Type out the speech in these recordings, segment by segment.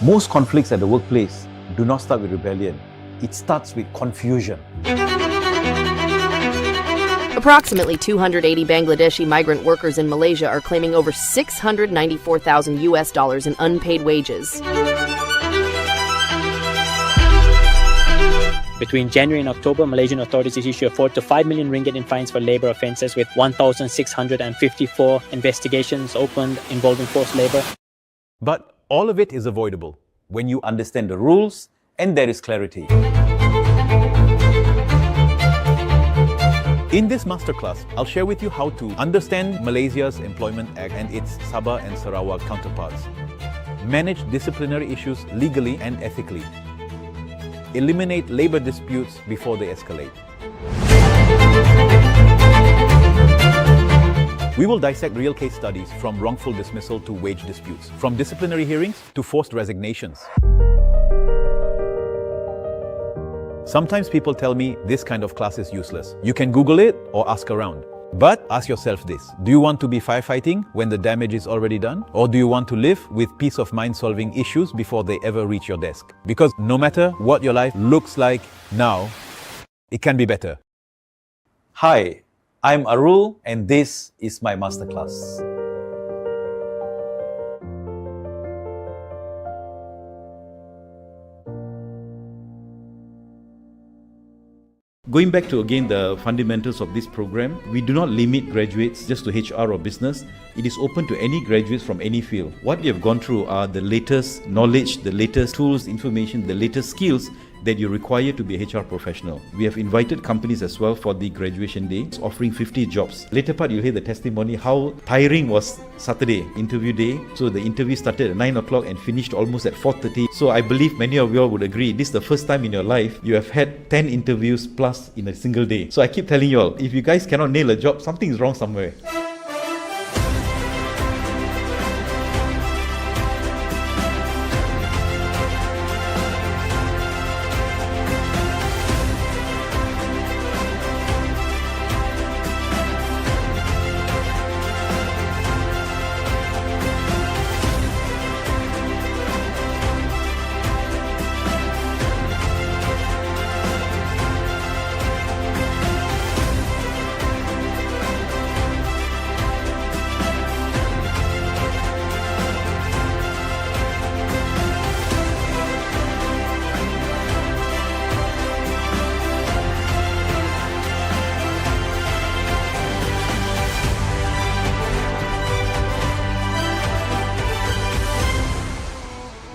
Most conflicts at the workplace do not start with rebellion. It starts with confusion. Approximately 280 Bangladeshi migrant workers in Malaysia are claiming over $694,000 US in unpaid wages. Between January and October, Malaysian authorities issued 4 to 5 million ringgit in fines for labour offences, with 1,654 investigations opened involving forced labour. But all of it is avoidable when you understand the rules and there is clarity. In this masterclass, I'll share with you how to understand Malaysia's Employment Act and its Sabah and Sarawak counterparts, manage disciplinary issues legally and ethically, eliminate labour disputes before they escalate. We will dissect real case studies from wrongful dismissal to wage disputes, from disciplinary hearings to forced resignations. Sometimes people tell me this kind of class is useless. You can Google it or ask around. But ask yourself this: do you want to be firefighting when the damage is already done? Or do you want to live with peace of mind solving issues before they ever reach your desk? Because no matter what your life looks like now, it can be better. Hi, I'm Arul and this is my masterclass. Going back to again the fundamentals of this program, we do not limit graduates just to HR or business. It is open to any graduates from any field. What we have gone through are the latest knowledge, the latest tools, information, the latest skills that you require to be a HR professional. We have invited companies as well for the graduation day, offering 50 jobs. Later part, you'll hear the testimony how tiring was Saturday, interview day. So the interview started at 9 o'clock and finished almost at 4:30. So I believe many of you all would agree, this is the first time in your life you have had 10 interviews plus in a single day. So I keep telling you all, if you guys cannot nail a job, something is wrong somewhere.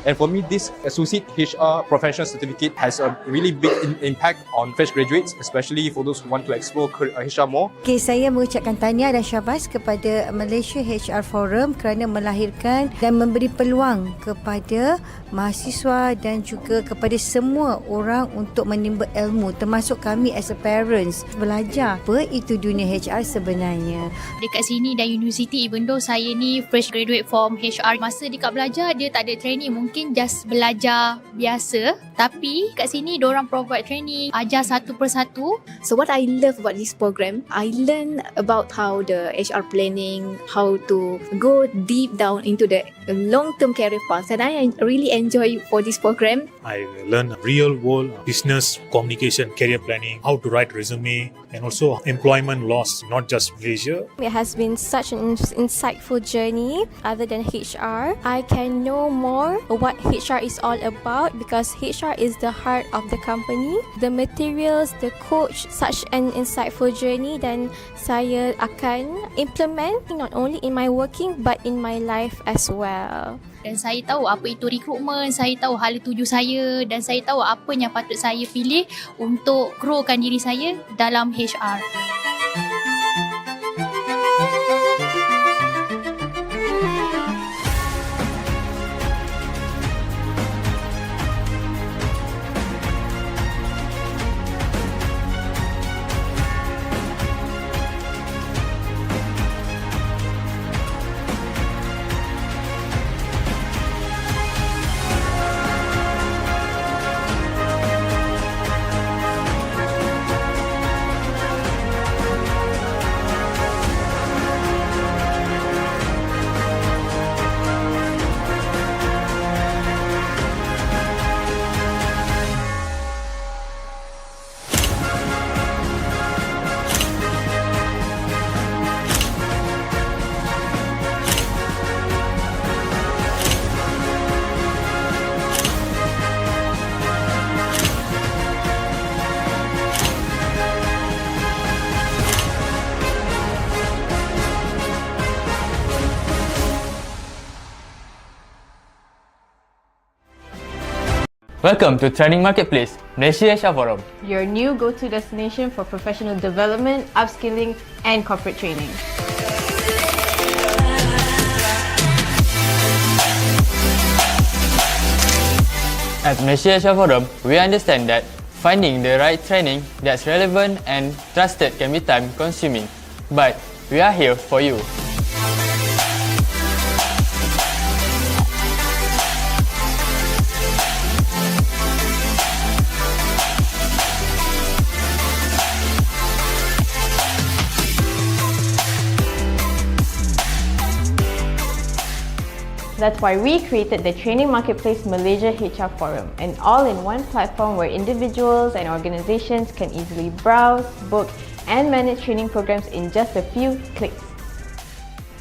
And for me, this Associate HR Professional Certificate has a really big impact on fresh graduates, especially for those who want to explore HR more. Okay, saya mengucapkan tahniah dan syabas kepada Malaysia HR Forum kerana melahirkan dan memberi peluang kepada mahasiswa dan juga kepada semua orang untuk menimba ilmu, termasuk kami as a parents, belajar apa itu dunia HR sebenarnya. Dekat sini dan universiti, even though saya ni fresh graduate from HR, masa dekat belajar dia tak ada training, mungkin just belajar biasa, tapi kat sini diorang provide training, ajar satu persatu. So what I love about this program, I learn about how the HR planning, how to go deep down into the long-term career path, and I really enjoy for this program. I learn real world business communication, career planning, how to write resume, and also employment laws, not just Malaysia. It has been such an insightful journey. Other than HR, I can know more what HR is all about, because HR is the heart of the company. The materials, the coach, such an insightful journey, dan saya akan implement not only in my working but in my life as well. Dan saya tahu apa itu recruitment, saya tahu hala tuju saya, dan saya tahu apa yang patut saya pilih untuk growkan diri saya dalam HR. Welcome to Training Marketplace, Malaysia HR Forum. Your new go-to destination for professional development, upskilling, and corporate training. At Malaysia HR Forum, we understand that finding the right training that's relevant and trusted can be time-consuming, but we are here for you. That's why we created the Training Marketplace Malaysia HR Forum, an all-in-one platform where individuals and organizations can easily browse, book, and manage training programs in just a few clicks.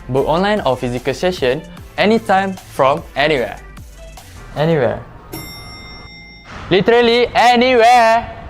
Book online or physical session anytime from anywhere. Anywhere. Literally anywhere.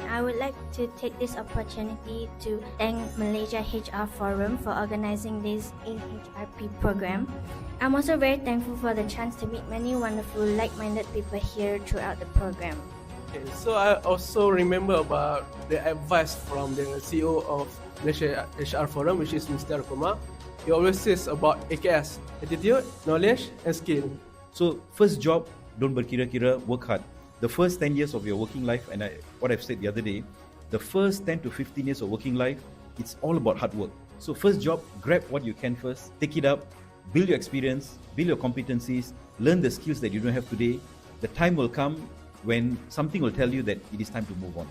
I would like to take this opportunity to thank Malaysia HR Forum for organizing this AHRP program. I'm also very thankful for the chance to meet many wonderful like-minded people here throughout the program. Okay, so I also remember about the advice from the CEO of Malaysia HR Forum, which is Mr. Arulkumar. He always says about AKS, attitude, knowledge and skill. So first job, don't berkira-kira, work hard. The first 10 years of your working life, and what I've said the other day, the first 10 to 15 years of working life, it's all about hard work. So first job, grab what you can first, take it up, build your experience, build your competencies, learn the skills that you don't have today. The time will come when something will tell you that it is time to move on.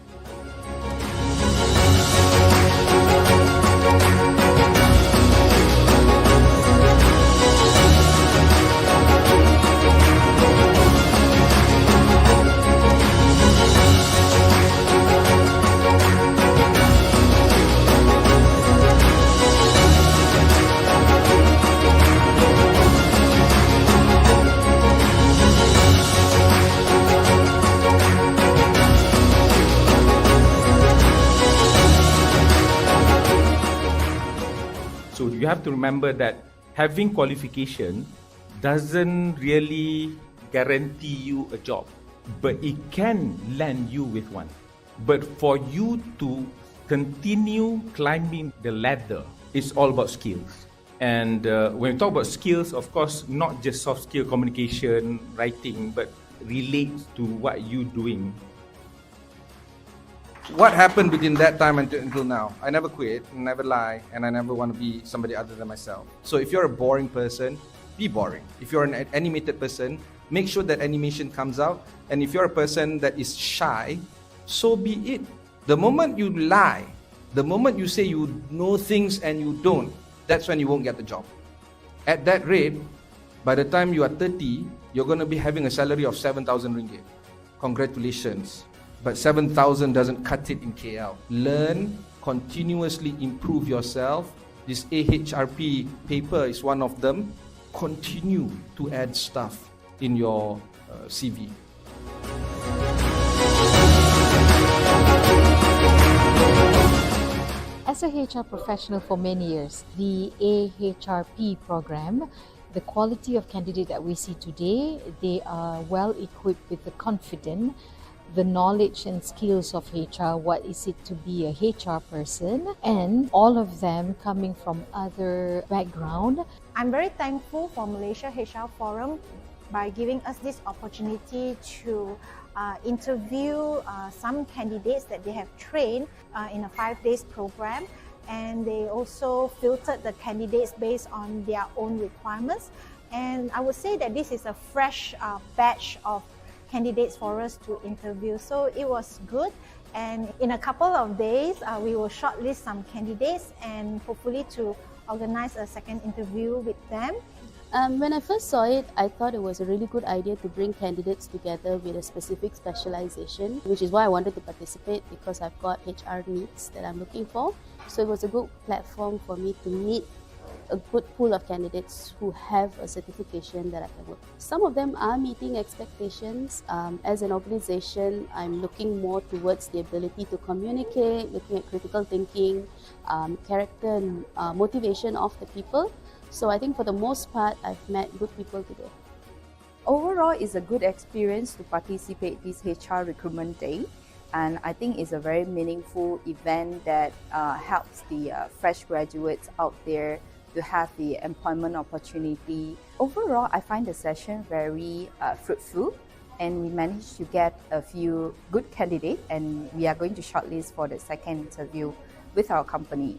So you have to remember that having qualification doesn't really guarantee you a job, but it can land you with one. But for you to continue climbing the ladder, it's all about skills. And when we talk about skills, of course, not just soft skill, communication, writing, but relates to what you're doing. What happened between that time until now? I never quit, never lie, and I never want to be somebody other than myself. So if you're a boring person, be boring. If you're an animated person, make sure that animation comes out. And if you're a person that is shy, so be it. The moment you lie, the moment you say you know things and you don't, that's when you won't get the job. At that rate, by the time you are 30, you're going to be having a salary of 7,000 ringgit. Congratulations. But 7,000 doesn't cut it in KL. Learn, continuously improve yourself. This AHRP paper is one of them. Continue to add stuff in your CV. As a HR professional for many years, the AHRP program, the quality of candidate that we see today, they are well equipped with the confidence, the knowledge and skills of HR, what is it to be a HR person, and all of them coming from other background. I'm very thankful for Malaysia HR Forum by giving us this opportunity to interview some candidates that they have trained in a 5 days program. and they also filtered the candidates based on their own requirements. And I would say that this is a fresh batch of candidates for us to interview. So it was good. And in a couple of days, we will shortlist some candidates and hopefully to organize a second interview with them. When I first saw it, I thought it was a really good idea to bring candidates together with a specific specialization, which is why I wanted to participate, because I've got HR needs that I'm looking for. So it was a good platform for me to meet a good pool of candidates who have a certification that I can work with. Some of them are meeting expectations. As an organization, I'm looking more towards the ability to communicate, looking at critical thinking, character and motivation of the people. So I think for the most part, I've met good people today. Overall, it's a good experience to participate this HR Recruitment Day. And I think it's a very meaningful event that helps the fresh graduates out there to have the employment opportunity. Overall, I find the session very fruitful, and we managed to get a few good candidates, and we are going to shortlist for the second interview with our company.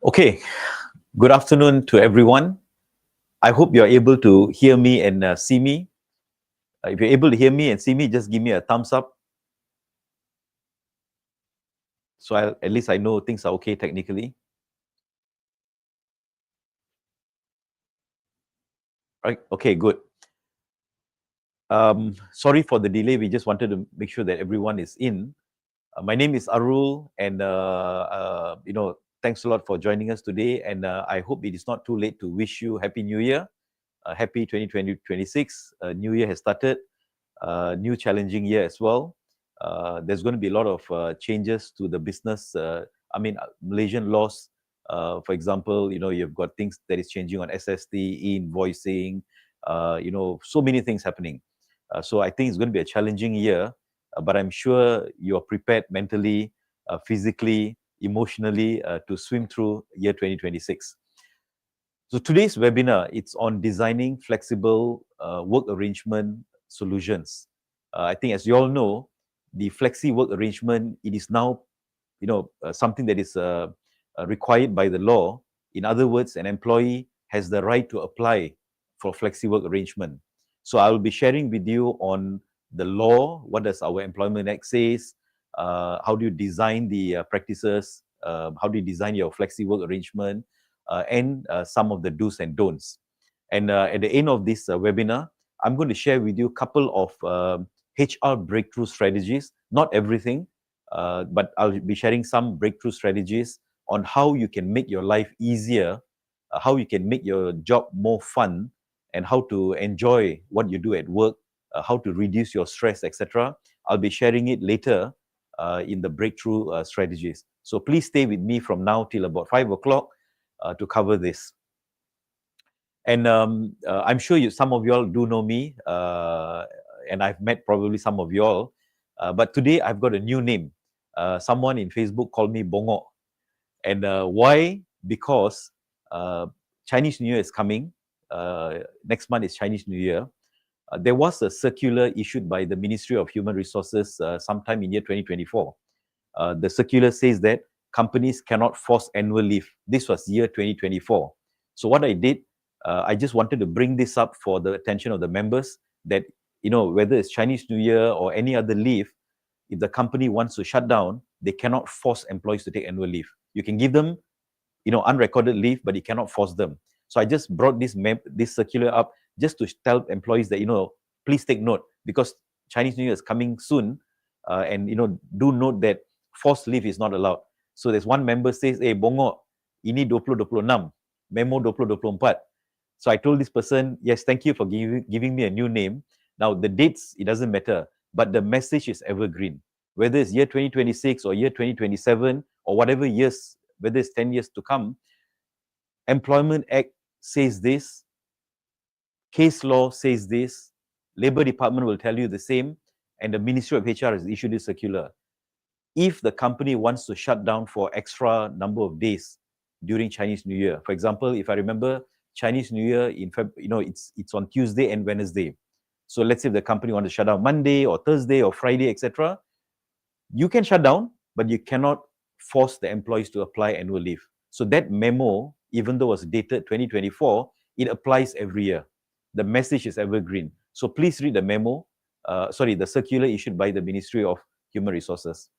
Okay, Good afternoon to everyone. I hope you're able to hear me and see me. If you're able to hear me and see me, just give me a thumbs up. So at least I know things are okay technically. Right? Okay, good. Sorry for the delay. We just wanted to make sure that everyone is in. My name is Arul, and thanks a lot for joining us today. And I hope it is not too late to wish you Happy New Year, Happy 2026. New Year has started, new challenging year as well. There's going to be a lot of changes to the business. Malaysian laws, for example, you've got things that is changing on SST, e-invoicing, so many things happening. So I think it's going to be a challenging year, but I'm sure you're prepared mentally, physically, emotionally to swim through year 2026. So today's webinar, it's on designing flexible work arrangement solutions. I think as you all know, the flexi work arrangement, it is now something that is required by the law. In other words, an employee has the right to apply for flexi work arrangement. So I will be sharing with you on the law, what does our Employment Act says, how do you design the practices, how do you design your flexi work arrangement, and some of the do's and don'ts. And at the end of this webinar, I'm going to share with you a couple of HR breakthrough strategies, not everything, but I'll be sharing some breakthrough strategies on how you can make your life easier, how you can make your job more fun, and how to enjoy what you do at work, how to reduce your stress, etc. I'll be sharing it later in the breakthrough strategies. So please stay with me from now till about 5 o'clock to cover this. And I'm sure some of you all do know me, and I've met probably some of you all. But today I've got a new name. Someone in Facebook called me Bongok. And why? Because Chinese New Year is coming. Next month is Chinese New Year. There was a circular issued by the Ministry of Human Resources sometime in year 2024. The circular says that companies cannot force annual leave. This was year 2024. So what I did, I just wanted to bring this up for the attention of the members that, whether it's Chinese New Year or any other leave, if the company wants to shut down, they cannot force employees to take annual leave. You can give them, unrecorded leave, but you cannot force them. So I just brought this circular up just to tell employees that, please take note, because Chinese New Year is coming soon, and, do note that forced leave is not allowed. So there's one member says, Bongok, ini 2026, memo 2024. So I told this person, yes, thank you for giving me a new name. Now, the dates, it doesn't matter, but the message is evergreen. Whether it's year 2026 or year 2027 or whatever years, whether it's 10 years to come, Employment Act says this, case law says this, Labor Department will tell you the same, and the Ministry of HR has issued this circular. If the company wants to shut down for extra number of days during Chinese New Year, for example, if I remember, Chinese New Year in it's on Tuesday and Wednesday. So let's say if the company wants to shut down Monday or Thursday or Friday, etc., you can shut down, but you cannot force the employees to apply annual leave. So that memo, even though it was dated 2024, it applies every year. The message is evergreen. So please read the memo, the circular issued by the Ministry of Human Resources.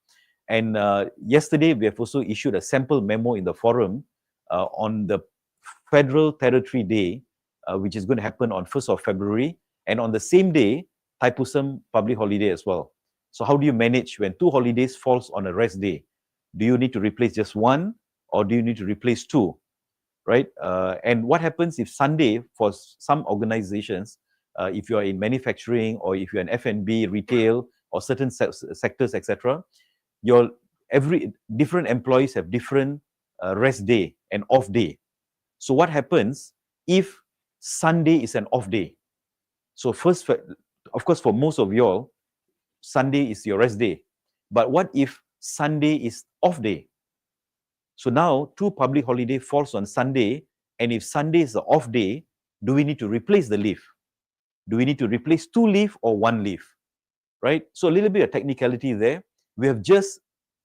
And yesterday, we have also issued a sample memo in the forum on the Federal Territory Day, which is going to happen on 1st of February. And on the same day, Thaipusam public holiday as well. So how do you manage when 2 holidays falls on a rest day? Do you need to replace just one, or do you need to replace 2, right? And what happens if Sunday, for some organizations, if you are in manufacturing or if you're in F&B, retail, or certain sectors, etc., every different employees have different rest day and off day. So what happens if Sunday is an off day? So first, of course, for most of y'all, Sunday is your rest day. But what if Sunday is off day? So now 2 public holiday falls on Sunday, and if Sunday is the off day, do we need to replace the leave? Do we need to replace 2 leave or 1 leave? Right? So a little bit of technicality there. We have just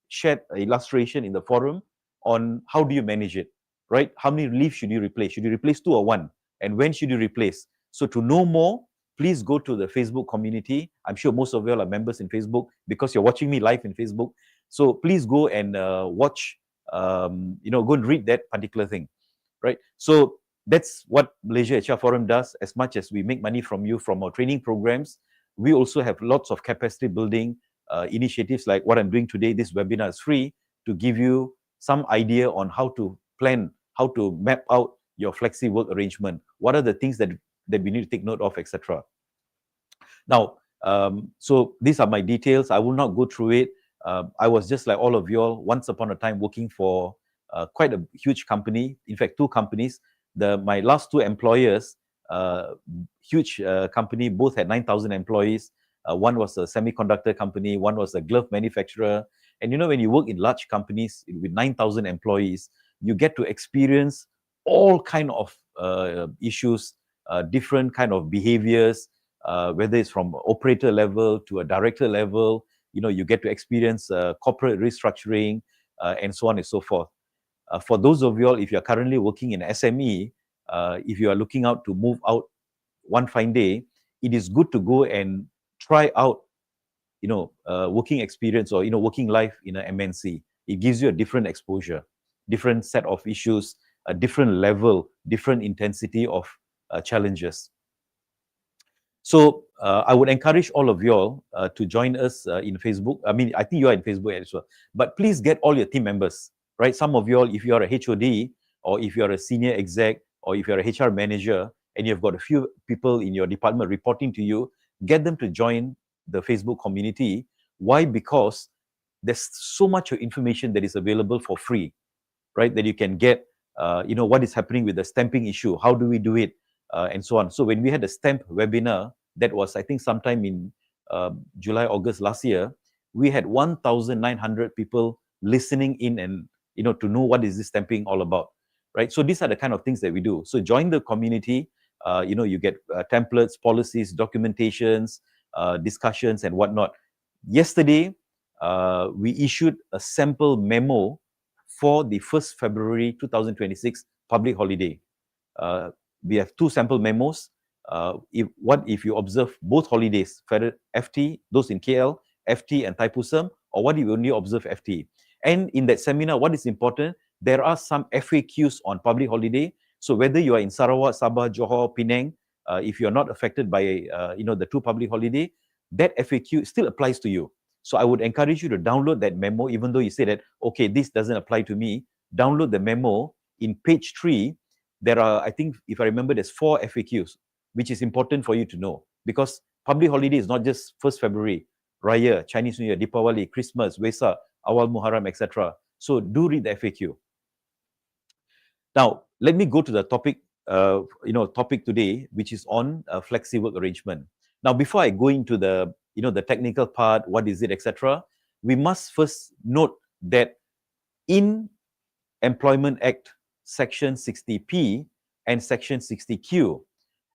shared an illustration in the forum on how do you manage it. right? How many leaves should you replace? Should you replace 2 or 1? And when should you replace? So to know more, please go to the Facebook community. I'm sure most of you all are members in Facebook because you're watching me live in Facebook. So please go and watch, go and read that particular thing, right? So that's what Malaysia HR Forum does. As much as we make money from you from our training programs, we also have lots of capacity building initiatives like what I'm doing today. This webinar is free to give you some idea on how to plan, how to map out your flexi work arrangement. What are the things that we need to take note of, etc. Now, so these are my details. I will not go through it. I was just like all of you all, once upon a time working for quite a huge company. In fact, 2 companies. My last 2 employers, huge company, both had 9,000 employees. One was a semiconductor company, one was a glove manufacturer. And you know, when you work in large companies with 9,000 employees, you get to experience all kind of issues, different kind of behaviors, whether it's from operator level to a director level. You know, you get to experience corporate restructuring and so on and so forth. For those of you all, if you're currently working in SME, if you are looking out to move out one fine day, it is good to go and try out, working experience or, working life in an MNC. It gives you a different exposure, different set of issues, a different level, different intensity of challenges. So I would encourage all of you all to join us in Facebook. I mean, I think you are in Facebook as well. But please get all your team members, right? Some of you all, if you are a HOD or if you are a senior exec or if you're a HR manager and you've got a few people in your department reporting to you, get them to join the Facebook community. Why? Because there's so much information that is available for free, right? That you can get, what is happening with the stamping issue, how do we do it, and so on. So when we had a stamp webinar, that was, I think, sometime in July, August last year, we had 1,900 people listening in and, to know what is this stamping all about, right? So these are the kind of things that we do. So join the community, you get templates, policies, documentations, discussions and whatnot. Yesterday, we issued a sample memo for the 1st February 2026 public holiday. We have 2 sample memos. If you observe both holidays, FT, those in KL, FT and Thaipusam, or what if you only observe FT? And in that seminar, what is important, there are some FAQs on public holiday. So whether you are in Sarawak, Sabah, Johor, Penang, if you're not affected by, the 2 public holiday, that FAQ still applies to you. So I would encourage you to download that memo, even though you say that, okay, this doesn't apply to me. Download the memo. In page 3, there are, I think, if I remember, there's 4 FAQs, which is important for you to know. Because public holiday is not just 1st February, Raya, Chinese New Year, Deepawali, Christmas, Wesak, Awal Muharram, etc. So do read the FAQ. Now, let me go to the topic, topic today, which is on flexi work arrangement. Now, before I go into the, the technical part, what is it, etc., we must first note that in Employment Act, Section 60P and Section 60Q,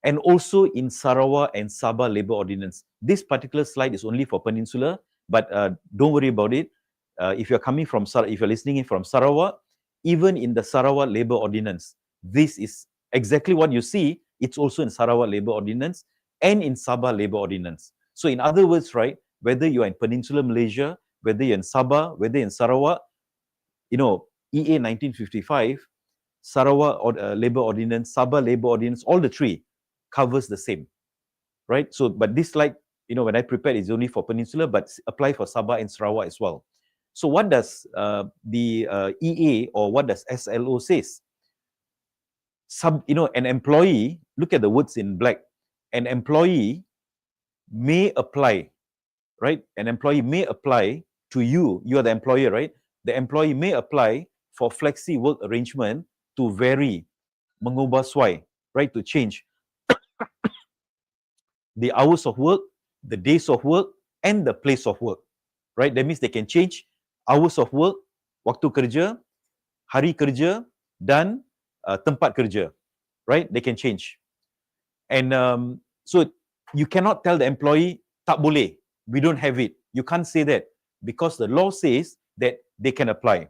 and also in Sarawak and Sabah Labour Ordinance. This particular slide is only for Peninsula, but don't worry about it. If you're coming from, if you're listening in from Sarawak, even in the Sarawak Labour Ordinance, this is exactly what you see. It's also in Sarawak Labour Ordinance and in Sabah Labour Ordinance. So in other words, right, whether you're in Peninsular Malaysia, whether you're in Sabah, whether in Sarawak, EA 1955, Sarawak Labour Ordinance, Sabah Labour Ordinance, all the 3 covers the same, right? So, but this slide, when I prepared, is only for Peninsula, but apply for Sabah and Sarawak as well. So what does the EA or what does SLO says? An employee, look at the words in black, an employee may apply, right? An employee may apply to you, you are the employer, right? The employee may apply for flexi work arrangement to vary, mengubah suai, right? To change the hours of work, the days of work, and the place of work, right? That means they can change hours of work, waktu kerja, hari kerja, dan tempat kerja, right? They can change. And so you cannot tell the employee, tak boleh, we don't have it. You can't say that because the law says that they can apply,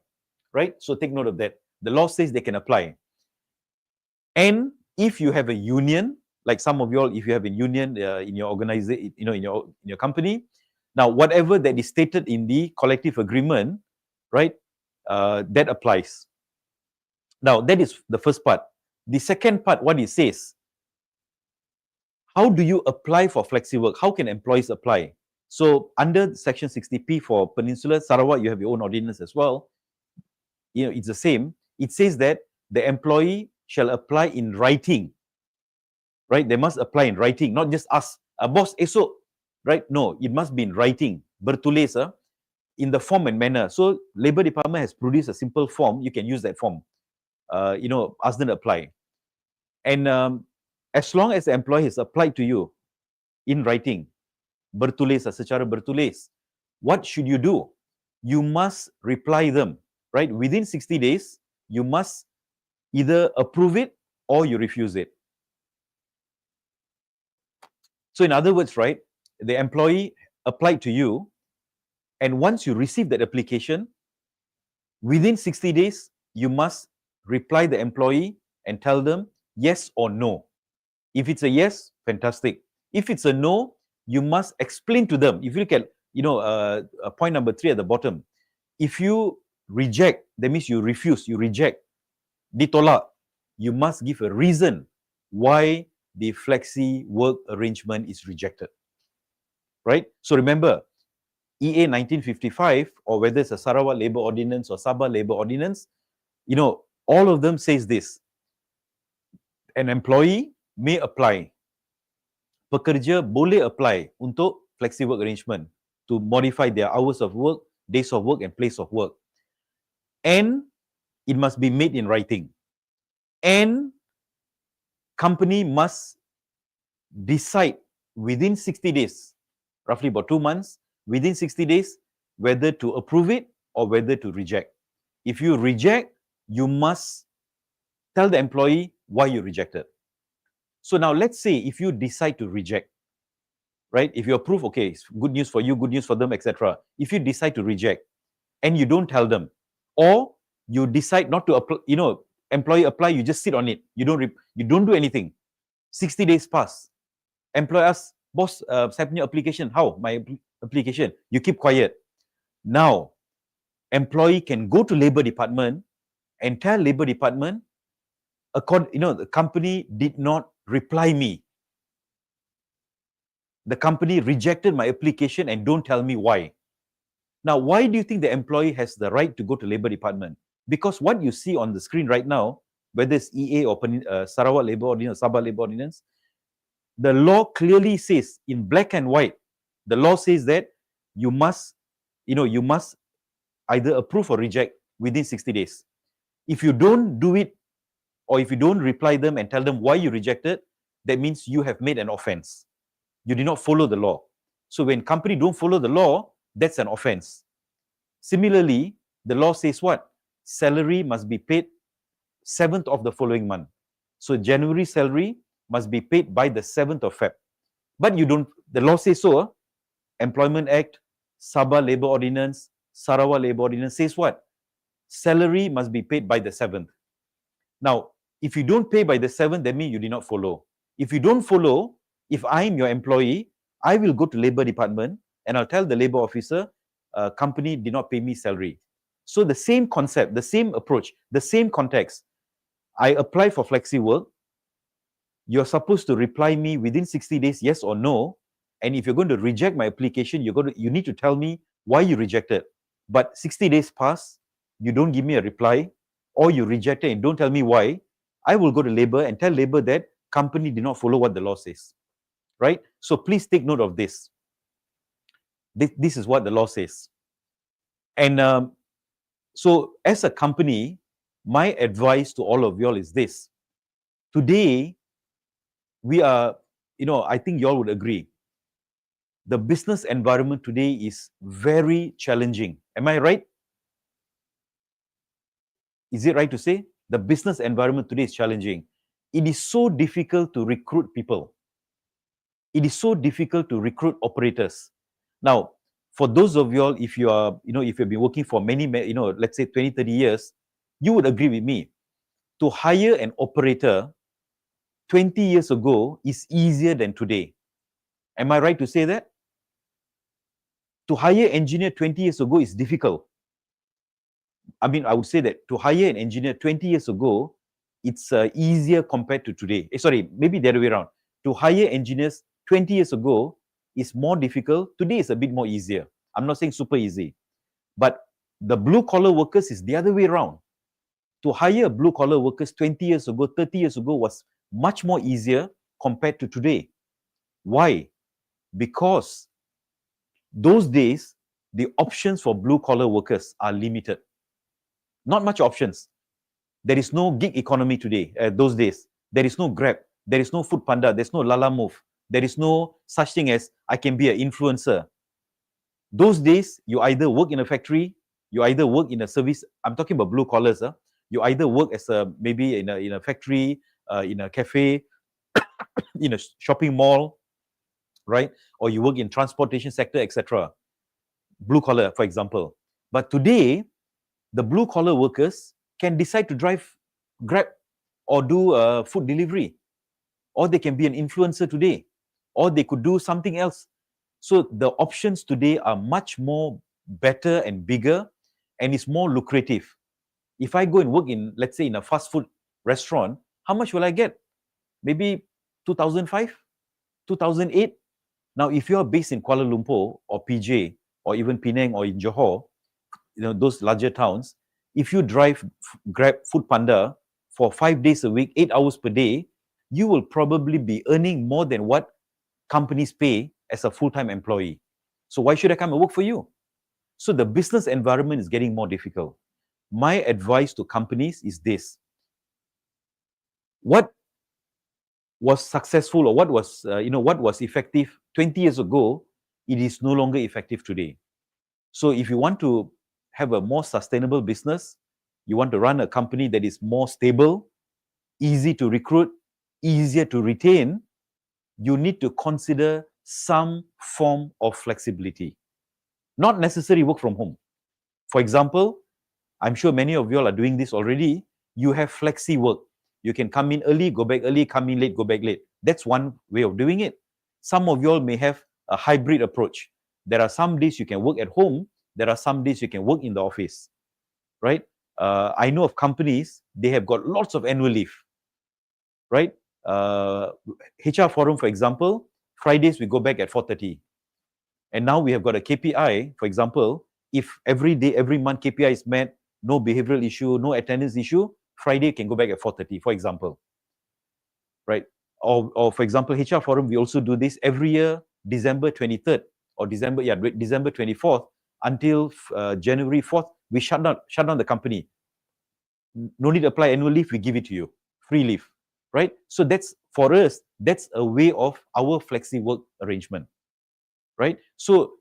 right? So take note of that. The law says they can apply. And if you have a union, like some of you all, if you have a union in your organization, in your company, now whatever that is stated in the collective agreement, right, that applies. Now that is the first part. The second part, what it says, how do you apply for flexi work? How can employees apply? So under Section 60P for Peninsula, Sarawak, you have your own ordinance as well. It's the same. It says that the employee shall apply in writing, right? They must apply in writing, not just ask, boss, esok, right? No, it must be in writing, bertulis, in the form and manner. So Labour Department has produced a simple form. You can use that form. Ask them to apply. And as long as the employee has applied to you in writing, bertulis, secara bertulis, what should you do? You must reply them, right? Within 60 days, you must either approve it or you refuse it. So in other words, right, the employee applied to you, and once you receive that application, within 60 days, you must reply the employee and tell them yes or no. If it's a yes, fantastic. If it's a no, you must explain to them. If you look at, point number 3 at the bottom, if you reject, that means you refuse, you reject, ditolak, you must give a reason why the flexi work arrangement is rejected, right? So remember, EA 1955, or whether it's a Sarawak Labour Ordinance or Sabah Labour Ordinance, all of them says this: an employee may apply, pekerja boleh apply untuk flexi work arrangement to modify their hours of work, days of work, and place of work. And it must be made in writing. And company must decide within 60 days, roughly about 2 months, within 60 days, whether to approve it or whether to reject. If you reject, you must tell the employee why you rejected. So now let's say if you decide to reject, right? If you approve, okay, it's good news for you, good news for them, etc. If you decide to reject and you don't tell them, or you decide not to apply, employee apply, you just sit on it. You don't do anything. 60 days pass. Employer asks, boss, saya punya application, how? My application. You keep quiet. Now, employee can go to Labour Department and tell Labour Department, the company did not reply me. The company rejected my application and don't tell me why. Now, why do you think the employee has the right to go to Labour Department? Because what you see on the screen right now, whether it's EA or Sarawak Labour Ordinance, Sabah Labour Ordinance, the law clearly says in black and white, the law says that you must either approve or reject within 60 days. If you don't do it, or if you don't reply them and tell them why you rejected, that means you have made an offense. You did not follow the law. So when company don't follow the law, that's an offense. Similarly, the law says what? Salary must be paid 7th of the following month. So January salary must be paid by the 7th of Feb. But you don't, the law says so. Employment Act, Sabah Labour Ordinance, Sarawak Labour Ordinance says what? Salary must be paid by the 7th. Now, if you don't pay by the 7th, that means you did not follow. If you don't follow, if I'm your employee, I will go to Labour Department and I'll tell the Labour officer, company did not pay me salary. So the same concept, the same approach, the same context. I apply for flexi work. You're supposed to reply me within 60 days, yes or no. And if you're going to reject my application, you need to tell me why you rejected. But 60 days pass, you don't give me a reply, or you reject it and don't tell me why. I will go to Labour and tell Labour that company did not follow what the law says. Right? So please take note of this. This is what the law says. And so as a company, my advice to all of y'all is this. Today, we are, I think y'all would agree, the business environment today is very challenging. Am I right? Is it right to say? The business environment today is challenging. It is so difficult to recruit people. It is so difficult to recruit operators. Now, for those of y'all, if you are, if you've been working for many, let's say 20, 30 years, you would agree with me, to hire an operator 20 years ago is easier than today. Am I right to say that? To hire an engineer 20 years ago is difficult. I mean, I would say that to hire an engineer 20 years ago, it's easier compared to today. Sorry, maybe the other way around. To hire engineers 20 years ago is more difficult. Today is a bit more easier. I'm not saying super easy. But the blue-collar workers is the other way around. To hire blue-collar workers 20 years ago, 30 years ago was much more easier compared to today. Why? Because those days, the options for blue-collar workers are limited. Not much options. There is no gig economy today, those days. There is no Grab. There is no Food Panda. There's no Lala Move. There is no such thing as I can be an influencer. Those days, you either work in a factory, you either work in a service. I'm talking about blue collars. You either work as maybe in a factory, in a cafe, in a shopping mall, right? Or you work in transportation sector, etc. Blue collar, for example. But today, the blue collar workers can decide to drive Grab or do food delivery, or they can be an influencer today, or they could do something else. So the options today are much more better and bigger, and it's more lucrative. If I go and work in, let's say, in a fast food restaurant, how much will I get? Maybe 2005, 2008. Now, if you are based in Kuala Lumpur or PJ or even Penang or in Johor, those larger towns, if you drive Grab, Food Panda for 5 days a week, 8 hours per day, you will probably be earning more than what companies pay as a full-time employee. So why should I come and work for you? So the business environment is getting more difficult. My advice to companies is this. What was successful or what was effective 20 years ago, it is no longer effective today. So if you want to have a more sustainable business, you want to run a company that is more stable, easy to recruit, easier to retain, you need to consider some form of flexibility. Not necessarily work from home. For example, I'm sure many of you all are doing this already. You have flexi work. You can come in early, go back early, come in late, go back late. That's one way of doing it. Some of you all may have a hybrid approach. There are some days you can work at home. There are some days you can work in the office, right? I know of companies, they have got lots of annual leave, right? HR Forum, for example, Fridays we go back at 4:30. And now we have got a KPI, for example, if every day, every month KPI is met, no behavioral issue, no attendance issue, Friday can go back at 4:30, for example, right? Or for example, HR Forum, we also do this every year, December 23rd or December 24th until January 4th, we shut down the company. No need to apply annual leave, we give it to you, free leave, right? So that's, for us, that's a way of our flexi work arrangement, right? So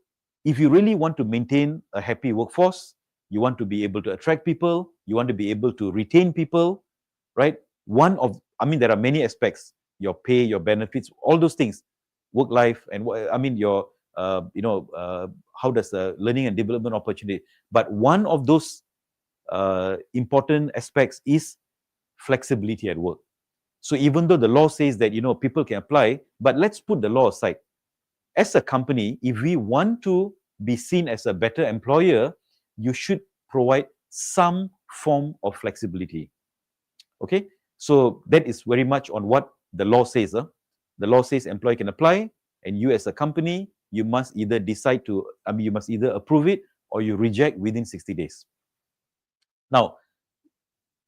if you really want to maintain a happy workforce, you want to be able to attract people, you want to be able to retain people, right? There are many aspects, your pay, your benefits, all those things, work life, and your, how does the learning and development opportunity. But one of those important aspects is flexibility at work. So even though the law says that, people can apply, but let's put the law aside. As a company, if we want to be seen as a better employer, you should provide some form of flexibility. Okay? So that is very much on what the law says. The law says employee can apply, and you as a company, you must either you must either approve it or you reject within 60 days. Now,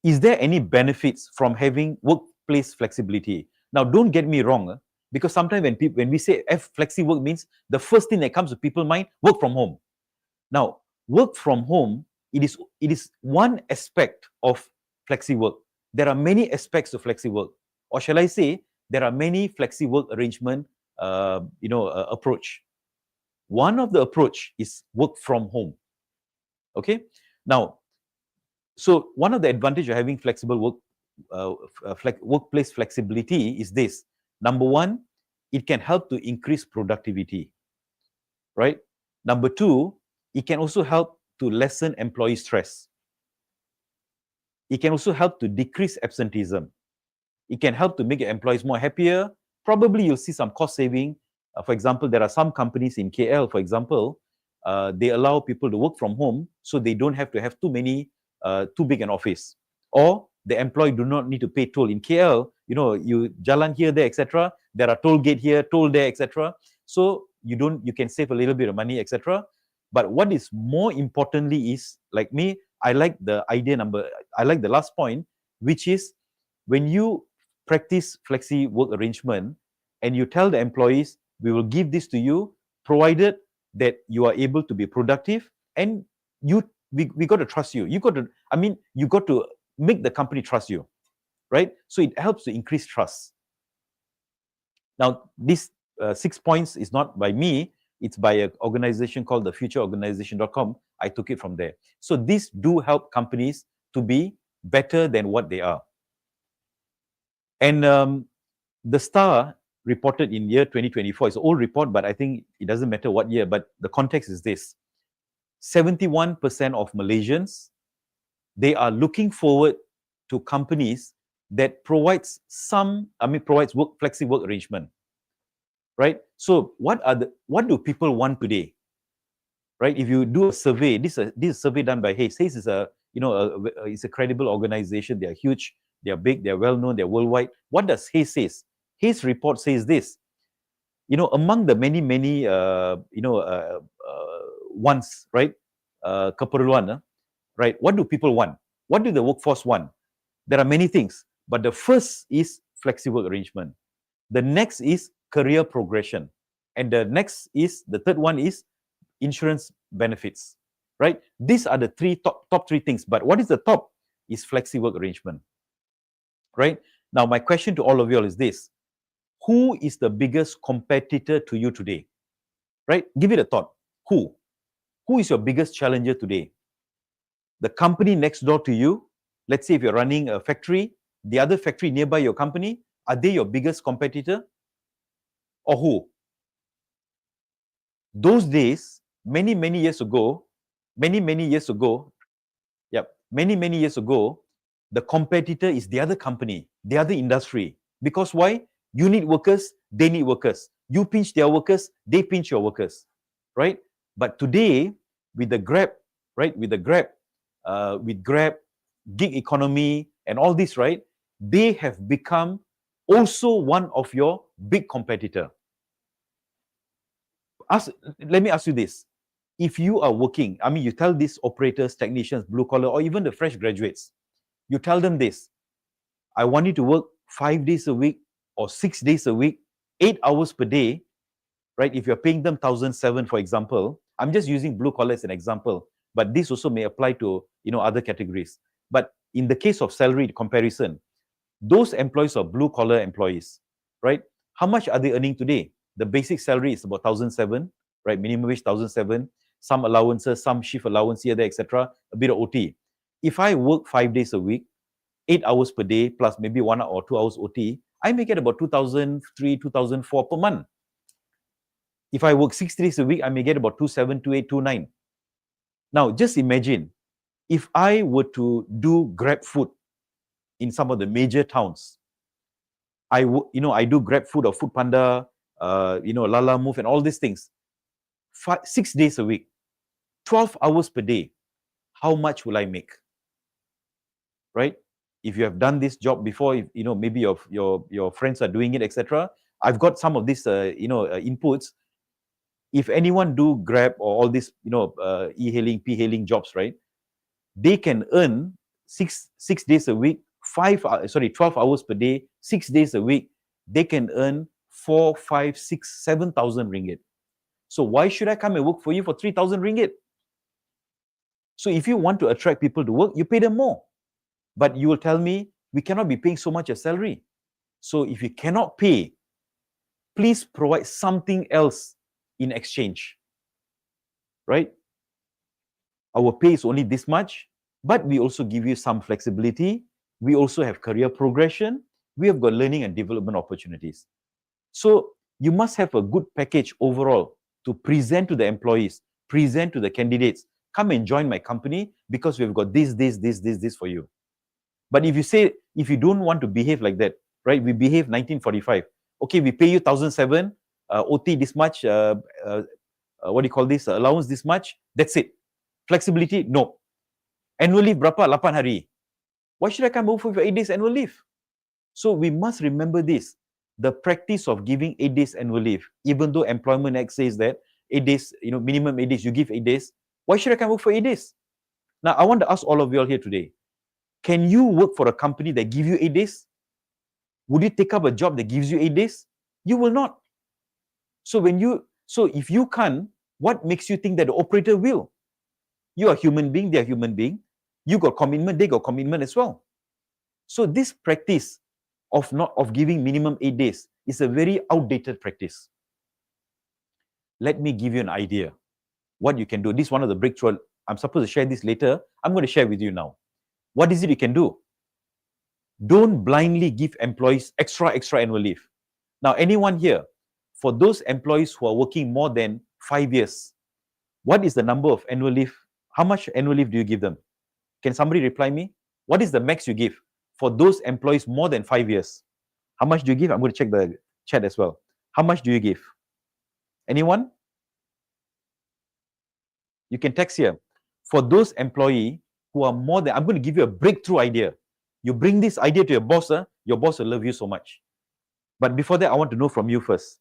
is there any benefits from having workplace flexibility? Now, don't get me wrong, because sometimes when we say flexi work means the first thing that comes to people's mind, work from home. Now, work from home, it is one aspect of flexi work. There are many aspects of flexi work, or shall I say, there are many flexi work arrangement approach. One of the approach is work from home. Okay, now, so one of the advantage of having flexible work, workplace flexibility is this. Number one, it can help to increase productivity, right? Number two, it can also help to lessen employee stress. It can also help to decrease absenteeism. It can help to make your employees more happier. Probably you'll see some cost saving. For example, there are some companies in KL, for example, they allow people to work from home, so they don't have to have too big an office. Or the employee do not need to pay toll. In KL, you jalan here, there, etc. There are toll gate here, toll there, etc. So you can save a little bit of money, etc. But what is more importantly is, like me, I like the last point, which is when you practice flexi work arrangement and you tell the employees, we will give this to you, provided that you are able to be productive, and we got to trust you. You got to make the company trust you, right? So it helps to increase trust. Now, this 6 points is not by me, it's by an organization called the futureorganization.com. I took it from there. So these do help companies to be better than what they are. And the Star reported in year 2024, it's an old report, but I think it doesn't matter what year, but the context is this. 71% of Malaysians, they are looking forward to companies that provides flexi work arrangement, right? So what do people want today, right? If you do a survey, this is a survey done by Hayes. Hayes is it's a credible organization. They are huge, they are big, they are well known, they are worldwide. What does Hayes say? Hayes report says this. Among the many wants, right? Keperluan, right? What do people want? What do the workforce want? There are many things, but the first is flexible arrangement. The next is career progression, and the third one is insurance benefits, right? These are the top three things. But what is the top? Is flexi work arrangement, right? Now, my question to all of you all is this: who is the biggest competitor to you today? Right? Give it a thought. Who is your biggest challenger today? The company next door to you. Let's say if you're running a factory, the other factory nearby your company, are they your biggest competitor? Or who? Those days, many years ago, the competitor is the other company, the other industry. Because why? You need workers, they need workers. You pinch their workers, they pinch your workers, right? But today, with the Grab, right? With Grab, gig economy, and all this, right? They have become also one of your big competitor. Let me ask you this. If you are working, you tell these operators, technicians, blue collar, or even the fresh graduates, you tell them this: I want you to work 5 days a week or 6 days a week, 8 hours per day, right? If you're paying them 1,007, for example, I'm just using blue collar as an example, but this also may apply to other categories. But in the case of salary comparison, those employees are blue collar employees, right? How much are they earning today? The basic salary is about 1,007, right? Minimum wage 1,007, some allowances, some shift allowance here, there, etc. A bit of OT. If I work 5 days a week, 8 hours per day, plus maybe 1 or 2 hours OT, I may get about 2,003, 2,004 per month. If I work 6 days a week, I may get about 2,700, 2,800, 2,900. Now, just imagine if I were to do Grab food in some of the major towns. I do Grab food or Food Panda, Lala Move and all these things. 6 days a week, 12 hours per day. How much will I make? Right? If you have done this job before, if maybe your friends are doing it, etc. I've got some of these inputs. If anyone do Grab or all these e-hailing, P-hailing jobs, right? They can earn 6 days a week, 12 hours per day, 6 days a week. They can earn 4, 5, 6, 7,000 ringgit. So why should I come and work for you for 3,000 ringgit? So if you want to attract people to work, you pay them more. But you will tell me, we cannot be paying so much a salary. So if you cannot pay, please provide something else in exchange, right? Our pay is only this much, but we also give you some flexibility. We also have career progression. We have got learning and development opportunities. So you must have a good package overall to present to the employees, present to the candidates. Come and join my company because we've got this for you. But if you don't want to behave like that, right? We behave 1945. Okay, we pay you 1,007, OT this much, what do you call this? Allowance this much. That's it. Flexibility, no. Annual leave berapa? 8 hari. Why should I come over for 8 days annual leave? So we must remember this. The practice of giving 8 days annual leave, even though Employment Act says that 8 days, minimum 8 days, you give 8 days. Why should I come work for 8 days? Now, I want to ask all of you all here today. Can you work for a company that gives you 8 days? Would you take up a job that gives you 8 days? You will not. So if you can't, what makes you think that the operator will? You are a human being, they are human being. You got commitment, they got commitment as well. So this practice of giving minimum 8 days is a very outdated practice. Let me give you an idea what you can do. This is one of the breakthrough. I'm supposed to share this later. I'm going to share with you now. What is it you can do? Don't blindly give employees extra annual leave. Now, anyone here, for those employees who are working more than 5 years, what is the number of annual leave? How much annual leave do you give them? Can somebody reply me? What is the max you give for those employees more than 5 years? How much do you give? I'm going to check the chat as well. How much do you give? Anyone? You can text here. For those employees who are more than, I'm going to give you a breakthrough idea. You bring this idea to your boss will love you so much. But before that, I want to know from you first.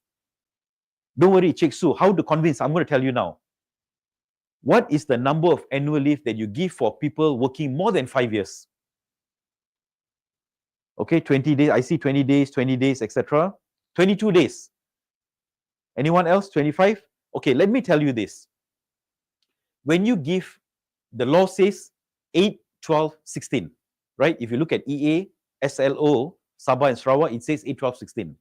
Don't worry, Chek Su, how to convince? I'm going to tell you now. What is the number of annual leave that you give for people working more than 5 years? Okay, 20 days. I see 20 days, etc. 22 days. Anyone else? 25? Okay, let me tell you this. When you give, the law says 8, 12, 16, right? If you look at EA, SLO, Sabah and Sarawak, it says 8, 12, 16.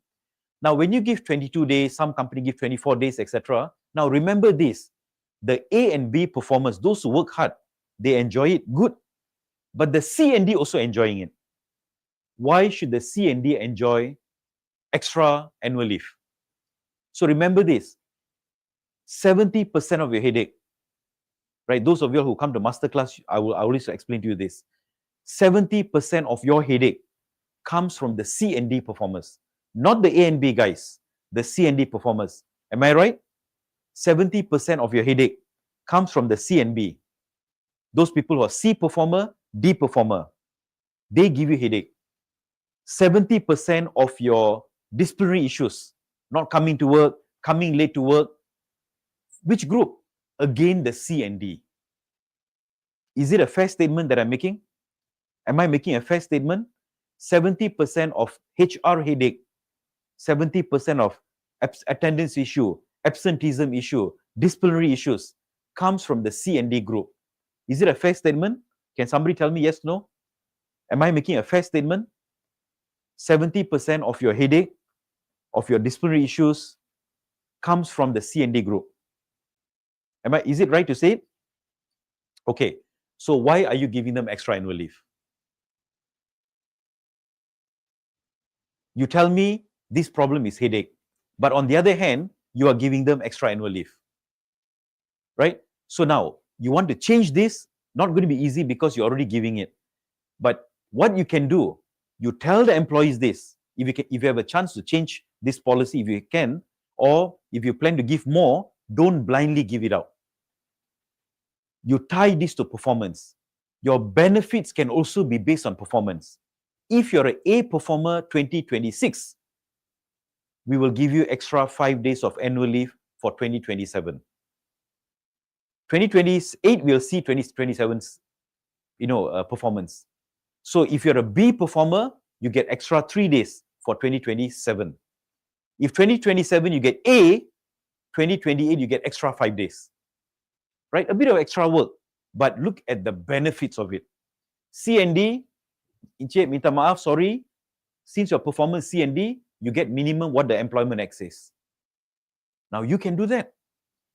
Now, when you give 22 days, some company give 24 days, etc. Now, remember this. The A and B performers, those who work hard, they enjoy it, good. But the C and D also enjoying it. Why should the C and D enjoy extra annual leave? So remember this. 70% of your headache, right? Those of you who come to masterclass, I will always explain to you this. 70% of your headache comes from the C and D performers, not the A and B guys, the C and D performers. Am I right? 70% of your headache comes from the C and B. Those people who are C performer, D performer, they give you headache. 70% of your disciplinary issues, not coming to work, coming late to work, which group? Again, the C and D. Is it a fair statement that I'm making? Am I making a fair statement? 70% of HR headache, 70% of attendance issue, absenteeism issue, disciplinary issues comes from the C and D group. Is it a fair statement? Can somebody tell me yes, no? Am I making a fair statement? 70% of your headache, of your disciplinary issues comes from the C and D group. Is it right to say it? Okay. So why are you giving them extra annual leave? You tell me this problem is headache, but on the other hand, you are giving them extra annual leave. Right? So now, you want to change this, not going to be easy because you're already giving it. But what you can do, you tell the employees this. If you have a chance to change this policy, if you can, or if you plan to give more, don't blindly give it out. You tie this to performance. Your benefits can also be based on performance. If you're an A performer 2026, we will give you extra 5 days of annual leave for 2027. 2028, we'll see 2027's performance. So if you're a B performer, you get extra 3 days for 2027. If 2027 you get A, 2028 you get extra 5 days. Right? A bit of extra work, but look at the benefits of it. C and D, Encik, minta maaf, sorry. Since your performance C and D, you get minimum what the Employment Act says. Now you can do that.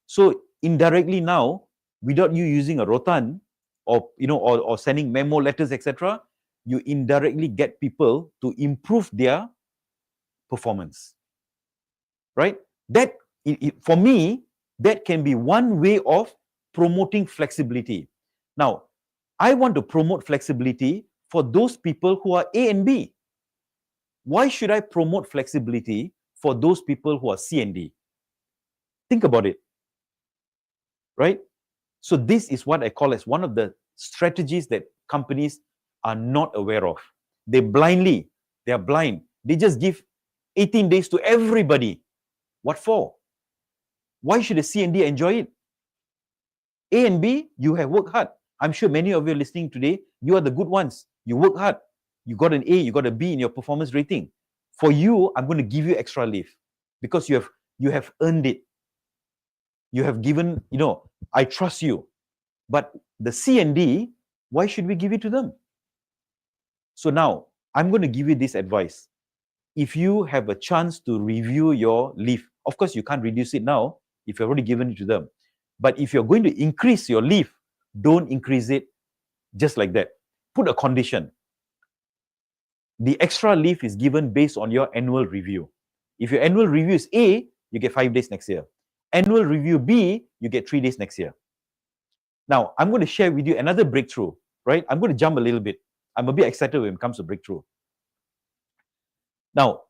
So indirectly now, without you using a rotan or sending memo letters, etc., you indirectly get people to improve their performance. Right? That, for me, that can be one way of promoting flexibility. Now, I want to promote flexibility for those people who are A and B. Why should I promote flexibility for those people who are C and D? Think about it, right? So this is what I call as one of the strategies that companies are not aware of. They are blind. They just give 18 days to everybody. What for? Why should a C and D enjoy it? A and B, you have worked hard. I'm sure many of you listening today, you are the good ones. You work hard. You got an A, you got a B in your performance rating. For you, I'm going to give you extra leave because you have earned it. You have given, I trust you. But the C and D, why should we give it to them? So now, I'm going to give you this advice. If you have a chance to review your leave, of course, you can't reduce it now if you've already given it to them. But if you're going to increase your leave, don't increase it just like that. Put a condition. The extra leave is given based on your annual review. If your annual review is A, you get 5 days next year. Annual review B, you get 3 days next year. Now, I'm going to share with you another breakthrough, right? I'm going to jump a little bit. I'm a bit excited when it comes to breakthrough. Now,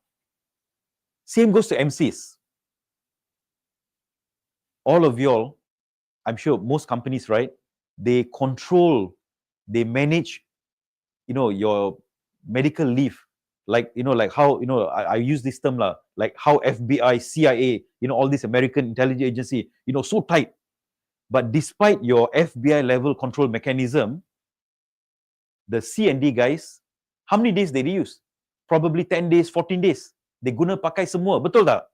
same goes to MCs. All of y'all, I'm sure most companies, right? They control, they manage, your medical leave. Like how, I use this term, like how FBI, CIA, all this American intelligence agency, so tight. But despite your FBI level control mechanism, the C and D guys, how many days they use? Probably 10 days, 14 days. They guna pakai semua, betul tak?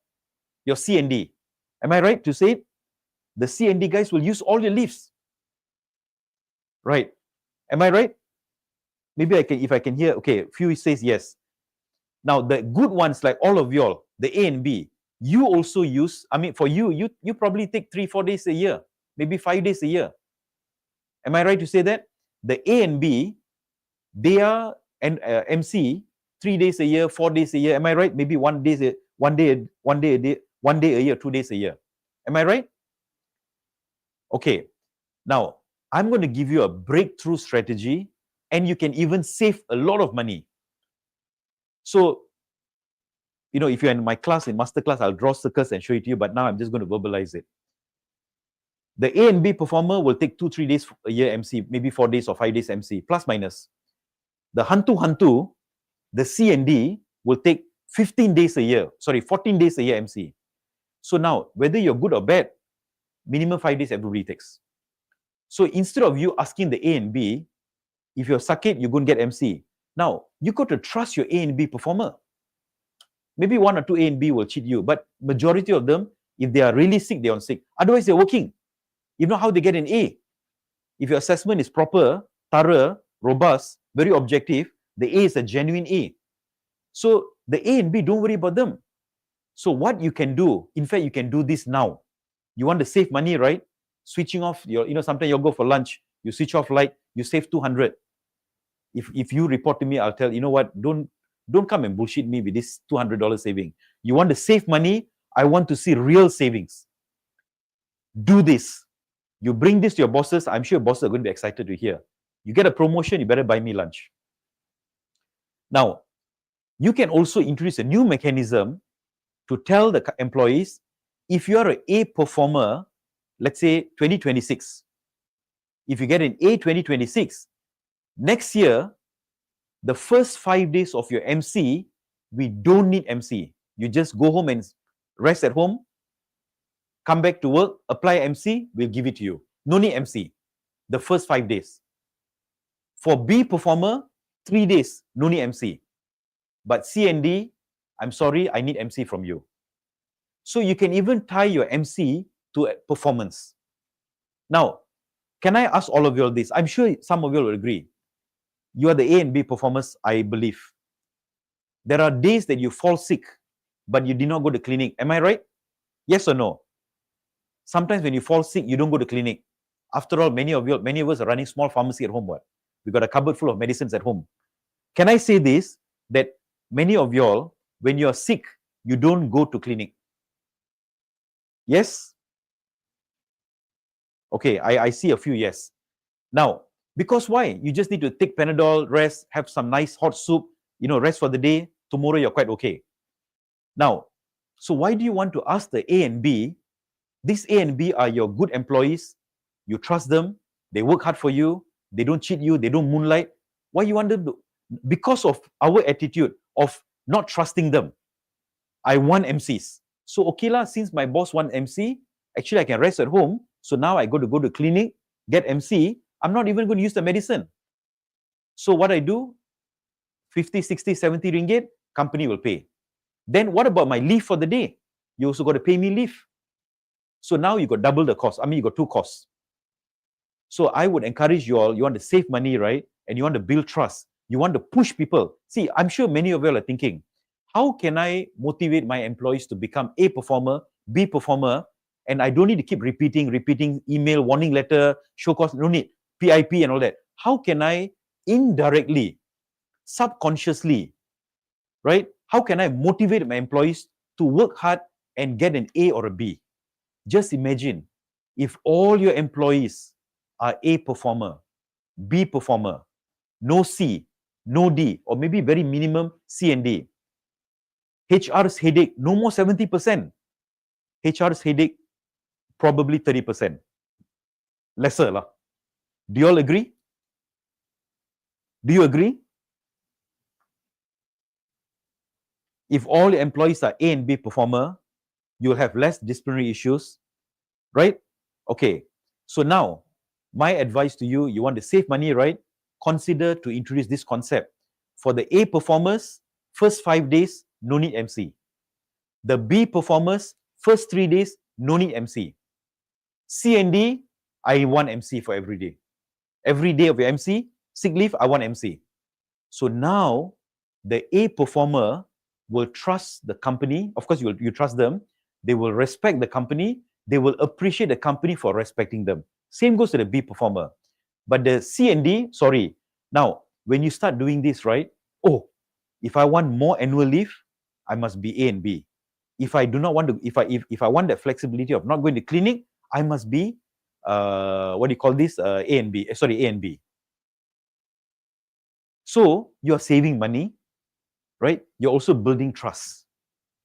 Your C and D. Am I right to say it? The C and D guys will use all your leaves. Right. Am I right? Maybe if I can hear, okay, few says yes. Now, the good ones, like all of y'all, the A and B, you also use, for you probably take 3-4 days a year, maybe 5 days a year. Am I right to say that? The A and B, they are MC 3 days a year, 4 days a year. Am I right? Maybe 1 day a year, 2 days a year. Am I right? Okay. Now, I'm going to give you a breakthrough strategy, and you can even save a lot of money. So, if you're in my class, in master class, I'll draw circles and show it to you, but now I'm just going to verbalize it. The A and B performer will take 2-3 days a year MC, maybe 4 days or 5 days MC, plus minus. The hantu, the C and D will take 14 days a year MC. So now, whether you're good or bad, minimum 5 days everybody takes. So instead of you asking the A and B, if you're suck it, you're going to get MC. Now, you got to trust your A and B performer. Maybe 1 or 2 A and B will cheat you, but majority of them, if they are really sick, they're on sick. Otherwise, they're working. You know how they get an A. If your assessment is proper, thorough, robust, very objective, the A is a genuine A. So the A and B, don't worry about them. So what you can do, in fact, you can do this now. You want to save money, right? Switching off your, sometimes you'll go for lunch, you switch off light, you save 200. If you report to me, I'll tell, what, don't come and bullshit me with this $200 saving. You want to save money, I want to see real savings. Do this. You bring this to your bosses, I'm sure bosses are going to be excited to hear. You get a promotion, you better buy me lunch. Now, you can also introduce a new mechanism to tell the employees, if you are an A performer, let's say 2026, if you get an A 2026, next year, the first 5 days of your MC, we don't need MC. You just go home and rest at home, come back to work, apply MC, we'll give it to you. No need MC, the first 5 days. For B performer, 3 days, no need MC. But C and D, I'm sorry, I need MC from you. So you can even tie your MC to a performance. Now, can I ask all of you all this? I'm sure some of you will agree. You are the A and B performers, I believe. There are days that you fall sick, but you did not go to clinic. Am I right? Yes or no? Sometimes when you fall sick, you don't go to clinic. After all, many of us are running small pharmacy at home. We got a cupboard full of medicines at home. Can I say this? That many of y'all, when you're sick, you don't go to clinic. Yes? Okay, I see a few yes. Now, Because why? You just need to take Panadol, rest, have some nice hot soup, rest for the day. Tomorrow you're quite okay. Now, so why do you want to ask the A and B? These A and B are your good employees. You trust them. They work hard for you. They don't cheat you. They don't moonlight. Why you want them to? Because of our attitude of not trusting them. I want MCs. So okay lah, since my boss want MC, actually I can rest at home. So now I go to clinic, get MC. I'm not even going to use the medicine. So what I do, 50, 60, 70 ringgit, company will pay. Then what about my leave for the day? You also got to pay me leave. So now you got double the cost. I mean, you got two costs. So I would encourage you all, you want to save money, right? And you want to build trust. You want to push people. See, I'm sure many of you are thinking, how can I motivate my employees to become A performer, B performer, and I don't need to keep repeating email, warning letter, show cause, no need, PIP and all that. How can I indirectly, subconsciously, right? How can I motivate my employees to work hard and get an A or a B? Just imagine if all your employees are A performer, B performer, no C, no D, or maybe very minimum C and D. HR's headache, no more 70%. HR's headache, probably 30%. Lesser lah. Do you all agree? Do you agree? If all your employees are A and B performer, you'll have less disciplinary issues, right? Okay. So now, my advice to you, you want to save money, right? Consider to introduce this concept. For the A performers, first 5 days, no need MC. The B performers, first 3 days, no need MC. C and D, I want MC for every day. Every day of your MC, sick leave, I want MC. So now, the A performer will trust the company. Of course, you trust them. They will respect the company. They will appreciate the company for respecting them. Same goes to the B performer. But the C and D, sorry. Now, when you start doing this, right? Oh, if I want more annual leave, I must be A and B. If I do not want to, if I want that flexibility of not going to clinic, I must be what do you call this? A and B. Sorry, A and B. So you are saving money, right? You're also building trust,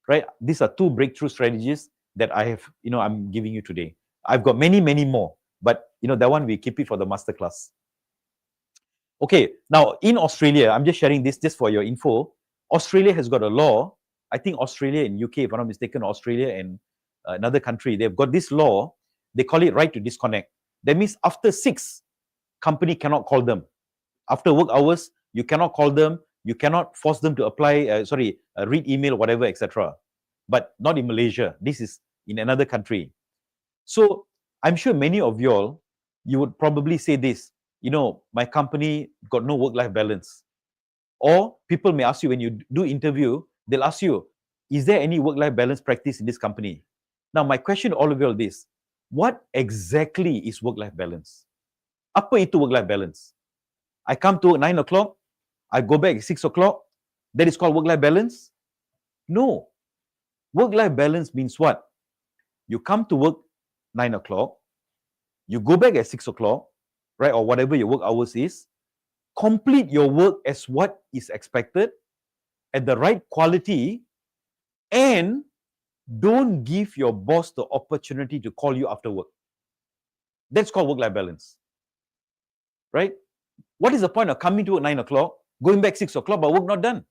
right? These are two breakthrough strategies that I have, I'm giving you today. I've got many, many more, but that one we keep it for the masterclass. Okay, now in Australia, I'm just sharing this just for your info. Australia has got a law. I think Australia and UK, if I'm not mistaken, Australia and another country, they've got this law. They call it right to disconnect. That means after 6, company cannot call them. After work hours, you cannot call them. You cannot force them to apply, read email, whatever, etc. But not in Malaysia. This is in another country. So I'm sure many of y'all, you would probably say this, my company got no work-life balance. Or people may ask you when you do interview, they'll ask you, is there any work-life balance practice in this company? Now, my question to all of you is this, what exactly is work-life balance? Apa itu work-life balance? I come to work 9 o'clock, I go back at 6 o'clock, that is called work-life balance? No. Work-life balance means what? You come to work 9 o'clock, you go back at 6 o'clock, right, or whatever your work hours is, complete your work as what is expected, at the right quality, and don't give your boss the opportunity to call you after work. That's called work-life balance, right? What is the point of coming to work 9 o'clock, going back 6 o'clock, but work not done?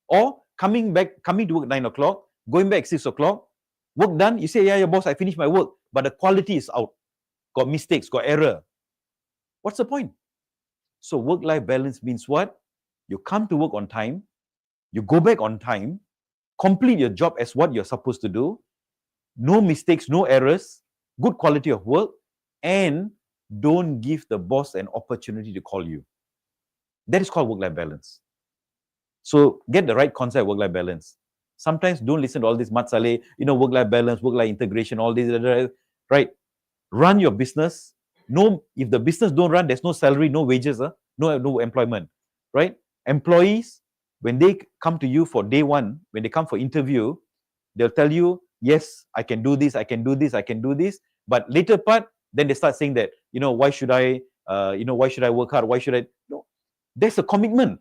Or coming to work 9 o'clock, going back 6 o'clock, work done, you say, yeah, boss, I finished my work, but the quality is out. Got mistakes, got error. What's the point? So work-life balance means what? You come to work on time, you go back on time, complete your job as what you're supposed to do, no mistakes, no errors, good quality of work, and don't give the boss an opportunity to call you. That is called work-life balance. So get the right concept of work-life balance. Sometimes don't listen to all this mat-saleh, work-life balance, work-life integration, all this, right? Run your business. No, if the business don't run, there's no salary, no wages, no employment, right? Employees, when they come to you for day one, when they come for interview, they'll tell you, yes, I can do this, I can do this, I can do this. But later part, then they start saying that, why should I why should I work hard? Why should I? No, there's a commitment,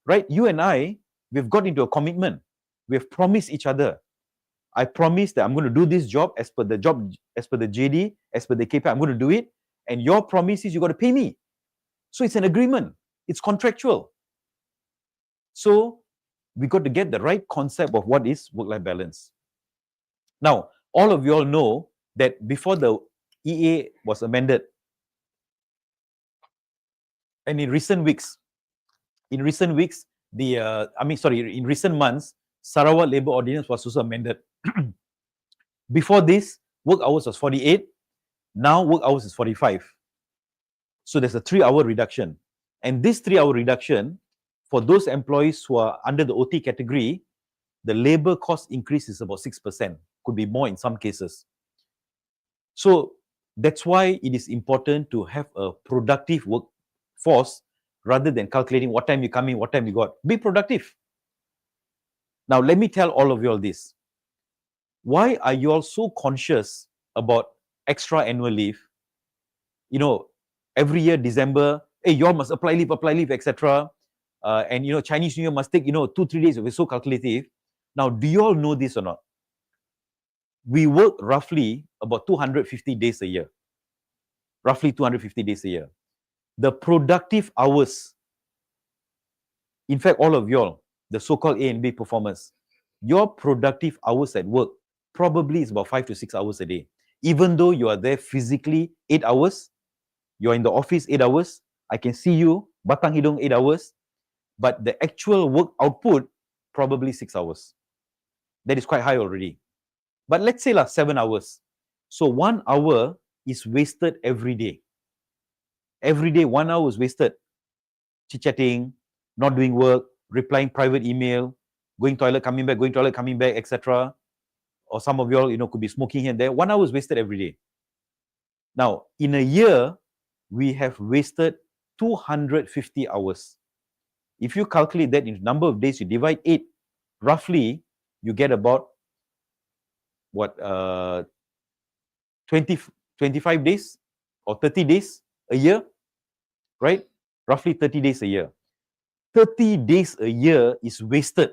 right? You and I, we've got into a commitment. We've promised each other. I promise that I'm going to do this job as per the JD, as per the KPI, I'm going to do it. And your promise is you got to pay me. So it's an agreement. It's contractual. So we got to get the right concept of what is work-life balance. Now, all of you all know that before the EA was amended, and in recent weeks, in recent months, Sarawak Labour Ordinance was also amended. Before this, work hours was 48. Now work hours is 45. So there's a 3-hour reduction. And this 3-hour reduction, for those employees who are under the OT category, the labor cost increase is about 6%. Could be more in some cases. So that's why it is important to have a productive workforce rather than calculating what time you come in, what time you got. Be productive. Now, let me tell all of you all this. Why are you all so conscious about extra annual leave? Every year, December, hey, you all must apply leave, etc. And, Chinese New Year must take, 2-3 days. We're so calculative. Now, do you all know this or not? We work roughly about 250 days a year. Roughly 250 days a year. The productive hours, in fact, all of y'all, the so-called A and B performers, your productive hours at work probably is about 5 to 6 hours a day. Even though you are there physically 8 hours, you're in the office 8 hours, I can see you, batang hidung 8 hours, but the actual work output, probably 6 hours. That is quite high already. But let's say 7 hours. So 1 hour is wasted every day. Every day, 1 hour is wasted. Chit-chatting, not doing work, replying private email, going toilet, coming back, etc. Or some of you all, could be smoking here and there. 1 hour is wasted every day. Now, in a year, we have wasted 250 hours. If you calculate that in number of days, you divide 8, roughly, you get about, 25 days or 30 days a year, right? Roughly 30 days a year. 30 days a year is wasted.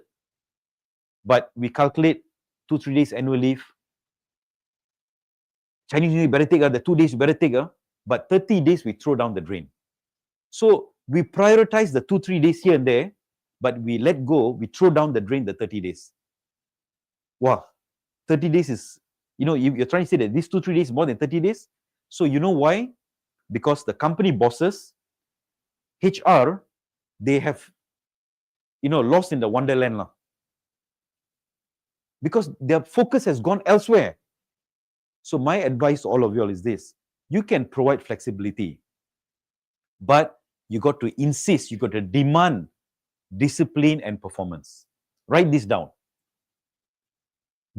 But we calculate 2-3 days annual leave. Chinese New Year, better take, the 2 days you better take, but 30 days we throw down the drain. So we prioritize the 2-3 days here and there, but we let go, we throw down the drain the 30 days. Wow, 30 days is, you're trying to say that these 2-3 days is more than 30 days. So you know why? Because the company bosses, HR, they have, lost in the wonderland. Because their focus has gone elsewhere. So my advice to all of you all is this. You can provide flexibility, but you got to insist, you got to demand discipline and performance. Write this down.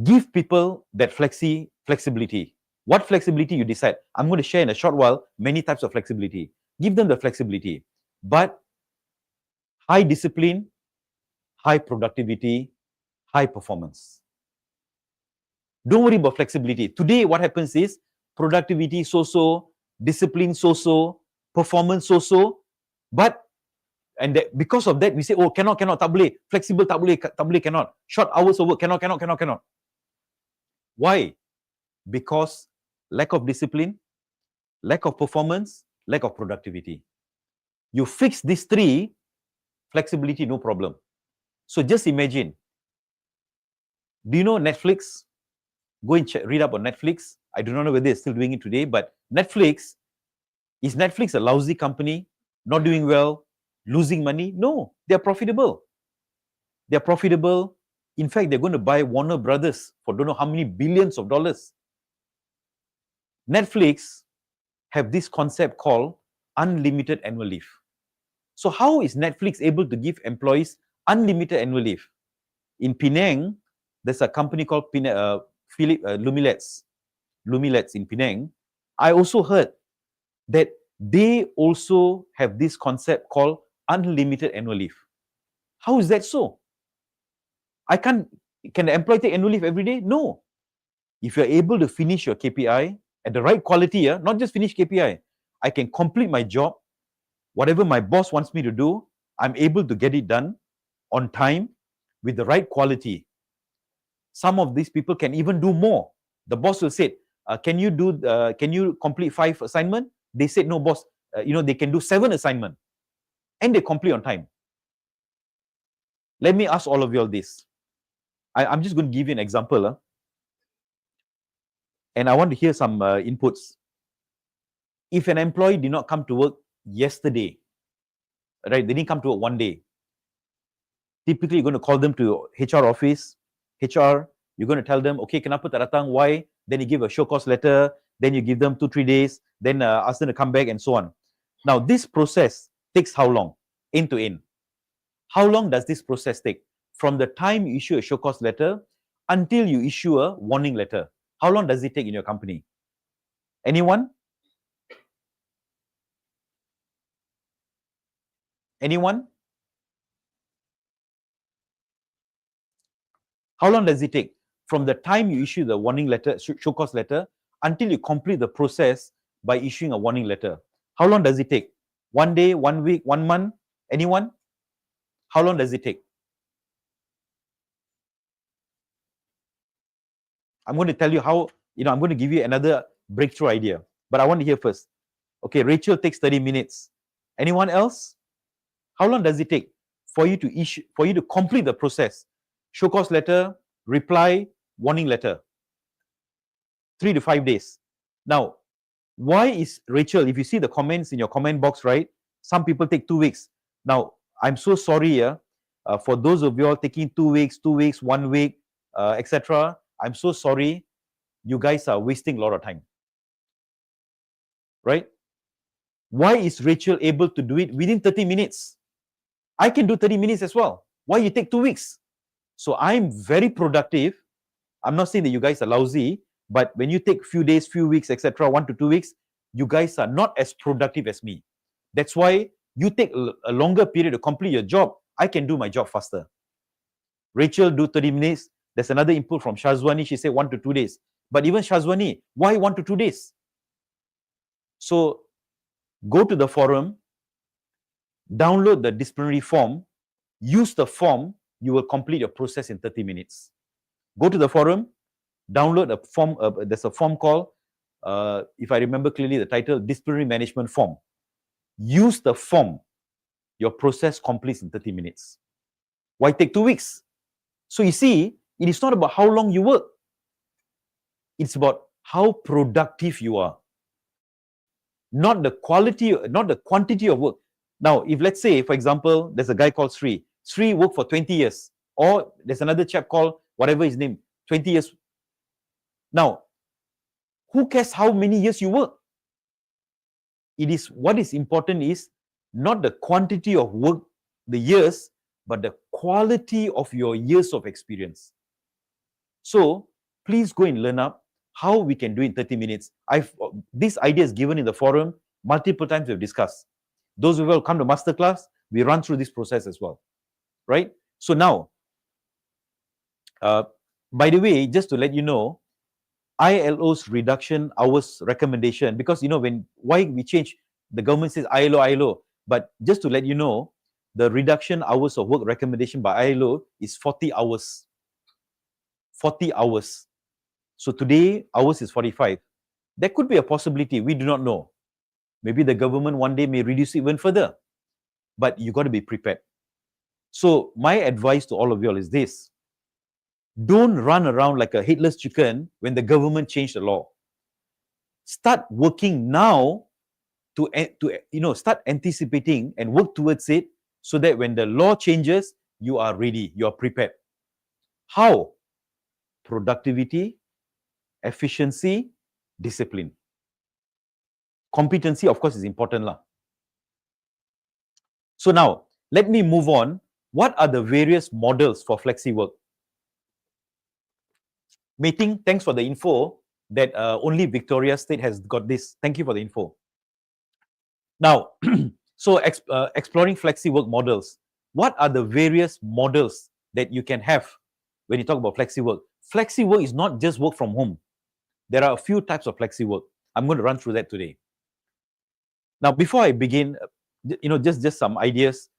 Give people that flexibility. What flexibility you decide? I'm going to share in a short while many types of flexibility. Give them the flexibility, but high discipline, high productivity, high performance. Don't worry about flexibility. Today, what happens is productivity so-so, discipline so-so, performance so-so, but because of that, we say, oh, cannot, tak boleh. Flexible, tak boleh, cannot. Short hours of work, cannot. Why? Because lack of discipline, lack of performance, lack of productivity. You fix these 3, flexibility, no problem. So just imagine, do you know Netflix? Go and read up on Netflix. I do not know whether they're still doing it today, but is Netflix a lousy company, not doing well, losing money? No, they're profitable. They're profitable. In fact, they're going to buy Warner Brothers for don't know how many billions of dollars. Netflix have this concept called unlimited annual leave. So how is Netflix able to give employees unlimited annual leave? In Penang, there's a company called Lumileds in Penang. I also heard that they also have this concept called unlimited annual leave. How is that so? Can the employee take annual leave every day? No. If you're able to finish your KPI at the right quality, not just finish KPI, I can complete my job. Whatever my boss wants me to do, I'm able to get it done on time with the right quality. Some of these people can even do more. The boss will say, can you complete 5 assignments? They said, no, boss, they can do 7 assignments and they complete on time. Let me ask all of you all this. I'm just going to give you an example. And I want to hear some inputs. If an employee did not come to work yesterday, right, they didn't come to work one day, typically you're going to call them to HR office. HR, you're going to tell them, okay, kenapa tak datang, why? Then you give a show cause letter, then you give them 2-3 days, then ask them to come back and so on. Now, this process takes how long? End to end. How long does this process take? From the time you issue a show cause letter until you issue a warning letter. How long does it take in your company? Anyone? Anyone? How long does it take? From the time you issue the warning letter, show cause letter, until you complete the process by issuing a warning letter. How long does it take? 1 day, 1 week, 1 month? Anyone? How long does it take? I'm going to tell you how, I'm going to give you another breakthrough idea. But I want to hear first. Okay, Rachel takes 30 minutes. Anyone else? How long does it take for you to complete the process? Show cause letter, reply, warning letter. 3 to 5 days. Now, why is Rachel, if you see the comments in your comment box, right? Some people take 2 weeks. Now, I'm so sorry for those of you all taking 2 weeks, 1 week, etc. I'm so sorry. You guys are wasting a lot of time. Right? Why is Rachel able to do it within 30 minutes? I can do 30 minutes as well. Why you take 2 weeks? So I'm very productive. I'm not saying that you guys are lousy, but when you take few days, few weeks, etc., 1 to 2 weeks, you guys are not as productive as me. That's why you take a longer period to complete your job. I can do my job faster. Rachel do 30 minutes. There's another input from Shazwani. She said 1 to 2 days. But even Shazwani, why 1 to 2 days? So go to the forum, download the disciplinary form, use the form, you will complete your process in 30 minutes. Go to the forum, download a form. There's a form called, if I remember clearly the title, disciplinary management form. Use the form. Your process completes in 30 minutes. Why take 2 weeks? So you see, it is not about how long you work. It's about how productive you are. Not the quality, not the quantity of work. Now, if let's say, for example, there's a guy called Sri. Sri worked for 20 years. Or there's another chap called, whatever his name, 20 years. Now, who cares how many years you work? What is important is not the quantity of work, the years, but the quality of your years of experience. So, please go and learn up how we can do it in 30 minutes. This idea is given in the forum. Multiple times we've discussed. Those who will come to masterclass, we run through this process as well. Right? So now, by the way, just to let you know, ILO's reduction hours recommendation, because why we change, the government says ILO, but just to let you know, the reduction hours of work recommendation by ILO is 40 hours. 40 hours. So today, ours is 45. There could be a possibility, we do not know. Maybe the government one day may reduce it even further. But you got to be prepared. So my advice to all of you all is this. Don't run around like a headless chicken when the government changed the law. Start working now to start anticipating and work towards it so that when the law changes, you are ready, you are prepared. How? Productivity, efficiency, discipline. Competency, of course, is important. So now, let me move on. What are the various models for flexi work? Meeting, thanks for the info that only Victoria State has got this. Thank you for the info. Now, so exploring flexi work models. What are the various models that you can have when you talk about flexi work? Flexi work is not just work from home. There are a few types of flexi work. I'm going to run through that today. Now, before I begin, just some ideas.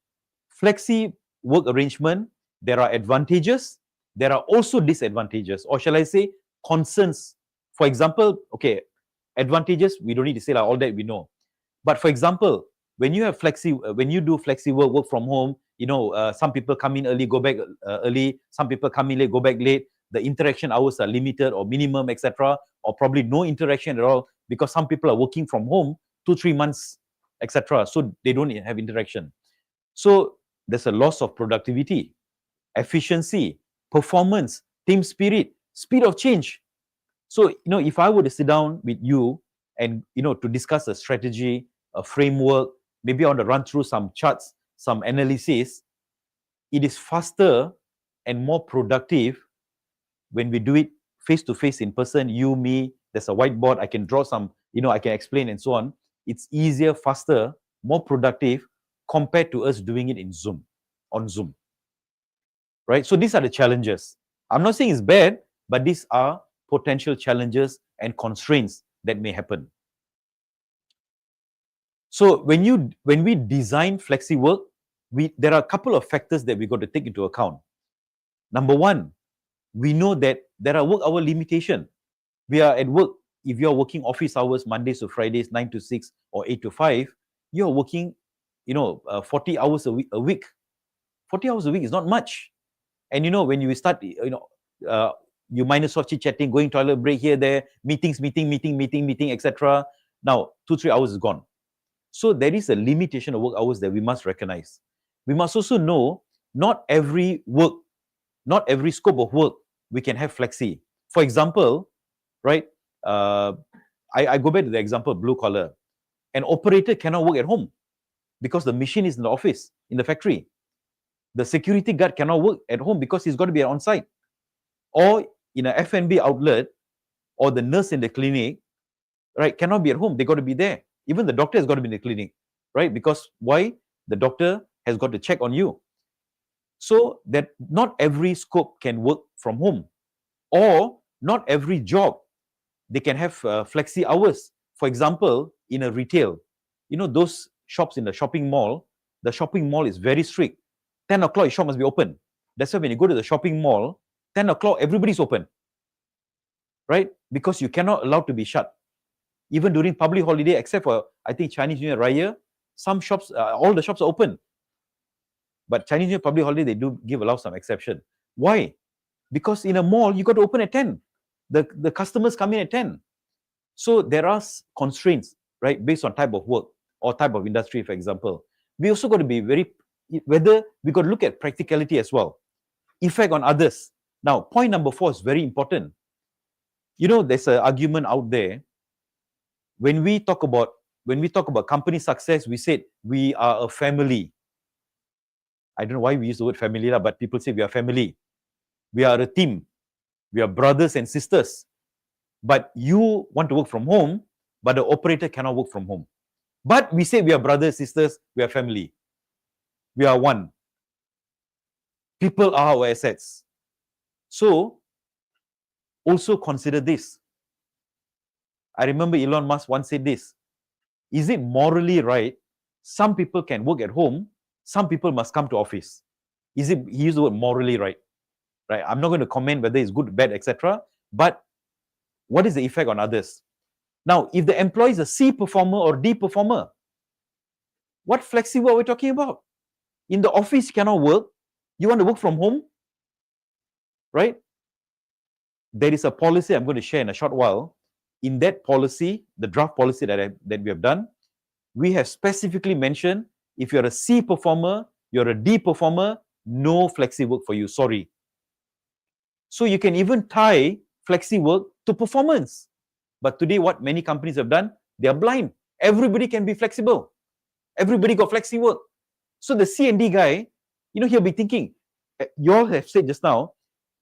Flexi work arrangement, there are advantages, there are also disadvantages, or shall I say, concerns. For example, okay, advantages, we don't need to say like all that we know. But for example, when you do flexi work from home, some people come in early, go back early, some people come in late, go back late, the interaction hours are limited or minimum, etc., or probably no interaction at all, because some people are working from home 2-3 months, etc., so they don't have interaction. So there's a loss of productivity, efficiency, performance, team spirit, speed of change. So, if I were to sit down with you and, to discuss a strategy, a framework, maybe I want to run through some charts, some analysis, it is faster and more productive when we do it face-to-face in person, you, me, there's a whiteboard, I can draw some, I can explain and so on. It's easier, faster, more productive compared to us doing it on Zoom. Right? So these are the challenges. I'm not saying it's bad, but these are potential challenges and constraints that may happen. So when we design flexi work, there are a couple of factors that we got to take into account. Number one, we know that there are work hour limitation. We are at work. If you're working office hours, Mondays to Fridays, 9 to 6 or 8 to 5, you're working, 40 hours a week. 40 hours a week is not much. And when you start, you minus off chit-chatting, going toilet break here, there, meeting, etc. Now, 2-3 hours is gone. So there is a limitation of work hours that we must recognize. We must also know not every scope of work we can have flexi. For example, right, I go back to the example of blue collar. An operator cannot work at home because the machine is in the office, in the factory. The security guard cannot work at home because he's got to be on site. Or in an F&B outlet, or the nurse in the clinic, right, cannot be at home. They got to be there. Even the doctor has got to be in the clinic, right? Because why? The doctor has got to check on you. So that not every scope can work from home, or not every job they can have flexi hours. For example, in a retail, those shops in the shopping mall is very strict. 10 o'clock, your shop must be open. That's why when you go to the shopping mall, 10 o'clock, everybody's open, right? Because you cannot allow to be shut. Even during public holiday, except for, I think, Chinese New Year, Raya, some shops, all the shops are open. But Chinese New Year, public holiday, they do allow some exception. Why? Because in a mall, you got to open at 10. The customers come in at 10. So there are constraints, right, based on type of work or type of industry, for example. We also got to be we got to look at practicality as well. Effect on others. Now, point number 4 is very important. There's an argument out there. When we talk about company success, we said we are a family. I don't know why we use the word family, but people say we are family. We are a team. We are brothers and sisters. But you want to work from home, but the operator cannot work from home. But we say we are brothers, sisters, we are family. We are one. People are our assets. So, also consider this. I remember Elon Musk once said this. Is it morally right? Some people can work at home, some people must come to office. He used the word morally right. Right? I'm not going to comment whether it's good, bad, etc. But what is the effect on others? Now, if the employee is a C performer or D performer, what flexi work are we talking about? In the office, you cannot work. You want to work from home? Right? There is a policy I'm going to share in a short while. In that policy, the draft policy that we have done, we have specifically mentioned if you're a C performer, you're a D performer, no flexi work for you. Sorry. So you can even tie flexi work to performance. But today, what many companies have done, they are blind. Everybody can be flexible. Everybody got flexi work. So the C and D guy, he'll be thinking, you all have said just now,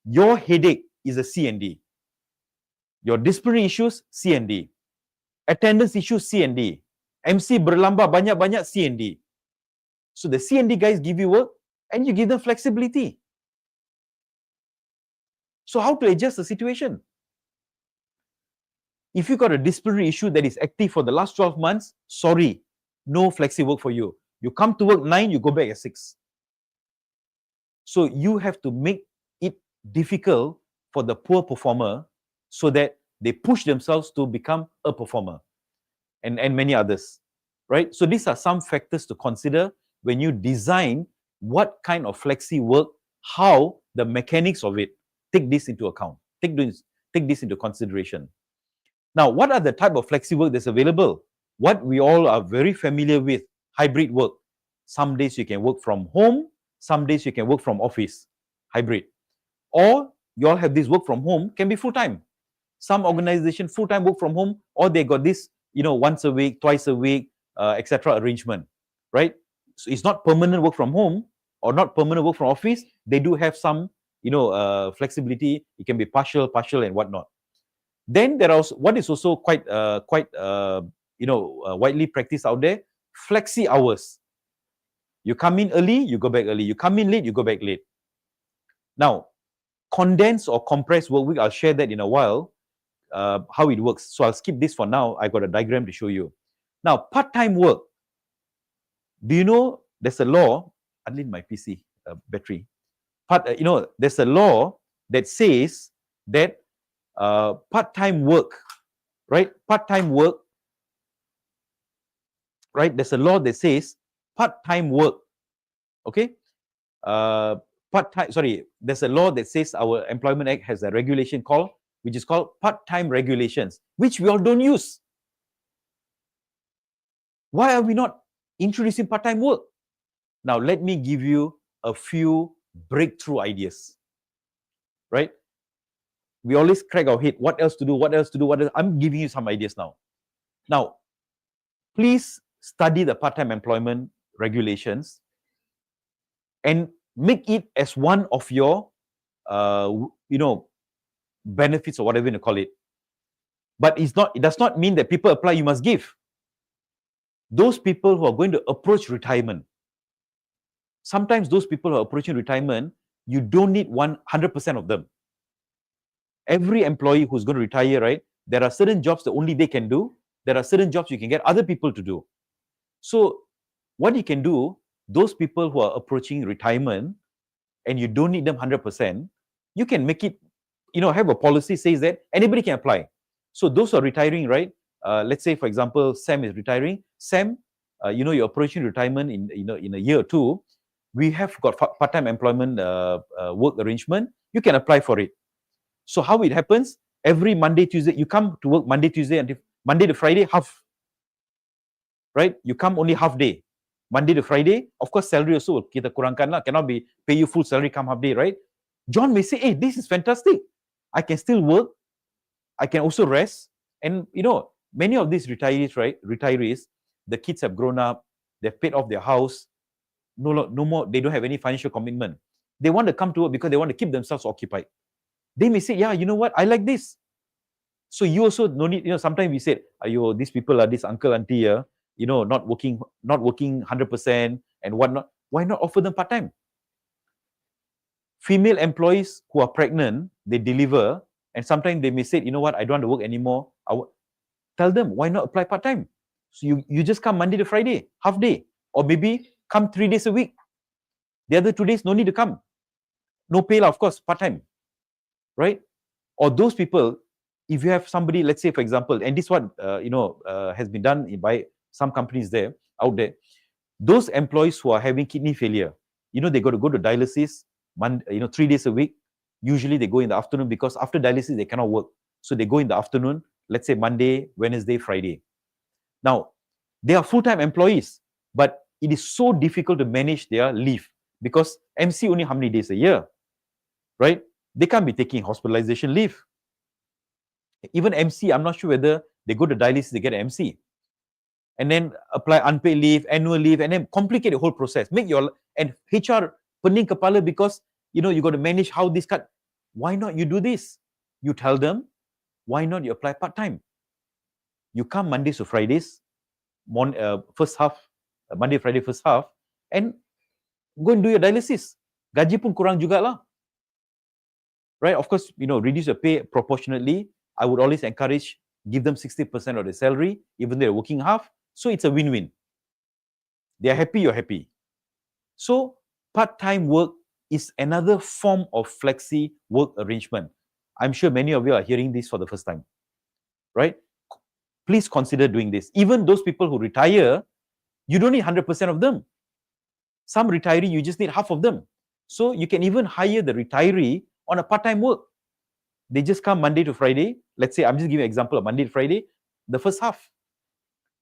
your headache is a C and D. Your disciplinary issues, C and D. Attendance issues, C and D. MC berlambak banyak-banyak, C and D. So the C and D guys give you work and you give them flexibility. So how to adjust the situation? If you got a disciplinary issue that is active for the last 12 months, sorry, no flexi work for you. You come to work 9, you go back at 6. So you have to make it difficult for the poor performer so that they push themselves to become a performer, and many others, right? So these are some factors to consider when you design what kind of flexi work, how the mechanics of it. Take this into account. Take this into consideration. Now, what are the type of flexi work that's available? What we all are very familiar with, hybrid work. Some days you can work from home, some days you can work from office, hybrid. Or you all have this work from home, can be full-time. Some organization full-time work from home, or they got this, once a week, twice a week, etc. arrangement, right? So it's not permanent work from home or not permanent work from office. They do have some, flexibility. It can be partial and whatnot. Then there are what is also quite widely practiced out there, flexi hours. You come in early, you go back early. You come in late, you go back late. Now, condensed or compressed work week, I'll share that in a while, how it works. So I'll skip this for now. I got a diagram to show you. Now, part-time work. Do you know there's a law? I'll leave my PC battery. There's a law that says that part-time work, right? Part-time work, right? There's a law that says part-time work, okay? There's a law that says our Employment Act has a regulation which is called part-time regulations, which we all don't use. Why are we not introducing part-time work? Now, let me give you a few breakthrough ideas, right? We always crack our head, what else to do, what else to do, what else? I'm giving you some ideas now. Now, please study the part-time employment regulations and make it as one of your, benefits or whatever you call it. But it does not mean that people apply, you must give. Those people who are going to approach retirement, sometimes those people who are approaching retirement, you don't need 100% of them. Every employee who's going to retire, right? There are certain jobs that only they can do. There are certain jobs you can get other people to do. So what you can do, those people who are approaching retirement and you don't need them 100%, you can make it, have a policy says that anybody can apply. So those who are retiring, right? Let's say, for example, Sam is retiring. Sam, you're approaching retirement in a year or two. We have got part-time employment work arrangement. You can apply for it. So how it happens? Every Monday, Tuesday, you come to work Monday, Tuesday, and Monday to Friday, half. Right? You come only half day. Monday to Friday, of course, salary also kita kurangkan lah. Cannot be pay you full salary come half day, right? John may say, hey, this is fantastic. I can still work. I can also rest. And many of these retirees, the kids have grown up. They've paid off their house. No more. They don't have any financial commitment. They want to come to work because they want to keep themselves occupied. They may say, yeah, you know what? I like this. So you also no need, sometimes we say, these people are this uncle, auntie, not working 100% and whatnot. Why not offer them part-time? Female employees who are pregnant, they deliver, and sometimes they may say, you know what, I don't want to work anymore. Tell them, why not apply part-time? So you just come Monday to Friday, half day, or maybe come 3 days a week. The other 2 days, no need to come. No pay, of course, part-time. Right? Or those people, if you have somebody, let's say, for example, and this one, has been done by some companies out there, those employees who are having kidney failure, they got to go to dialysis, 3 days a week. Usually they go in the afternoon because after dialysis, they cannot work. So they go in the afternoon, let's say Monday, Wednesday, Friday. Now, they are full-time employees, but it is so difficult to manage their leave because MC only how many days a year, right? They can't be taking hospitalization leave. Even MC, I'm not sure whether they go to dialysis, they get an MC. And then apply unpaid leave, annual leave, and then complicate the whole process. And HR pening kepala because, you got to manage how this cut. Why not you do this? You tell them, why not you apply part-time? You come Mondays to Fridays, first half, Monday, Friday, first half, and go and do your dialysis. Gaji pun kurang juga lah. Right? Of course, reduce your pay proportionately. I would always encourage, give them 60% of the salary, even though they're working half. So it's a win-win. They are happy, you're happy. So part-time work is another form of flexi work arrangement. I'm sure many of you are hearing this for the first time, right? Please consider doing this. Even those people who retire, you don't need 100% of them. Some retiree, you just need half of them. So you can even hire the retiree on a part-time work. They just come Monday to Friday. Let's say, I'm just giving an example of Monday to Friday, the first half,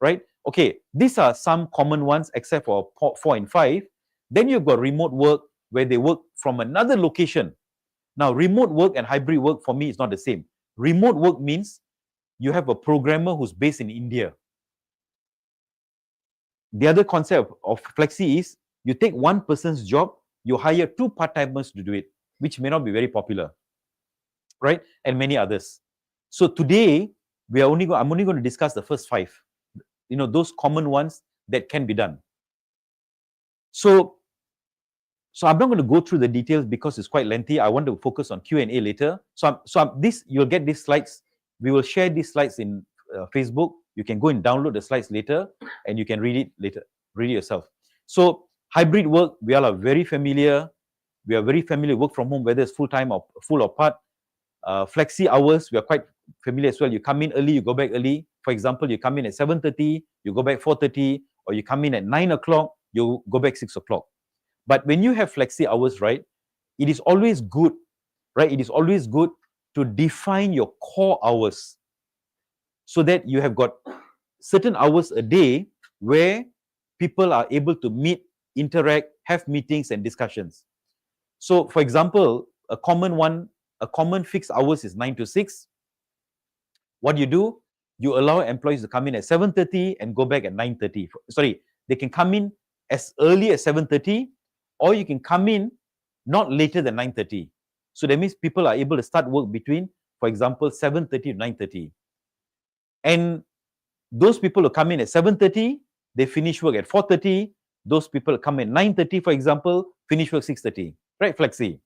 right? Okay, these are some common ones except for 4 and 5. Then you've got remote work where they work from another location. Now, remote work and hybrid work for me is not the same. Remote work means you have a programmer who's based in India. The other concept of flexi is you take one person's job, you hire 2 part-timers to do it, which may not be very popular, right? And many others. So today, I'm only going to discuss the first 5. You know, those common ones that can be done. So I'm not going to go through the details because it's quite lengthy. I want to focus on Q&A later. You'll get these slides. We will share these slides in Facebook. You can go and download the slides later, and you can read it later. Read it yourself. So hybrid work, we all are very familiar. We are very familiar with work from home, whether it's full-time or full or part. Flexi hours, we are quite familiar as well. You come in early, you go back early. For example, you come in at 7:30, you go back 4:30, or you come in at 9 o'clock, you go back 6 o'clock. But when you have flexi hours, right, it is always good, right? It is always good to define your core hours so that you have got certain hours a day where people are able to meet, interact, have meetings and discussions. So, for example, a common fixed hours is 9 to 6. What you allow employees to come in at 7:30 and go back at 9:30. Sorry, they can come in as early as 7:30, or you can come in not later than 9:30. So that means people are able to start work between, for example, 7:30 to 9:30. And those people who come in at 7:30, they finish work at 4:30. Those people come in 9:30, for example, finish work 6:30. Right, flexi.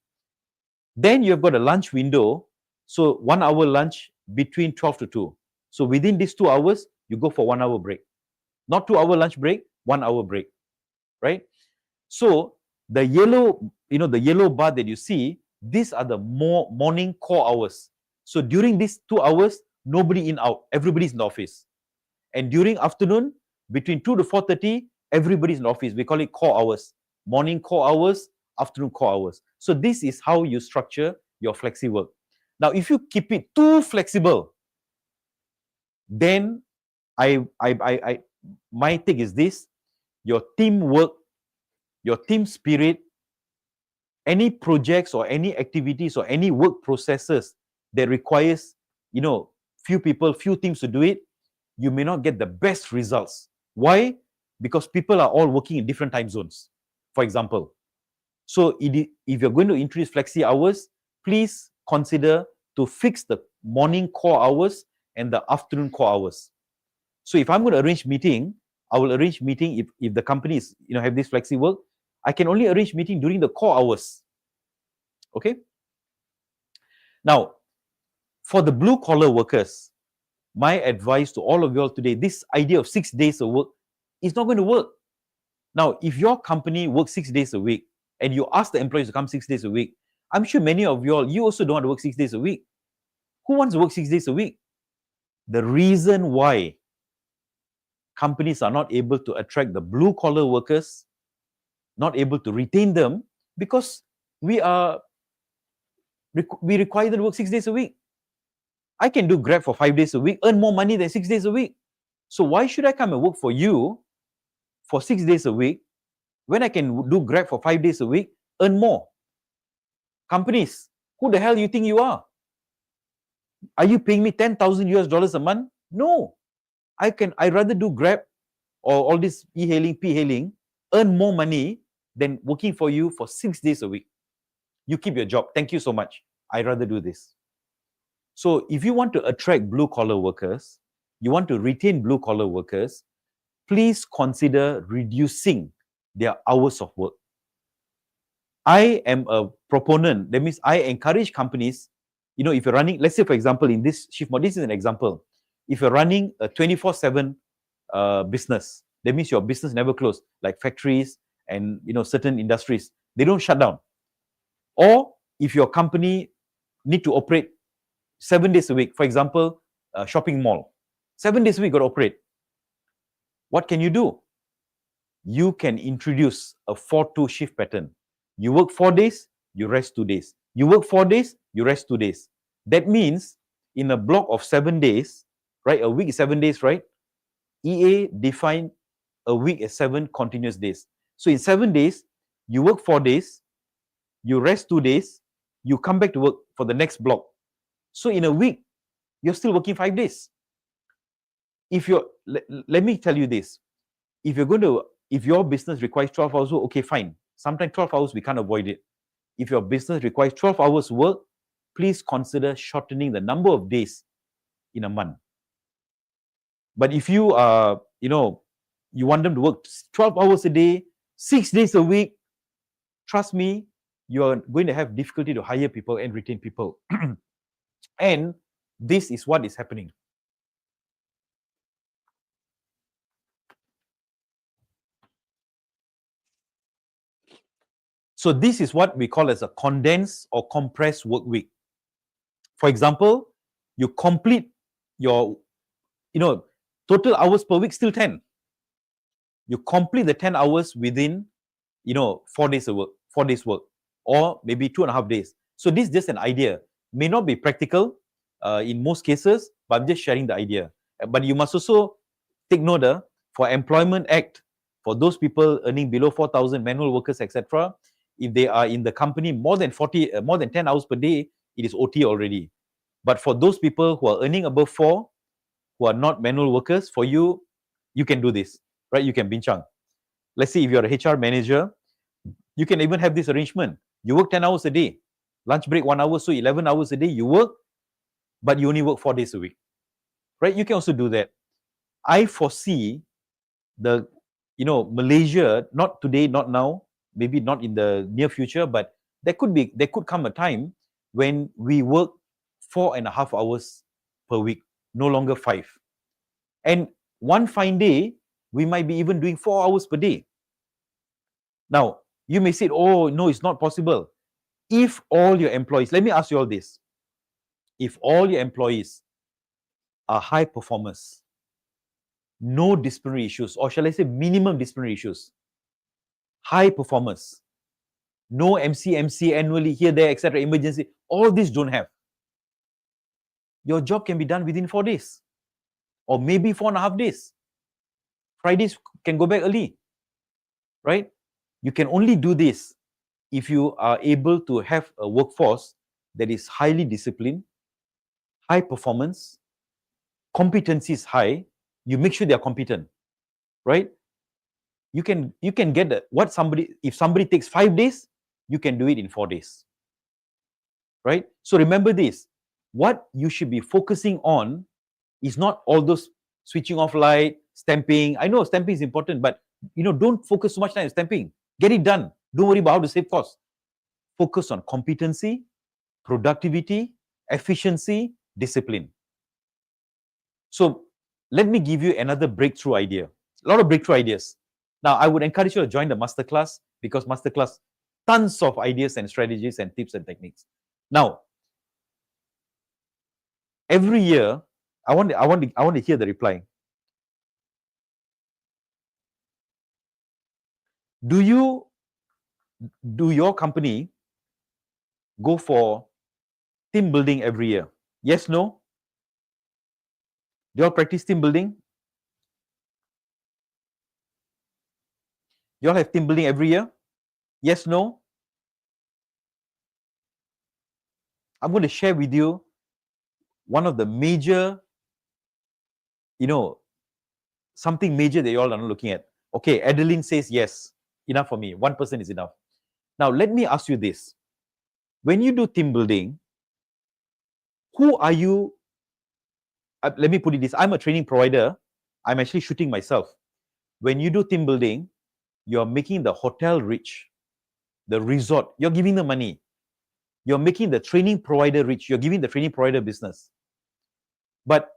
Then you've got a lunch window. So 1 hour lunch between 12 to 2. So within these 2 hours, you go for 1 hour break. Not 2 hour lunch break, 1 hour break. Right? So the yellow bar that you see, these are the morning core hours. So during these 2 hours, nobody in out, everybody's in the office. And during afternoon, between 2 to 4:30, everybody's in the office. We call it core hours. Morning core hours, afternoon core hours. So this is how you structure your flexi work. Now, if you keep it too flexible, then my take is this: your teamwork, your team spirit, any projects or any activities or any work processes that requires, few people, few teams to do it, you may not get the best results. Why? Because people are all working in different time zones, for example. So if you're going to introduce flexi hours, please consider to fix the morning core hours and the afternoon core hours. So if I'm going to arrange meeting, I will arrange meeting if the company is, have this flexi work, I can only arrange meeting during the core hours. Okay? Now, for the blue collar workers, my advice to all of you all today, this idea of 6 days of work is not going to work. Now, if your company works 6 days a week and you ask the employees to come 6 days a week, I'm sure many of you all, you also don't want to work 6 days a week. Who wants to work 6 days a week? The reason why companies are not able to attract the blue collar workers, not able to retain them, because we require them to work 6 days a week. I can do Grab for 5 days a week, earn more money than 6 days a week. So why should I come and work for you for 6 days a week when I can do Grab for 5 days a week, earn more? Companies, who the hell do you think you are? Are you paying me $10,000 a month? No. I'd rather do Grab or all this e-hailing, P-hailing, earn more money than working for you for 6 days a week. You keep your job. Thank you so much. I'd rather do this. So if you want to attract blue collar workers, you want to retain blue collar workers, please consider reducing their hours of work. I am a proponent. That means I encourage companies, if you're running, let's say for example, in this shift model, this is an example. If you're running a 24/7 business, That means your business never closed, like factories and certain industries. They don't shut down. Or if your company need to operate 7 days a week, for example, a shopping mall, 7 days a week got to operate. What can you do? You can introduce a 4-2 shift pattern. You work 4 days, you rest 2 days. You work 4 days, you rest 2 days. That means in a block of 7 days, right? A week is 7 days, right? EA defined a week as 7 continuous days. So in 7 days, you work 4 days, you rest 2 days, you come back to work for the next block. So in a week, you're still working 5 days. Let me tell you this. If your business requires 12 hours work, okay, fine. Sometimes 12 hours, we can't avoid it. If your business requires 12 hours work, please consider shortening the number of days in a month. But if you you want them to work 12 hours a day, 6 days a week, trust me, you are going to have difficulty to hire people and retain people. And this is what is happening. So this is what we call as a condensed or compressed work week. For example, you complete your, total hours per week still 10. You complete the 10 hours within, 4 days of work, 4 days work, or maybe 2.5 days. So this is just an idea. May not be practical in most cases, but I'm just sharing the idea. But you must also take note for Employment Act, for those people earning below 4,000, manual workers, etc., if they are in the company more than 10 hours per day, it is OT already. But for those people who are earning above 4, who are not manual workers, for you, you can do this, right? You can bincang. Let's say if you're a HR manager, you can even have this arrangement. You work 10 hours a day, lunch break 1 hour, so 11 hours a day you work, but you only work 4 days a week, right? You can also do that. I foresee Malaysia, not today, not now, maybe not in the near future, but there could come a time when we work 4.5 hours per week, no longer 5. And one fine day, we might be even doing 4 hours per day. Now, you may say, oh, no, it's not possible. If all your employees, let me ask you all this. If all your employees are high performers, no disciplinary issues, or shall I say minimum disciplinary issues, high performers, no MC annually, here, there, etc., emergency, all these don't have. Your job can be done within 4 days, or maybe 4.5 days. Fridays can go back early, right? You can only do this if you are able to have a workforce that is highly disciplined, high performance, competency is high. You make sure they are competent, right? You can get if somebody takes 5 days, you can do it in 4 days, right? So remember this, what you should be focusing on is not all those switching off light, stamping. I know stamping is important, but don't focus so much time on stamping. Get it done. Don't worry about how to save costs. Focus on competency, productivity, efficiency, discipline. So let me give you another breakthrough idea. A lot of breakthrough ideas. Now, I would encourage you to join the masterclass, because masterclass, tons of ideas and strategies and tips and techniques. Now, every year, I want to hear the reply. Do your company go for team building every year? Yes, no? Do you all practice team building? You all have team building every year? Yes, no? I'm going to share with you one of the major, something major that you all are not looking at. Okay, Adeline says yes. Enough for me. 1% is enough. Now, let me ask you this. When you do team building, who are you? Let me put it this. I'm a training provider. I'm actually shooting myself. When you do team building, you're making the hotel rich, the resort. You're giving the money. You're making the training provider rich. You're giving the training provider business. But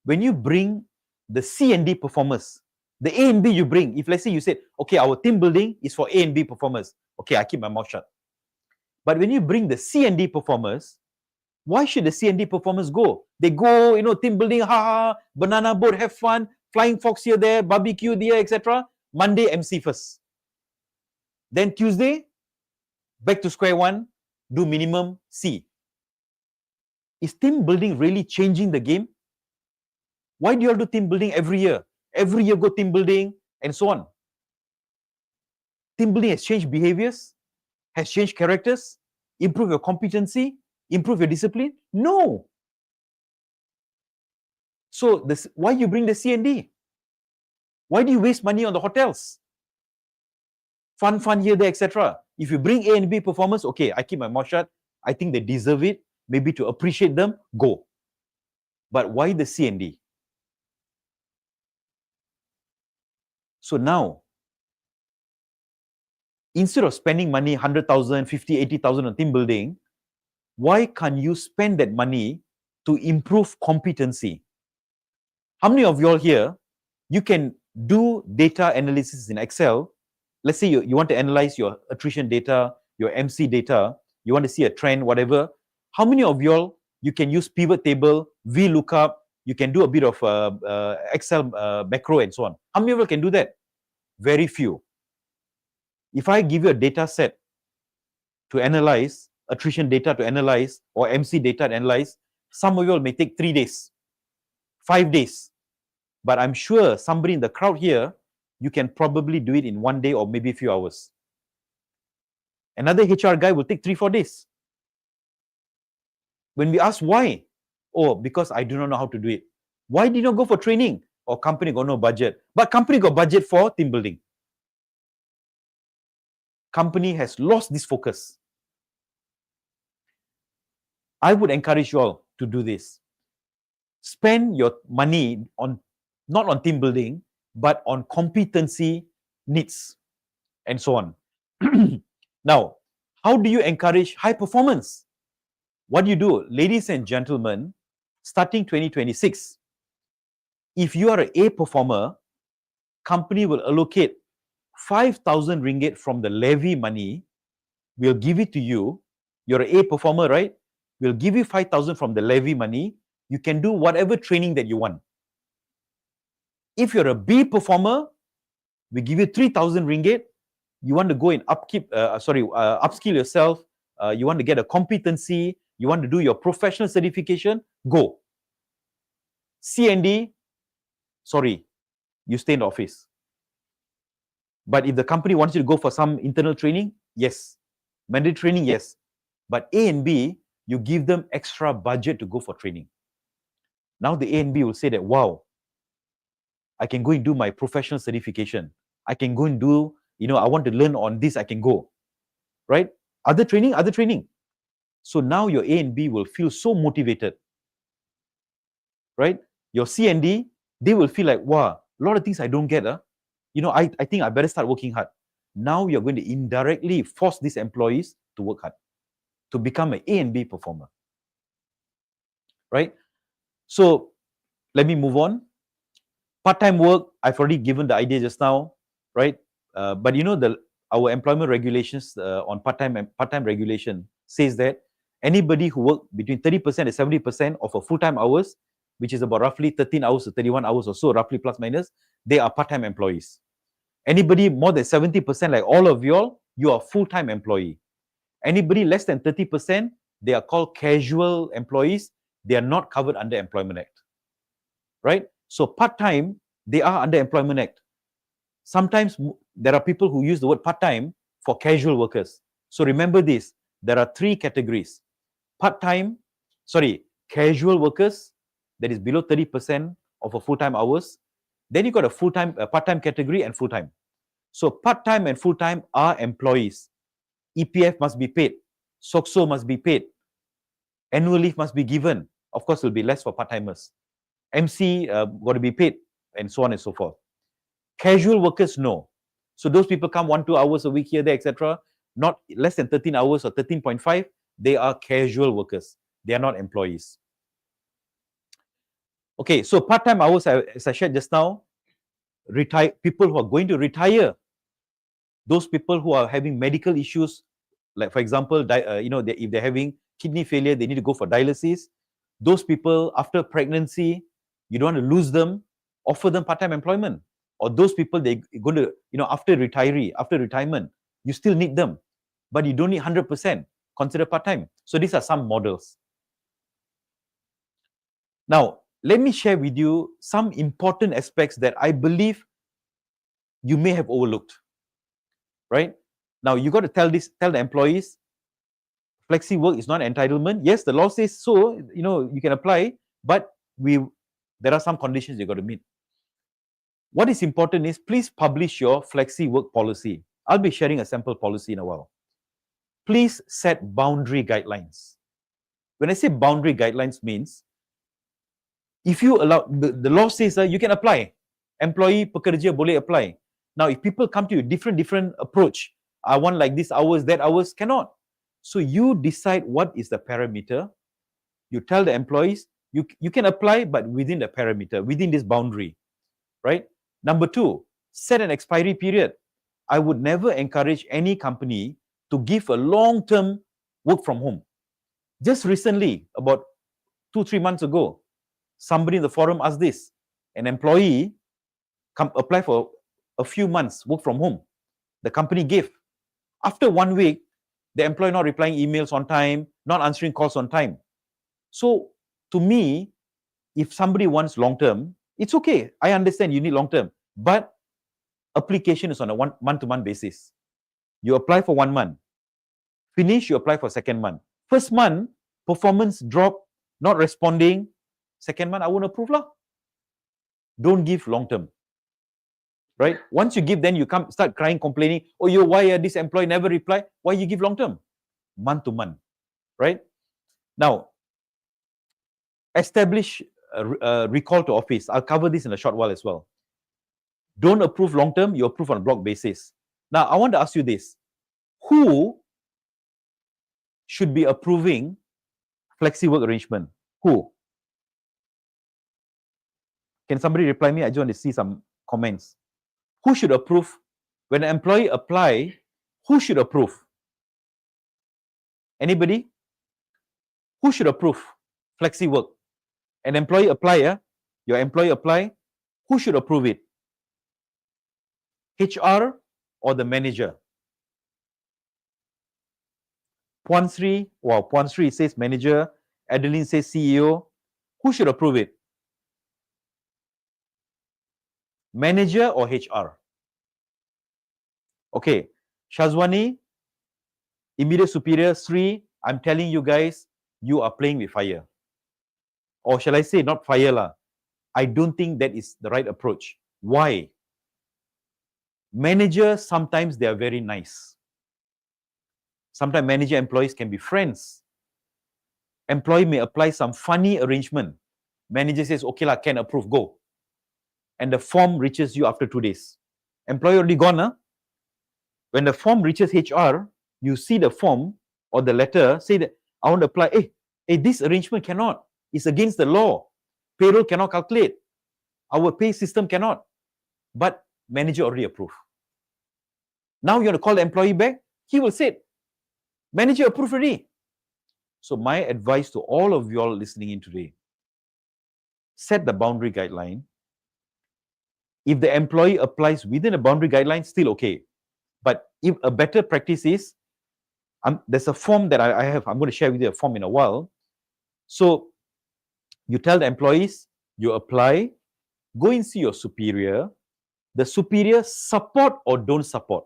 when you bring the C&D performers, The A and B you bring, if let's say you said, okay, our team building is for A and B performers. Okay, I keep my mouth shut. But when you bring the C and D performers, why should the C and D performers go? They go, team building, banana boat, have fun, flying fox here, there, barbecue there, etc. Monday, MC first. Then Tuesday, back to square one, do minimum C. Is team building really changing the game? Why do you all do team building every year? Every year go team building and so on. Team building has changed behaviors, has changed characters, improve your competency, improve your discipline? No. So why you bring the C and D? Why do you waste money on the hotels? Fun here, there, etc. If you bring A and B performance, okay, I keep my mouth shut. I think they deserve it. Maybe to appreciate them, go. But why the C and D? So now, instead of spending money 100,000, 50, 80,000 on team building, why can't you spend that money to improve competency? How many of you all here, you can do data analysis in Excel? Let's say you want to analyze your attrition data, your MC data, you want to see a trend, whatever. How many of you all, you can use pivot table, VLOOKUP, you can do a bit of Excel macro and so on. How many of you can do that? Very few. If I give you a data set to analyze, attrition data to analyze, or MC data to analyze, some of you all may take 3 days, 5 days. But I'm sure somebody in the crowd here, you can probably do it in 1 day or maybe a few hours. Another HR guy will take 3-4 days. When we ask why, oh, because I do not know how to do it. Why did you not go for training? Or company got no budget. But company got budget for team building. Company has lost this focus. I would encourage you all to do this. Spend your money on not on team building, but on competency needs and so on. Now, how do you encourage high performance? What do you do? Ladies and gentlemen, starting 2026, if you are an A performer, company will allocate 5,000 ringgit from the levy money, will give it to you. You're an A performer, right? We'll give you 5,000 from the levy money. You can do whatever training that you want. If you're a B performer, we give you 3,000 ringgit. You want to go and upskill yourself. You want to get a competency. You want to do your professional certification. Go. C and D, sorry, you stay in the office. But if the company wants you to go for some internal training, yes. Mandatory training, yes. But A and B, you give them extra budget to go for training. Now the A and B will say that, wow, I can go and do my professional certification. I can go and do, I want to learn on this, I can go. Right? Other training. So now your A and B will feel so motivated. Right? Your C and D, they will feel like, wow, a lot of things I don't get. I think I better start working hard. Now you're going to indirectly force these employees to work hard, to become an A and B performer. Right? So let me move on. Part-time work, I've already given the idea just now, right? But our employment regulations on part-time regulation says that anybody who work between 30% and 70% of a full-time hours, which is about roughly 13 hours to 31 hours or so, roughly plus minus, they are part-time employees. Anybody more than 70%, like all of y'all, you are full-time employee. Anybody less than 30%, they are called casual employees. They are not covered under Employment Act. Right? So part-time, they are under Employment Act. Sometimes there are people who use the word part-time for casual workers. So remember this, there are 3 categories. Casual workers, that is below 30% of a full-time hours. Then you got a part-time category and full-time. So part-time and full-time are employees. EPF must be paid. SOCSO must be paid. Annual leave must be given. Of course, it will be less for part-timers. MC got to be paid, and so on and so forth. Casual workers, no. So those people come 1-2 hours a week here, there, etc. Not less than 13 hours or 13.5. They are casual workers. They are not employees. Okay, so part-time hours, as I shared just now, people who are going to retire, those people who are having medical issues, like for example, if they're having kidney failure, they need to go for dialysis. Those people after pregnancy, you don't want to lose them, offer them part-time employment. Or those people, they're going to, after retirement, you still need them, but you don't need 100%, consider part-time. So these are some models. Now, let me share with you some important aspects that I believe you may have overlooked, right? Now, you got to tell the employees, flexi work is not an entitlement. Yes, the law says so, you can apply, but there are some conditions you got to meet. What is important is please publish your flexi work policy. I'll be sharing a sample policy in a while. Please set boundary guidelines. When I say boundary guidelines means, if you allow, the law says you can apply. Employee, pekerja boleh apply. Now, if people come to you, different approach, I want like this hours, that hours, cannot. So you decide what is the parameter. You tell the employees, you can apply, but within the parameter, within this boundary, right? Number 2, set an expiry period. I would never encourage any company to give a long-term work from home. Just recently, about 2-3 months ago, somebody in the forum asked this. An employee apply for a few months work from home. The company gave. After 1 week, the employee not replying emails on time, not answering calls on time. So to me, if somebody wants long-term, it's okay. I understand you need long-term, but application is on a month-to-month basis. You apply for 1 month. Finish, you apply for second month. First month, performance drop, not responding. Second month, I won't approve lah. Don't give long-term. Right? Once you give, then you start crying, complaining, oh, why this employee never reply? Why you give long-term? Month to month. Right? Now, establish recall to office. I'll cover this in a short while as well. Don't approve long-term, you approve on a block basis. Now, I want to ask you this. Who should be approving flexi work arrangement? Who? Can somebody reply me? I just want to see some comments. Who should approve? When an employee apply, who should approve? Anybody? Who should approve flexi work? An employee apply, your employee apply, who should approve it? HR or the manager? Puan Sri says manager, Adeline says CEO. Who should approve it? Manager or HR? Okay, Shazwani, immediate superior, Sri, I'm telling you guys, you are playing with fire. Or shall I say, not fire lah. I don't think that is the right approach. Why? Managers, sometimes they are very nice. Sometimes manager employees can be friends. Employee may apply some funny arrangement. Manager says, okay lah, can approve, go. And the form reaches you after 2 days. Employee already gone, huh? When the form reaches HR, you see the form or the letter, say that, I want to apply, hey, this arrangement cannot. It's against the law. Payroll cannot calculate. Our pay system cannot. But manager already approved. Now you want to call the employee back, he will say, manager approved already. So my advice to all of you all listening in today, set the boundary guideline. If the employee applies within a boundary guideline, still okay. But if a better practice is, there's a form that I have, I'm going to share with you a form in a while. So you tell the employees, you apply, go and see your superior. The superior support or don't support.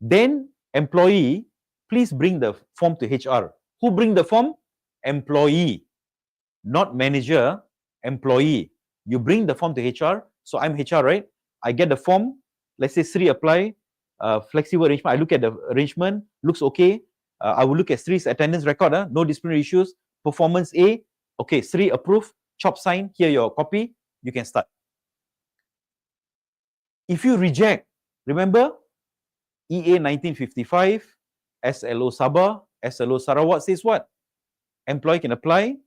Then employee, please bring the form to HR. Who bring the form? Employee, not manager, employee. You bring the form to HR. So I'm HR, right? I get the form. Let's say Sri apply, flexible arrangement. I look at the arrangement, looks okay. I will look at Sri's attendance record, no disciplinary issues. Performance A, okay, Sri approve, chop sign, here your copy, you can start. If you reject, remember, EA 1955, SLO Sabah, SLO Sarawak says what? Employee can apply,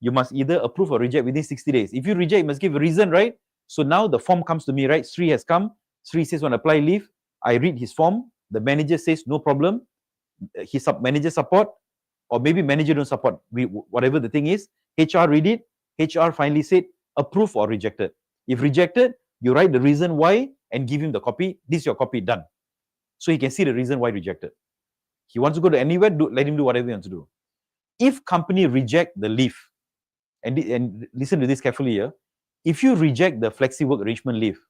you must either approve or reject within 60 days. If you reject, you must give a reason, right? So now the form comes to me, right? Sri has come. Sri says, want to apply leave. I read his form. The manager says, no problem. His manager support, or maybe manager don't support. Whatever the thing is, HR read it. HR finally said, approve or rejected. If rejected, you write the reason why and give him the copy. This is your copy, done. So he can see the reason why rejected. He wants to go to anywhere, let him do whatever he wants to do. If company reject the leave, and listen to this carefully here, if you reject the flexi work arrangement leave,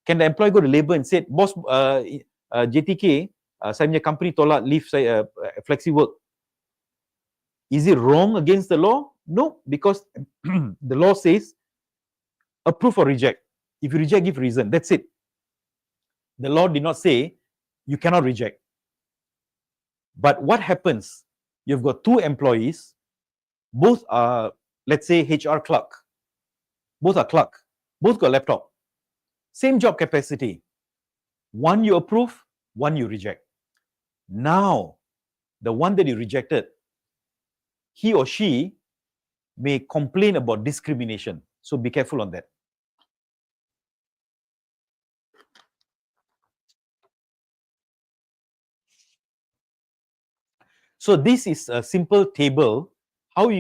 can the employee go to labor and say, boss, JTK, saya punya company tolak leave saya flexi work. Is it wrong against the law? No, because the law says approve or reject. If you reject, give reason. That's it. The law did not say you cannot reject. But what happens? You've got two employees, both are, let's say, HR clerk. Both are clerk. Both got laptop. Same job capacity. One you approve, one you reject. Now, the one that you rejected, he or she may complain about discrimination. So be careful on that. So this is a simple table, how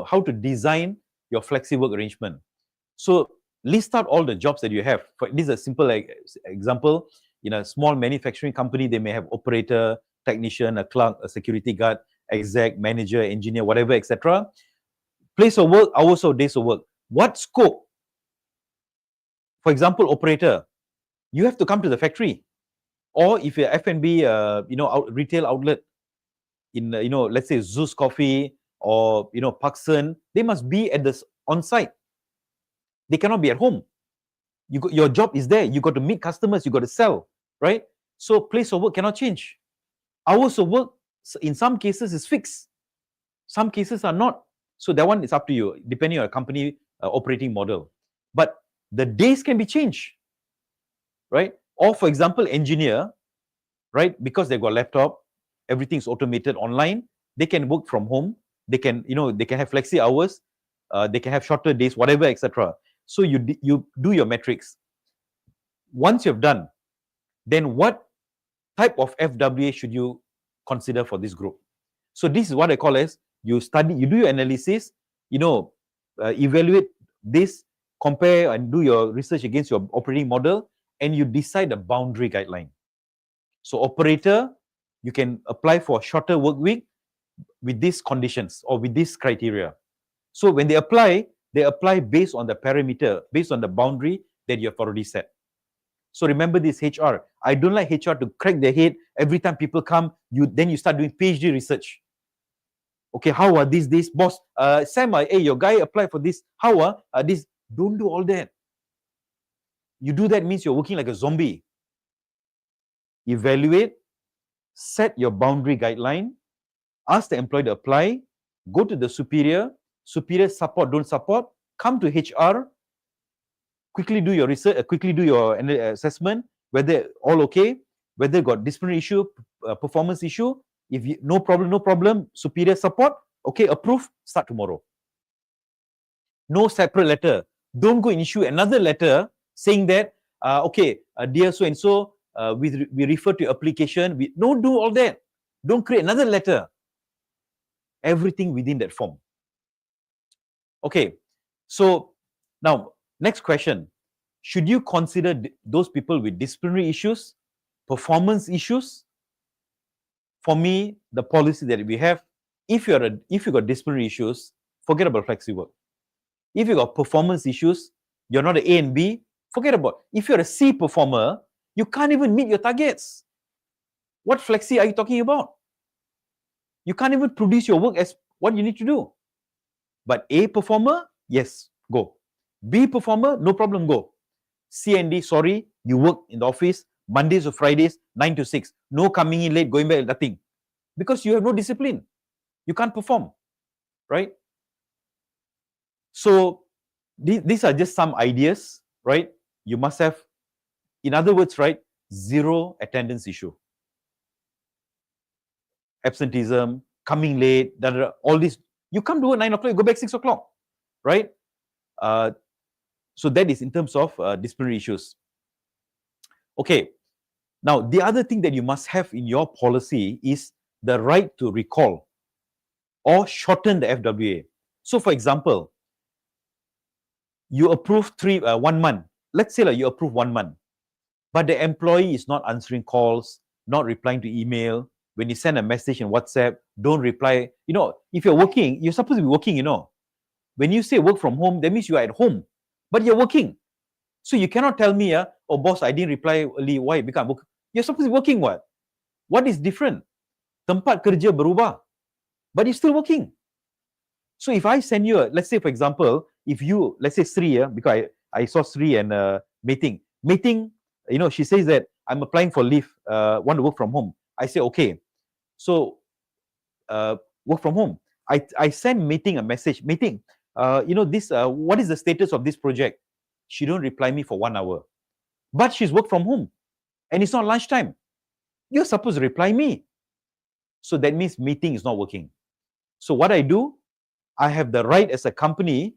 how to design your flexi work arrangement. So list out all the jobs that you have. This is a simple example. In a small manufacturing company, they may have operator, technician, a clerk, a security guard, exec, manager, engineer, whatever, etc. Place of work, hours or days of work. What scope? For example, operator, you have to come to the factory. Or if you're F&B, retail outlet, in let's say Zeus Coffee or Parkson, they must be at the on site. They cannot be at home. Your job is there. You got to meet customers. You got to sell, right? So place of work cannot change. Hours of work in some cases is fixed. Some cases are not. So that one is up to you, depending on a company operating model. But the days can be changed, right? Or for example, engineer, right? Because they've got laptop, everything's automated online. They can work from home. They can, they can have flexi hours. They can have shorter days, whatever, etc. So you do your metrics. Once you've done, then what type of FWA should you consider for this group? So this is what I call as you do your analysis, evaluate this, compare and do your research against your operating model, and you decide a boundary guideline. So operator, you can apply for a shorter work week with these conditions or with this criteria. So when they apply based on the parameter, based on the boundary that you have already set. So remember this HR. I don't like HR to crack their head every time people come. Then you start doing PhD research. Okay, how are these? Boss, Sam, hey, your guy applied for this. How are this? Don't do all that. You do that means you're working like a zombie. Evaluate, set your boundary guideline, ask the employee to apply, go to the superior support, don't support, come to HR, quickly do your research, quickly do your assessment, whether all okay, whether got disciplinary issue, performance issue. If you, no problem, superior support, okay, approve, start tomorrow. No separate letter. Don't go and issue another letter saying that, dear so-and-so, we refer to your application. Don't do all that. Don't create another letter. Everything within that form. Okay, so now, next question. Should you consider those people with disciplinary issues, performance issues? For me, the policy that we have, if you got disciplinary issues, forget about flexi work. If you got performance issues, you're not an A and B, forget about. If you're a C performer, you can't even meet your targets. What flexi are you talking about? You can't even produce your work as what you need to do. But A performer, yes, go. B performer, no problem, go. C and D, sorry, you work in the office Mondays to Fridays, 9 to 6. No coming in late, going back, nothing. Because you have no discipline. You can't perform, right? So these are just some ideas, right? You must have, in other words, right, zero attendance issue. Absenteeism, coming late, all this. You come to work 9 o'clock, you go back 6 o'clock, right? So that is in terms of disciplinary issues. Okay. Now, the other thing that you must have in your policy is the right to recall or shorten the FWA. So, for example, you approve 1 month. Let's say like you approve 1 month, but the employee is not answering calls, not replying to email. When you send a message in WhatsApp, don't reply. You know, if you're working, you're supposed to be working, you know. When you say work from home, that means you are at home, but you're working. So you cannot tell me, oh boss, I didn't reply early. Why? Because I'm working. You're supposed to be working what? What is different? Tempat kerja berubah, but you're still working. So if I send you, let's say for example, if you, let's say Sri, because I saw Sri and meeting, you know, she says that I'm applying for leave, want to work from home. I say, okay. So work from home. I send meeting a message, meeting, you know, this, what is the status of this project? She don't reply me for 1 hour, but she's work from home and it's not lunchtime. You're supposed to reply me. So that means meeting is not working. So what I do, I have the right as a company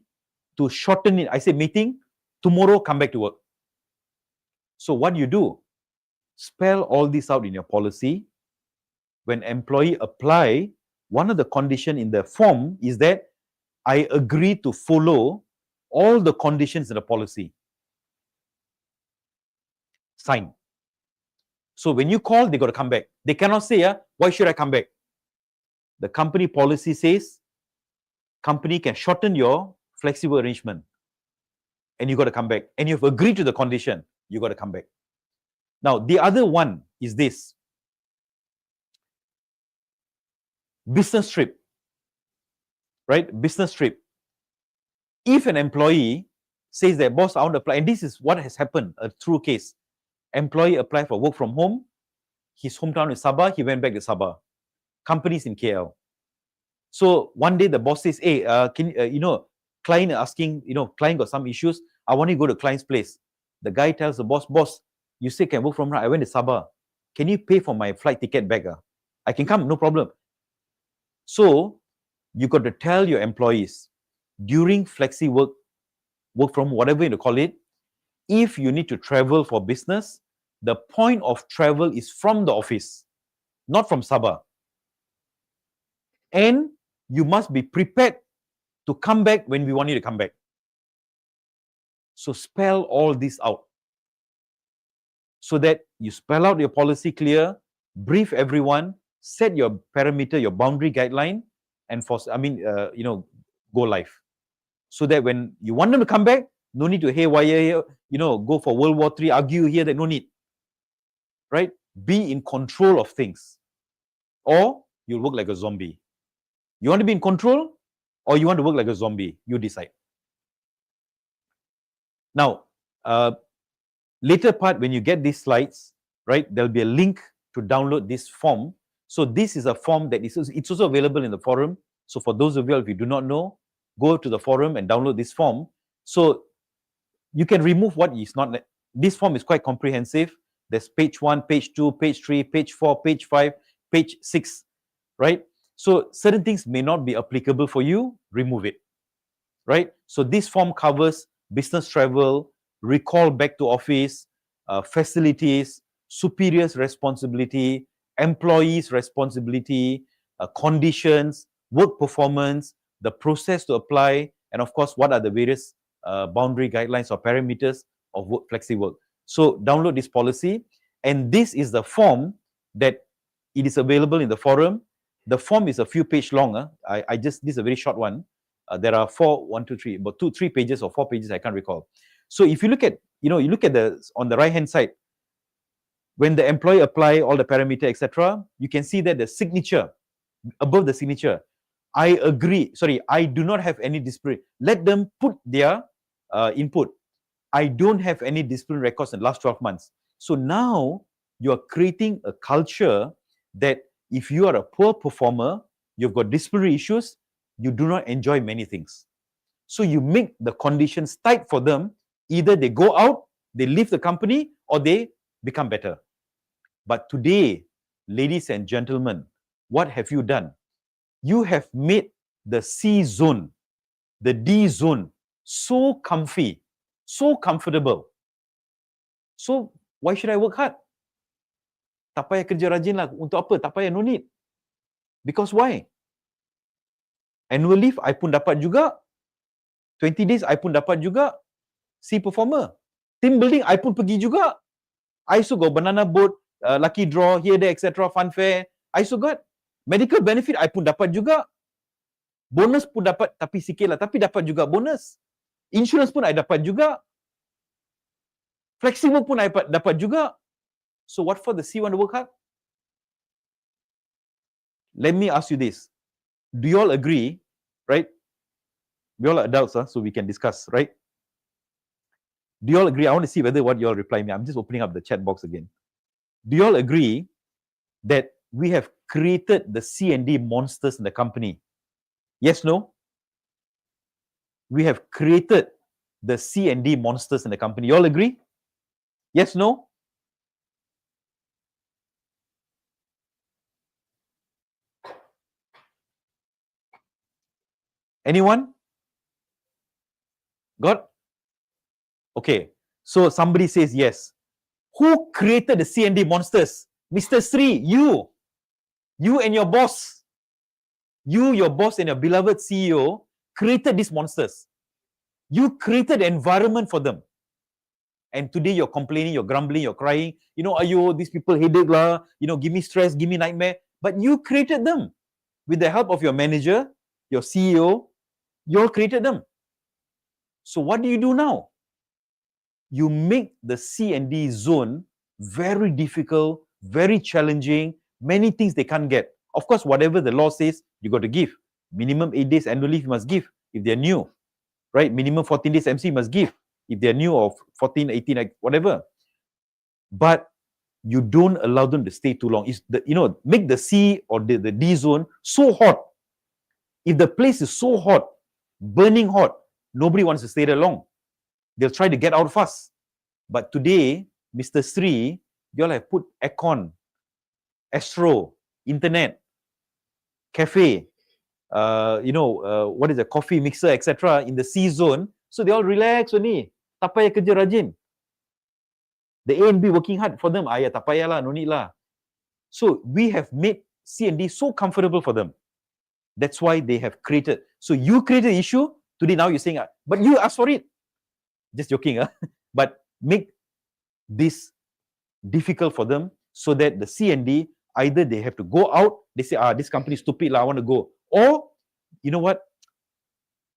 to shorten it. I say meeting, tomorrow come back to work. So what you do, spell all this out in your policy. When employee apply, one of the condition in the form is that I agree to follow all the conditions in the policy. Sign. So when you call, they got to come back. They cannot say, why should I come back? The company policy says, company can shorten your flexible arrangement and you got to come back. And you've agreed to the condition, you got to come back. Now, the other one is this. Business trip. Right? Business trip. If an employee says that, boss, I want to apply, and this is what has happened, a true case. Employee applied for work from home. His hometown is Sabah. He went back to Sabah. Companies in KL. So one day the boss says, hey, you know, client asking, you know, client got some issues. I want to go to client's place. The guy tells the boss, you say can work from home. I went to Sabah. Can you pay for my flight ticket back? I can come, no problem. So you got to tell your employees during flexi work from whatever you call it, if you need to travel for business, the point of travel is from the office, not from Sabah. And you must be prepared to come back when we want you to come back. So spell all this out. So that you spell out your policy clear, brief everyone, set your parameter, your boundary guideline, and you know, go live. So that when you want them to come back, no need to haywire here, you know, go for World War III, argue here, that no need. Right? Be in control of things. Or you'll work like a zombie. You want to be in control or you want to work like a zombie? You decide. Now, later part, when you get these slides, right, there'll be a link to download this form. So this is a form that it's also available in the forum. So for those of you, if you do not know, go to the forum and download this form. So you can remove what is not. This form is quite comprehensive. There's page 1, page 2, page 3, page 4, page 5, page 6, right? So certain things may not be applicable for you, remove it, right? So this form covers business travel, recall back to office, facilities, superiors' responsibility, employees' responsibility, conditions, work performance, the process to apply, and of course, what are the various boundary guidelines or parameters of work, flexi work. So download this policy, and this is the form that it is available in the forum. The form is a few pages long. This is a very short one. There are 3 pages or 4 pages, I can't recall. So if you look at, you look at on the right hand side, when the employee apply all the parameter, etc., you can see that the signature, above the signature, I agree, I do not have any discipline. Let them put their input. I don't have any discipline records in the last 12 months. So now you are creating a culture that if you are a poor performer, you've got disciplinary issues, you do not enjoy many things. So you make the conditions tight for them. Either they go out, they leave the company, or they become better. But today, ladies and gentlemen, what have you done? You have made the C zone, the D zone, so comfy, So comfortable. So why should I work hard? Tak payah kerja rajin lah. Untuk apa? Tak payah, no need. Because why? Annual leave, I pun dapat juga. 20 days, I pun dapat juga. See performer. Team building, I pun pergi juga. I also got banana boat, lucky draw, here, there, etc. Fun fair. I also got medical benefit, I pun dapat juga. Bonus pun dapat, tapi sikit lah. Tapi dapat juga bonus. Insurance pun I dapat juga. Flexible pun I dapat juga. So what for the C want to work hard? Let me ask you this. Do you all agree, right? We all are adults, so we can discuss, right? Do you all agree? I want to see whether what you all reply me. I'm just opening up the chat box again. Do you all agree that we have created the C&D monsters in the company? Yes, no? We have created the C&D monsters in the company. You all agree? Yes, no? Anyone? Got? Okay. So somebody says yes. Who created the C&D monsters? Mr. Sri, you. You and your boss. You, your boss, and your beloved CEO created these monsters. You created the environment for them. And today you're complaining, you're grumbling, you're crying. You know, ayo, these people headache lah. You know, give me stress, give me nightmare. But you created them. With the help of your manager, your CEO, you all created them. So what do you do now? You make the C&D zone very difficult, very challenging, many things they can't get. Of course, whatever the law says, you got to give. Minimum 8 days annual leave you must give if they're new, right? Minimum 14 days MC you must give if they're new, or 14, 18, like whatever. But you don't allow them to stay too long. It's the, you know, make the C or the D zone so hot. If the place is so hot, burning hot, nobody wants to stay there long. They'll try to get out fast. But today, Mr. Sri, you all have put aircon, Astro, internet, cafe, what is a coffee mixer, etc. in the C zone. So they all relax only. Tak payah kerja rajin. The A and B working hard for them. Ya, tak payah lah, no need lah. So we have made C&D so comfortable for them. That's why they have created. So you created the issue. Today now you're saying, but you asked for it. Just joking, but make this difficult for them so that the C&D, either they have to go out, they say, this company is stupid lah, I want to go. Or, you know what?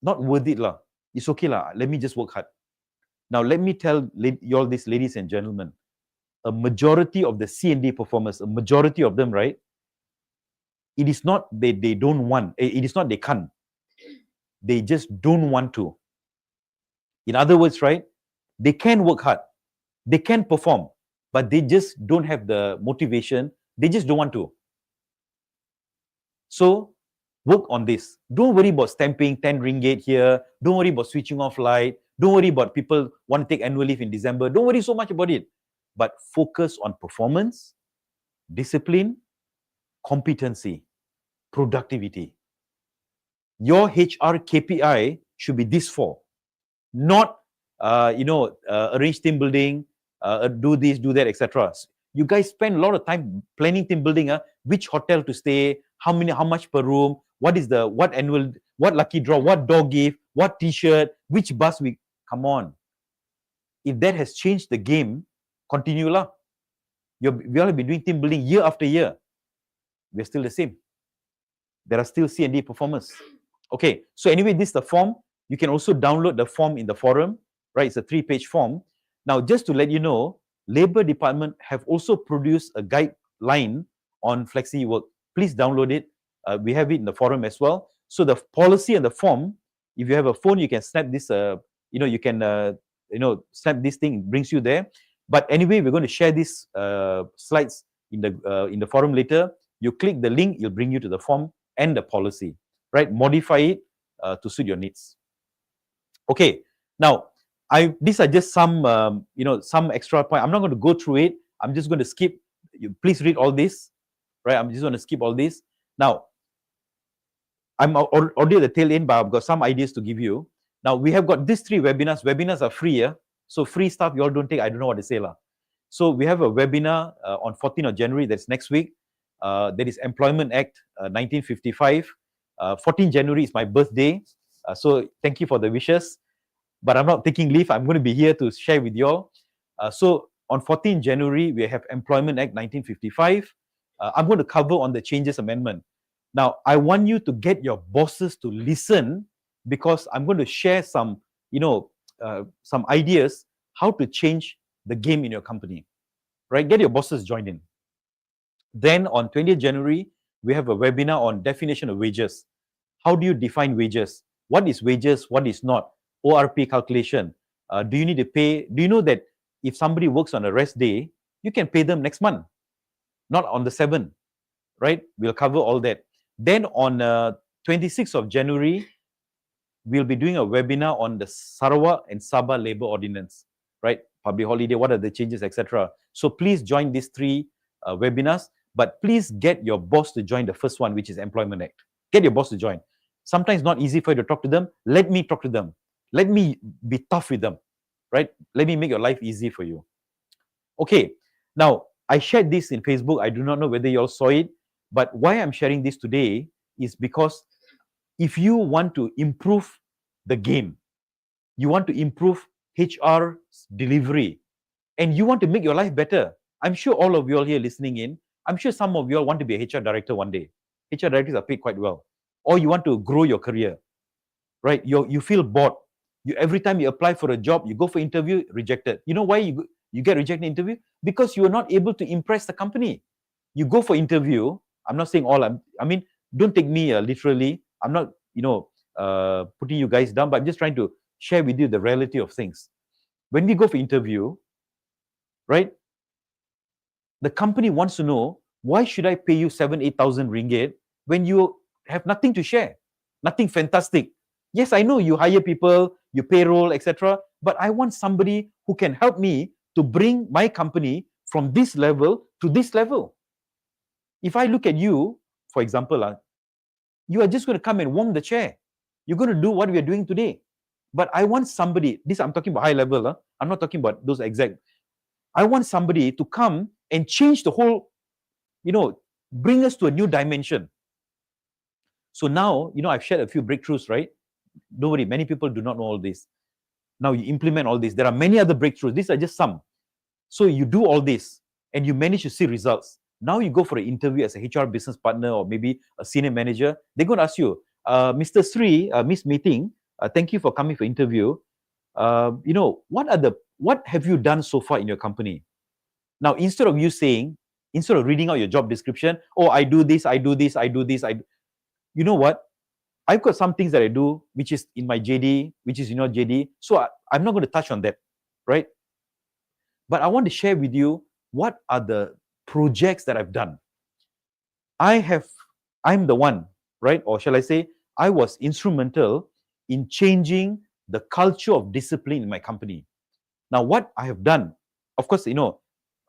Not worth it lah. It's okay lah. Let me just work hard. Now, let me tell you all this, ladies and gentlemen, a majority of the C&D performers, a majority of them, right? It is not they don't want, it is not they can't. They just don't want to. In other words, right, they can work hard, they can perform, but they just don't have the motivation, they just don't want to. So, work on this. Don't worry about stamping 10 ringgit here, don't worry about switching off light, don't worry about people want to take annual leave in December, don't worry so much about it. But focus on performance, discipline, competency, productivity. Your HR KPI should be this four. Not, arrange team building, do this, do that, etc. You guys spend a lot of time planning team building. Which hotel to stay, how much per room, what lucky draw, what dog gift, what T-shirt, which bus we. Come on. If that has changed the game, continue lah. We all have been doing team building year after year. We're still the same. There are still C&D performers. Okay, so anyway, this is the form. You can also download the form in the forum, right? It's a 3-page form. Now, just to let you know, Labour Department have also produced a guideline on flexi work. Please download it. We have it in the forum as well. So the policy and the form, if you have a phone, you can snap this, snap this thing, it brings you there. But anyway, we're going to share these slides in the forum later. You click the link, it'll bring you to the form and the policy, right? Modify it to suit your needs. Okay, now, these are just some, some extra point. I'm not going to go through it. I'm just going to skip. Please read all this, right? I'm just going to skip all this. Now, I'm already at the tail end, but I've got some ideas to give you. Now, we have got these 3 webinars. Webinars are free, yeah? So free stuff you all don't take, I don't know what to say. So we have a webinar on 14th of January, that's next week. That is Employment Act 1955. 14th January is my birthday. So thank you for the wishes. But I'm not taking leave. I'm going to be here to share with you all. So on 14th January, we have Employment Act 1955. I'm going to cover on the changes amendment. Now, I want you to get your bosses to listen, because I'm going to share some, some ideas how to change the game in your company, right? Get your bosses joined in. Then on 20th January, we have a webinar on definition of wages. How do you define wages? What is wages? What is not? ORP calculation. Do you need to pay? Do you know that if somebody works on a rest day, you can pay them next month, not on the 7th, right? We'll cover all that. Then on 26th of January, we'll be doing a webinar on the Sarawak and Sabah Labour Ordinance, right? Public holiday, what are the changes, etc. So please join these 3 webinars, but please get your boss to join the first one, which is Employment Act. Get your boss to join. Sometimes not easy for you to talk to them. Let me talk to them. Let me be tough with them, right? Let me make your life easy for you. Okay, now I shared this in Facebook. I do not know whether you all saw it, but why I'm sharing this today is because if you want to improve the game, you want to improve HR delivery, and you want to make your life better, I'm sure all of you all here listening in, I'm sure some of you all want to be a HR director one day. HR directors are paid quite well. Or you want to grow your career, right? You feel bored. Every time you apply for a job, you go for interview, rejected. You know why you get rejected in interview? Because you are not able to impress the company. You go for interview. I'm not saying all. I mean, don't take me literally. I'm not, putting you guys down, but I'm just trying to share with you the reality of things. When we go for interview, right? The company wants to know, why should I pay you 7,000-8,000 ringgit when you have nothing to share, nothing fantastic? Yes, I know you hire people, you payroll, etc. But I want somebody who can help me to bring my company from this level to this level. If I look at you, for example, you are just going to come and warm the chair. You're going to do what we are doing today. But I want somebody, this I'm talking about high level, I'm not talking about those exact. I want somebody to come and change the whole, bring us to a new dimension. So now, I've shared a few breakthroughs, right? Don't worry, many people do not know all this. Now you implement all this. There are many other breakthroughs. These are just some. So you do all this and you manage to see results. Now you go for an interview as a HR business partner or maybe a senior manager. They're going to ask you, Mr. Sri, Miss Meeting, thank you for coming for interview. What have you done so far in your company? Now, instead of reading out your job description, oh, I do this, I do this, I do this, you know what? I've got some things that I do, which is in my JD, which is in your JD. So I'm not going to touch on that, right? But I want to share with you what are the projects that I've done. I'm the one, right? Or shall I say, I was instrumental in changing the culture of discipline in my company. Now, what I have done, of course,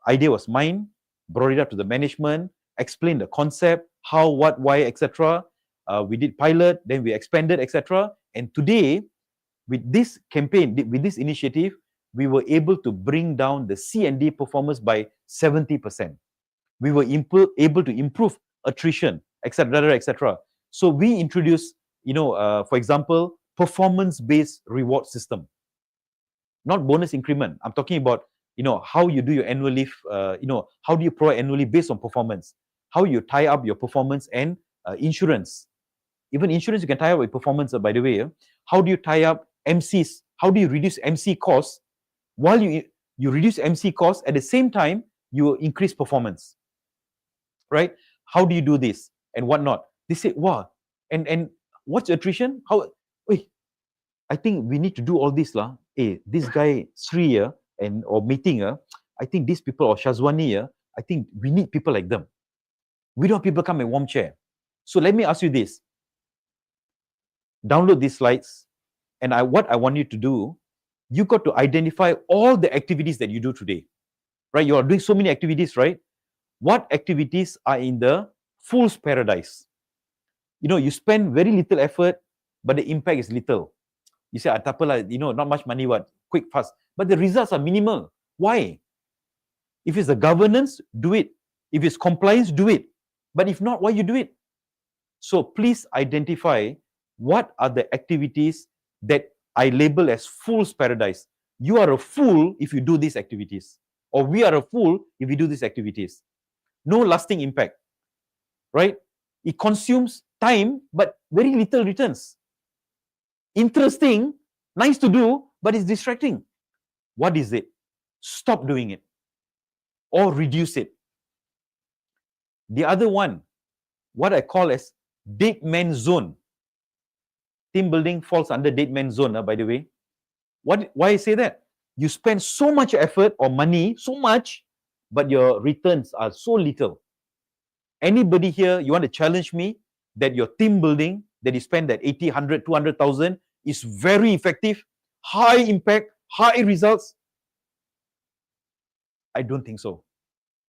idea was mine, brought it up to the management, explained the concept, how, what, why, etc. We did pilot, then we expanded, etc. And today, with this campaign, with this initiative, we were able to bring down the C&D performance by 70%. We were able to improve attrition, etc., etc. So we introduced, for example, performance-based reward system. Not bonus increment. I'm talking about, how you do your annual leave, how do you provide annual leave based on performance? How you tie up your performance and insurance. Even insurance, you can tie up with performance, by the way. How do you tie up MCs? How do you reduce MC costs? While you reduce MC costs, at the same time, you increase performance, right? How do you do this and whatnot? They say, wow, and what's attrition? Wait, I think we need to do all this lah. Hey, this guy Sri or Meeting I think these people or Shazwani I think we need people like them. We don't have people come in warm chair. So let me ask you this. Download these slides, and what I want you to do, you got to identify all the activities that you do today, right? You are doing so many activities, right? What activities are in the fool's paradise? You spend very little effort, but the impact is little. You say, tak apalah, not much money, what? Quick, fast. But the results are minimal. Why? If it's the governance, do it. If it's compliance, do it. But if not, why you do it? So please identify what are the activities that I label as fool's paradise. You are a fool if you do these activities. Or we are a fool if we do these activities. No lasting impact. Right? It consumes time, but very little returns. Interesting, nice to do, but it's distracting. What is it? Stop doing it. Or reduce it. The other one, what I call as dead man zone. Team building falls under dead man zone, by the way. Why I say that? You spend so much effort or money, so much, but your returns are so little. Anybody here, you want to challenge me that your team building that you spend that 80, 100, 200,000 is very effective, high impact, high results? I don't think so.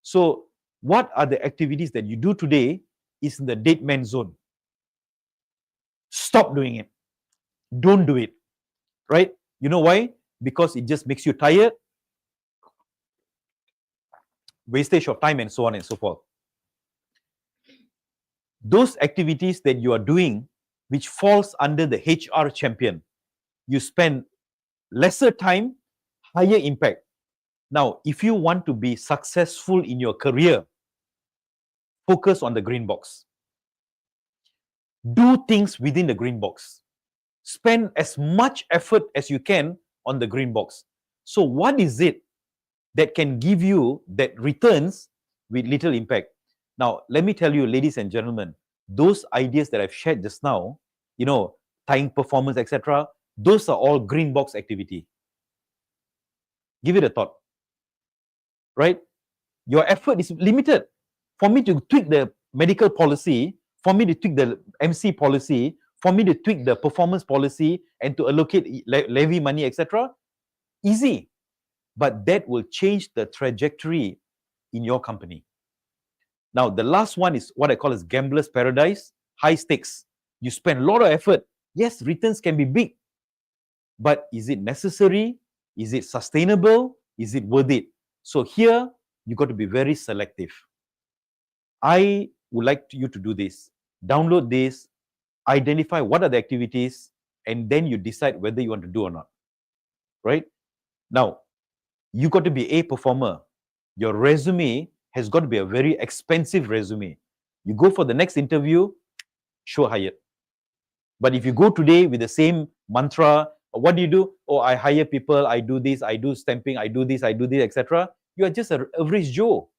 So, what are the activities that you do today is in the dead man zone? Stop doing it. Don't do it. Right? You know why? Because it just makes you tired, wastage of time, and so on and so forth. Those activities that you are doing, which falls under the HR champion, you spend lesser time, higher impact. Now, if you want to be successful in your career, focus on the green box. Do things within the green box. Spend as much effort as you can on the green box. So what is it that can give you that returns with little impact? Now, let me tell you, ladies and gentlemen, those ideas that I've shared just now, tying performance, etc., those are all green box activity. Give it a thought. Right? Your effort is limited. For me to tweak the medical policy, for me to tweak the MC policy, for me to tweak the performance policy and to allocate levy money, etc., easy. But that will change the trajectory in your company. Now, the last one is what I call as gambler's paradise, high stakes. You spend a lot of effort. Yes, returns can be big. But is it necessary? Is it sustainable? Is it worth it? So here, you got to be very selective. I would like you to do this. Download this, identify what are the activities, and then you decide whether you want to do or not. Right? Now, you got to be a performer. Your resume has got to be a very expensive resume. You go for the next interview, sure, hired. But if you go today with the same mantra, what do? Oh, I hire people, I do this, I do stamping, I do this, etc. You are just an average Joe.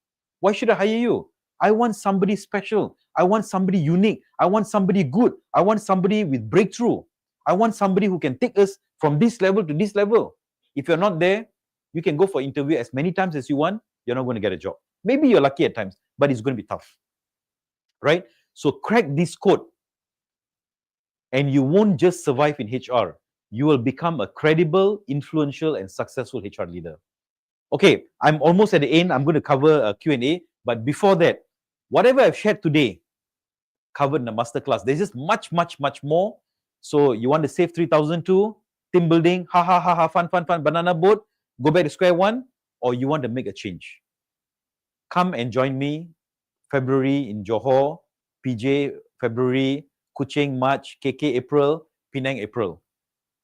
Why should I hire you? I want somebody special. I want somebody unique. I want somebody good. I want somebody with breakthrough. I want somebody who can take us from this level to this level. If you're not there, you can go for interview as many times as you want. You're not going to get a job. Maybe you're lucky at times, but it's going to be tough. Right? So crack this code. And you won't just survive in HR. You will become a credible, influential, and successful HR leader. Okay, I'm almost at the end. I'm going to cover a Q&A. But before that, whatever I've shared today, covered in the masterclass. There's just much, much, much more. So you want to save 3,000 too? Team building, fun, banana boat, go back to square one, or you want to make a change? Come and join me February in Johor, PJ February, Kuching March, KK April, Penang April.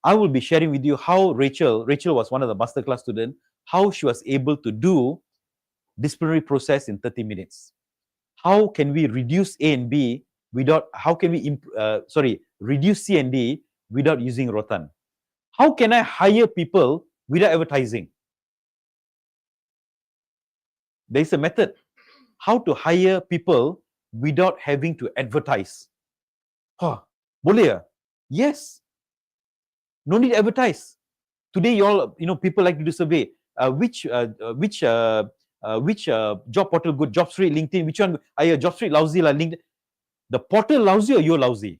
I will be sharing with you how Rachel was one of the masterclass students, how she was able to do disciplinary process in 30 minutes. How can we reduce A and B without, how can we, reduce C and D without using Rotan? How can I hire people without advertising? There is a method. How to hire people without having to advertise. Boleh ya? Yes. No need to advertise. Today, people like to do survey. Which job portal good? JobStreet, LinkedIn. Which one? JobStreet lousy lah. LinkedIn. The portal lousy or you're lousy?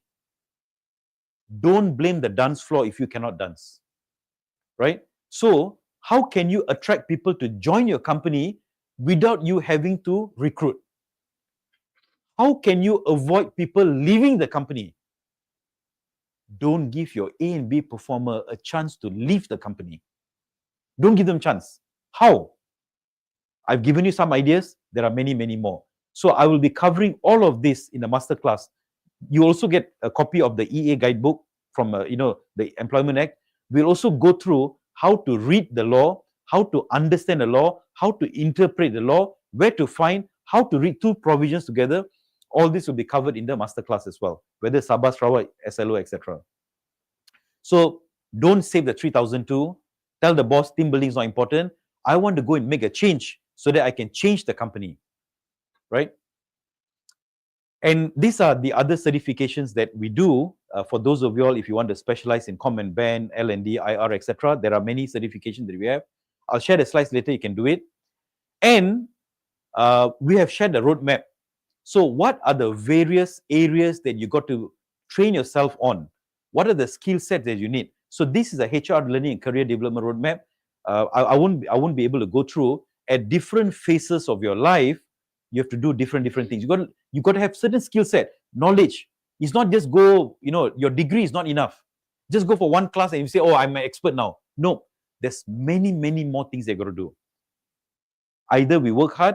Don't blame the dance floor if you cannot dance. Right? So, how can you attract people to join your company without you having to recruit? How can you avoid people leaving the company? don't give your A and B performer a chance to leave the company. Don't give them chance. How? I've given you some ideas. There are many, many more. So I will be covering all of this in the masterclass. You also get a copy of the EA guidebook from the Employment Act. We'll also go through how to read the law, how to understand the law, how to interpret the law, where to find, how to read two provisions together. All this will be covered in the masterclass as well, whether Sabah, Sarawak, SLO, etc. So don't save the 3,002. Tell the boss team building is not important. I want to go and make a change so that I can change the company, right? And these are the other certifications that we do. For those of you all, if you want to specialize in Com and Ben, L&D, IR, etc., there are many certifications that we have. I'll share the slides later. You can do it. And we have shared the roadmap. So what are the various areas that you got to train yourself on? What are the skill sets that you need? So this is a HR learning and career development roadmap. I won't be able to go through. At different phases of your life, you have to do different things. You got to have certain skill set, knowledge. It's not just go, your degree is not enough. Just go for one class and you say, oh, I'm an expert now. No, there's many more things they got to do. Either we work hard,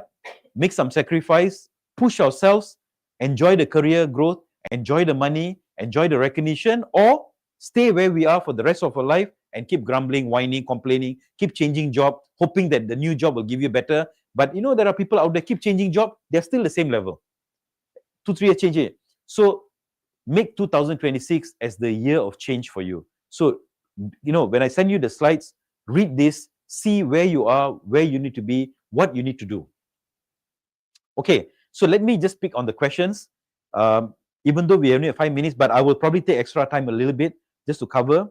make some sacrifice, push ourselves, enjoy the career growth, enjoy the money, enjoy the recognition, or stay where we are for the rest of our life and keep grumbling, whining, complaining, keep changing job, hoping that the new job will give you better. But there are people out there keep changing job, they're still the same level. 2-3 years change it. So make 2026 as the year of change for you. So, when I send you the slides, read this, see where you are, where you need to be, what you need to do. Okay, so let me just pick on the questions. Even though we only have 5 minutes, but I will probably take extra time a little bit just to cover.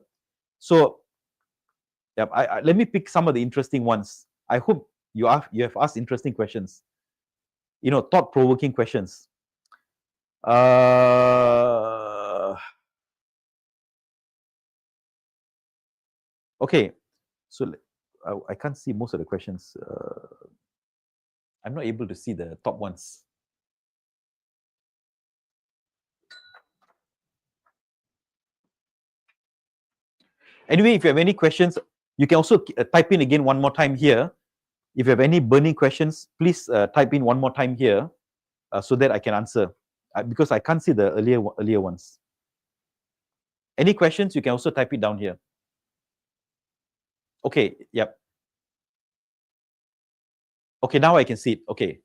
So, let me pick some of the interesting ones. I hope you have asked interesting questions. Thought-provoking questions. Okay, so I can't see most of the questions. I'm not able to see the top ones. Anyway, if you have any questions, you can also type in again one more time here. If you have any burning questions, please type in one more time here so that I can answer. Because I can't see the earlier ones. Any questions, you can also type it down here. Okay, yep. Okay, now I can see it. Okay.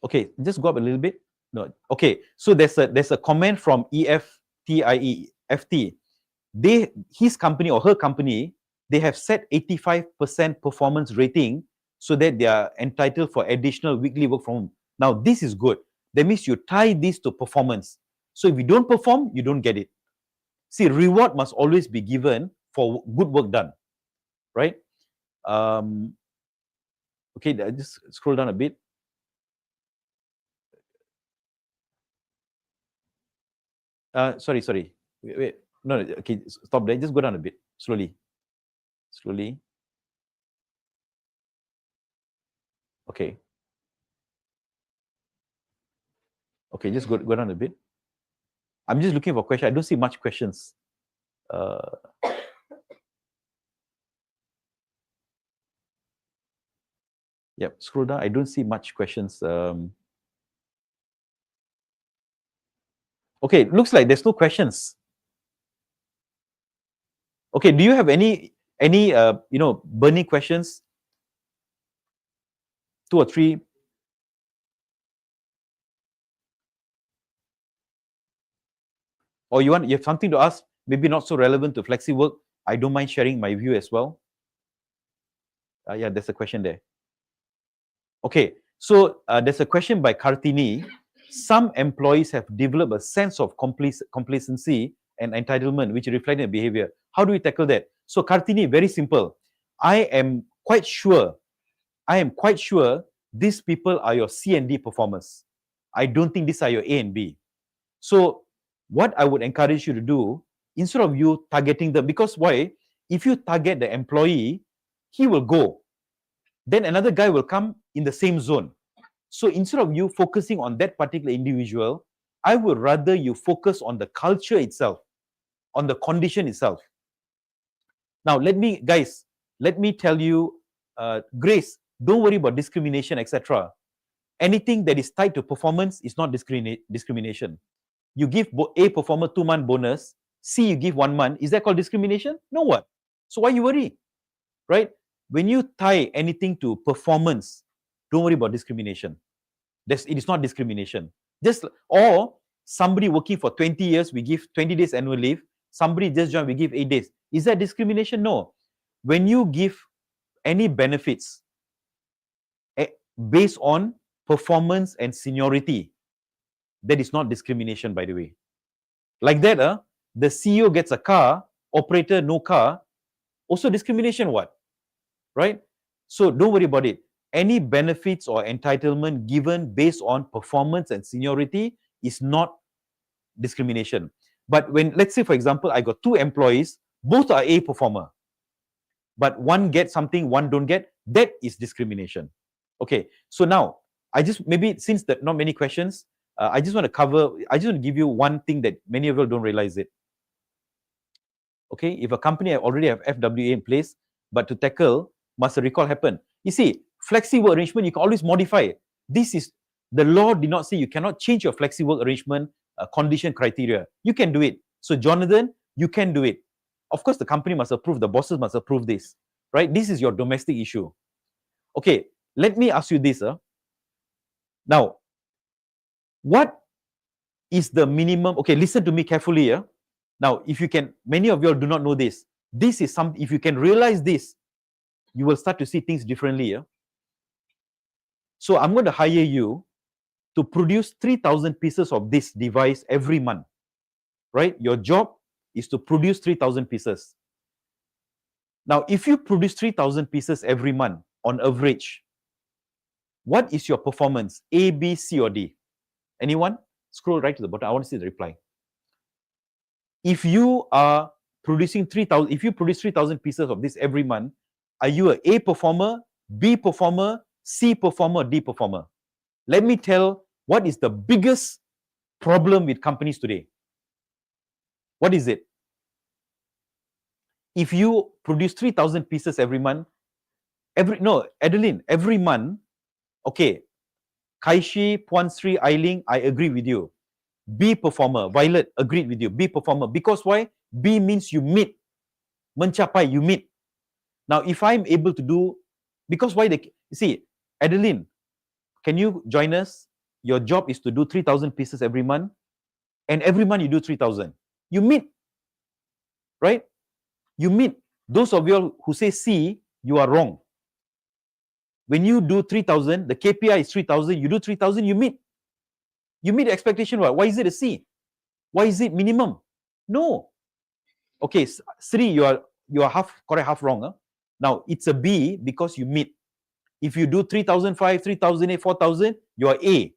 Okay, just go up a little bit. No, okay. So there's a comment from EFTIEFT. His company or her company, they have set 85% performance rating so that they are entitled for additional weekly work from home. Now, this is good. That means you tie this to performance. So if you don't perform, you don't get it. See, reward must always be given for good work done, right? Okay, just scroll down a bit. Sorry. Wait. No, okay, stop there. Just go down a bit, slowly. Okay. Okay, just go down a bit. I'm just looking for questions. I don't see much questions. Yep, scroll down. I don't see much questions. Okay, looks like there's no questions. Okay, do you have any burning questions? 2 or 3. Or you have something to ask, maybe not so relevant to flexi work. I don't mind sharing my view as well. Yeah, there's a question there. Okay, so there's a question by Kartini. Some employees have developed a sense of complacency and entitlement, which reflect their behavior. How do we tackle that? So Kartini, very simple. I am quite sure these people are your C and D performers. I don't think these are your A and B. So what I would encourage you to do, instead of you targeting them, because why? If you target the employee, he will go. Then another guy will come in the same zone. So instead of you focusing on that particular individual, I would rather you focus on the culture itself, on the condition itself. Now, let me tell you, Grace, don't worry about discrimination, etc. Anything that is tied to performance is not discrimination. You give A performer 2-month bonus, C you give 1 month. Is that called discrimination? No what? So why you worry? Right? When you tie anything to performance, don't worry about discrimination. It is not discrimination. Or somebody working for 20 years, we give 20 days annual leave. Somebody just joined, we give 8 days. Is that discrimination? No. When you give any benefits based on performance and seniority, that is not discrimination, by the way. Like that, the CEO gets a car, operator no car, also discrimination what? Right? So don't worry about it. Any benefits or entitlement given based on performance and seniority is not discrimination. But when, let's say for example, I got 2 employees, both are A performer, but one gets something, one don't get, that is discrimination. Okay, so now, maybe since that not many questions, I just want to give you one thing that many of you don't realize it. Okay, if a company already have FWA in place, but to tackle, must a recall happen? You see, flexible arrangement, you can always modify it. The law did not say you cannot change your flexible arrangement condition criteria. You can do it. So Jonathan, you can do it. Of course, the company must approve, the bosses must approve this, right? This is your domestic issue. Okay, let me ask you this. Now, what is the minimum? Okay, listen to me carefully. Now, if you can, many of you all do not know this. This is something, if you can realize this, you will start to see things differently. So I'm going to hire you to produce 3,000 pieces of this device every month, right? Your job is to produce 3,000 pieces. Now, if you produce 3,000 pieces every month on average, what is your performance? A, B, C, or D? Anyone? Scroll right to the bottom. I want to see the reply. If you are producing 3,000, if you produce 3,000 pieces of this every month, are you an A performer, B performer, C performer, D performer? Let me tell what is the biggest problem with companies today. What is it? If you produce 3,000 pieces every month, Adeline, every month, okay, Kaishi, Puan Sri, Ailing, I agree with you. B performer, Violet, agreed with you. B performer. Because why? B means you meet. Mencapai, you meet. Now, if I'm able to do, because why you see, Adeline, can you join us? Your job is to do 3,000 pieces every month, and every month you do 3,000. You meet, right? You meet. Those of you who say C, you are wrong. When you do 3,000, the KPI is 3,000, you do 3,000, you meet. You meet the expectation. Why is it a C? Why is it minimum? No. Okay, Sri, you are half correct, half wrong. Now, it's a B because you meet. If you do 3,005, 3,008, 4,000, you are A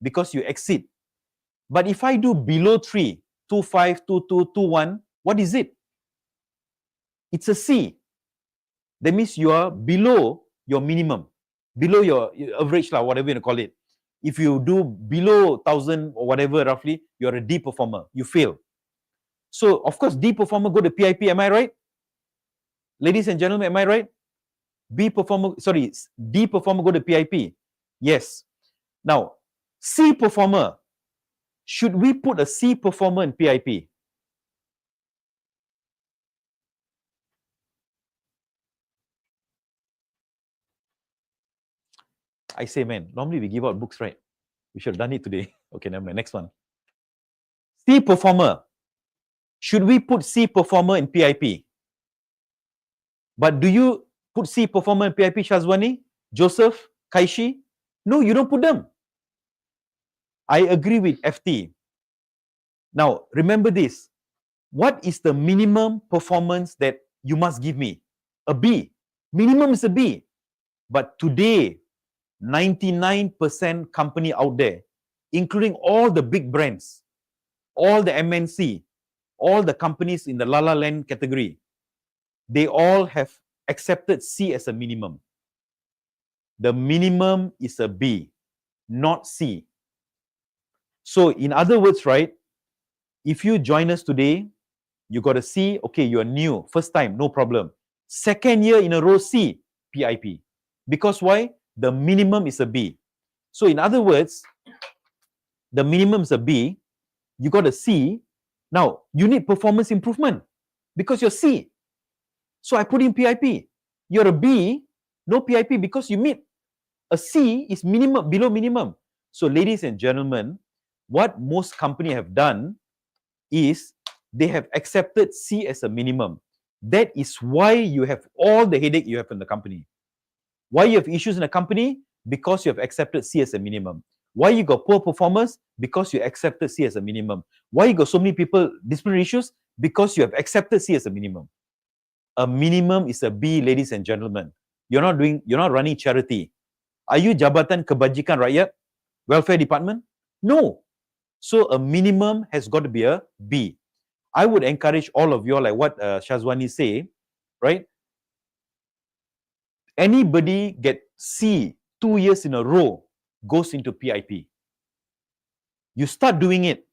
because you exceed. But if I do below 3, 2.5, 2.2, 2.1, what is it? It's a C. That means you are below your minimum, below your average, whatever you call it. If you do below 1,000 or whatever, roughly, you're a D performer. You fail. So, of course, D performer go to PIP. Am I right? Ladies and gentlemen, am I right? D performer go to PIP. Yes. Now, C performer. Should we put a C performer in PIP? I say, man, normally we give out books, right? We should have done it today. Okay, never mind. Next one. C performer. Should we put C performer in PIP? But do you put C performer in PIP, Shazwani, Joseph, Kaishi? No, you don't put them. I agree with FT. Now, remember this. What is the minimum performance that you must give me? A B. Minimum is a B. But today, 99% company out there, including all the big brands, all the MNC, all the companies in the La La Land category, they all have accepted C as a minimum. The minimum is a B, not C. So in other words, right, if you join us today, you got a C, okay, you're new, first time, no problem. Second year in a row, C, PIP. Because why? The minimum is a B. So in other words, the minimum is a B, you got a C, now you need performance improvement because you're C. So I put in PIP. You're a B, no PIP because you meet. A C is minimum, below minimum. So ladies and gentlemen, what most companies have done is they have accepted C as a minimum. That is why you have all the headache you have in the company. Why you have issues in a company? Because you have accepted C as a minimum. Why you got poor performance? Because you accepted C as a minimum. Why you got so many people disciplinary issues? Because you have accepted C as a minimum. A minimum is a B, ladies and gentlemen. You're not running charity. Are you Jabatan Kebajikan Rakyat? Welfare Department? No. So a minimum has got to be a B. I would encourage all of you, like what Shazwani say, right? Anybody get C 2 years in a row goes into PIP. You start doing it,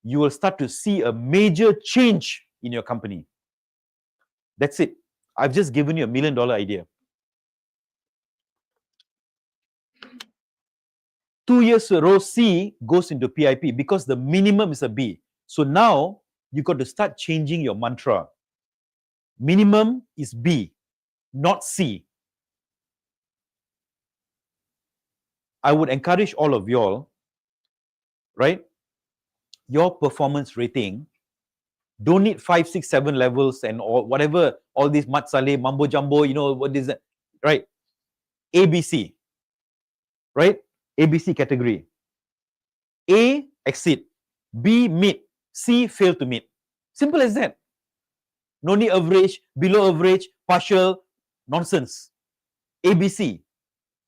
you will start to see a major change in your company. That's it. I've just given you $1 million idea. 2 years in a row, C goes into PIP because the minimum is a B. So now you got to start changing your mantra. Minimum is B, not C. I would encourage all of y'all, right? Your performance rating, don't need 5, 6, 7 levels and all whatever, all these mat saleh, mambo jumbo, you know what is that, right? ABC, right? ABC category. A, exceed. B, meet. C, fail to meet. Simple as that. No need average, below average, partial, nonsense. ABC.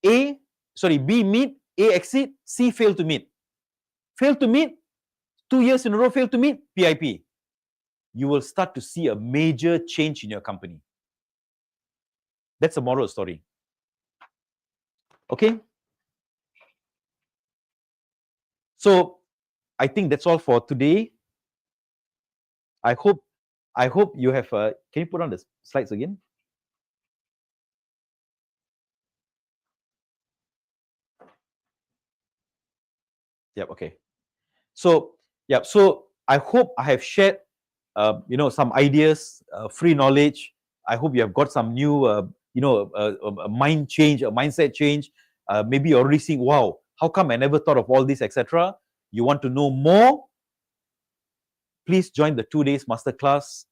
B, meet. A, exceed. C, fail to meet. Fail to meet, 2 years in a row, fail to meet, PIP. You will start to see a major change in your company. That's the moral story. Okay? So, I think that's all for today. I hope you have, can you put on the slides again? Yep, okay. So, yeah, so I hope I have shared, some ideas, free knowledge. I hope you have got some new, a mind change, a mindset change. Maybe you're already seeing, wow, how come I never thought of all this, etc. You want to know more? Please join the 2 days masterclass.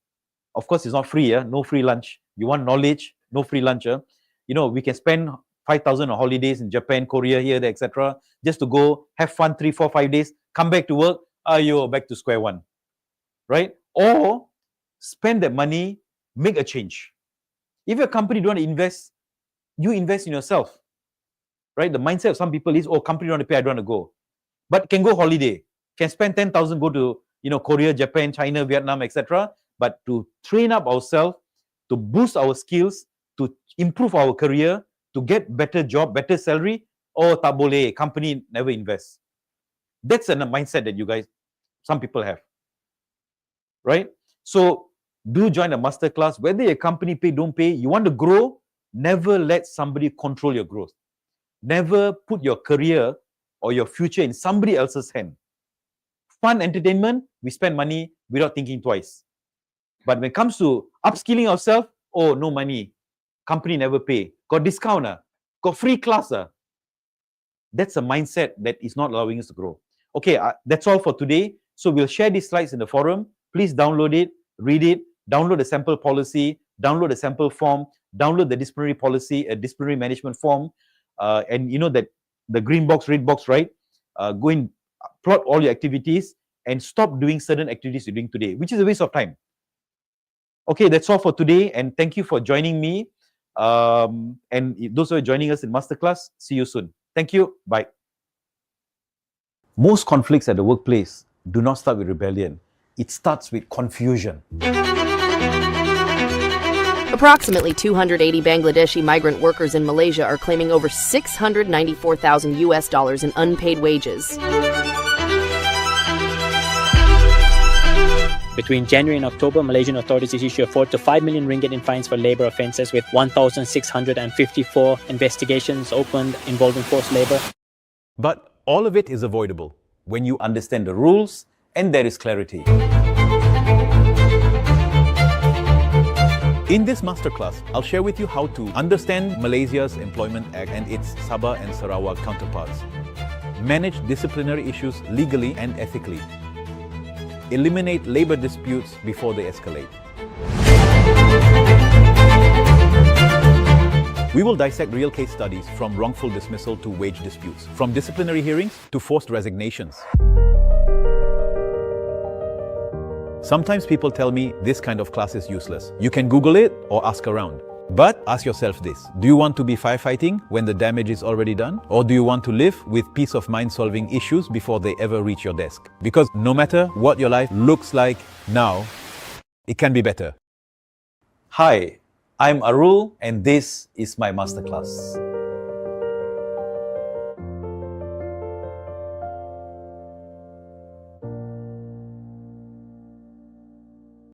Of course, it's not free, no free lunch. You want knowledge, no free lunch. We can spend 5,000 on holidays in Japan, Korea, here, there, etc. Just to go have fun 3, 4, 5 days, come back to work, you're back to square one, right? Or spend that money, make a change. If your company don't want to invest, you invest in yourself, right? The mindset of some people is, company don't want to pay, I don't want to go. But can go holiday, can spend 10,000, go to Korea, Japan, China, Vietnam, etc. But to train up ourselves, to boost our skills, to improve our career, to get better job, better salary, tak boleh, company never invest. That's a mindset that some people have, right? So do join a masterclass. Whether your company pay, don't pay, you want to grow, never let somebody control your growth. Never put your career or your future in somebody else's hand. Fun entertainment, we spend money without thinking twice. But when it comes to upskilling ourselves, no money. Company never pay. Got discount, got free class. That's a mindset that is not allowing us to grow. Okay, that's all for today. So we'll share these slides in the forum. Please download it, read it, download the sample policy, download the sample form, download the disciplinary policy, a disciplinary management form, and that the green box, red box, right? Go and plot all your activities and stop doing certain activities you're doing today, which is a waste of time. Okay, that's all for today, and thank you for joining me. And those who are joining us in masterclass, see you soon. Thank you. Bye. Most conflicts at the workplace do not start with rebellion. It starts with confusion. Approximately 280 Bangladeshi migrant workers in Malaysia are claiming over $694,000 in unpaid wages. Between January and October, Malaysian authorities issued 4 to 5 million ringgit in fines for labour offences, with 1,654 investigations opened involving forced labour. But all of it is avoidable when you understand the rules and there is clarity. In this masterclass, I'll share with you how to understand Malaysia's Employment Act and its Sabah and Sarawak counterparts, manage disciplinary issues legally and ethically, eliminate labour disputes before they escalate. We will dissect real case studies from wrongful dismissal to wage disputes, from disciplinary hearings to forced resignations. Sometimes people tell me this kind of class is useless. You can Google it or ask around. But ask yourself this: do you want to be firefighting when the damage is already done? Or do you want to live with peace of mind solving issues before they ever reach your desk? Because no matter what your life looks like now, it can be better. Hi, I'm Arul and this is my masterclass.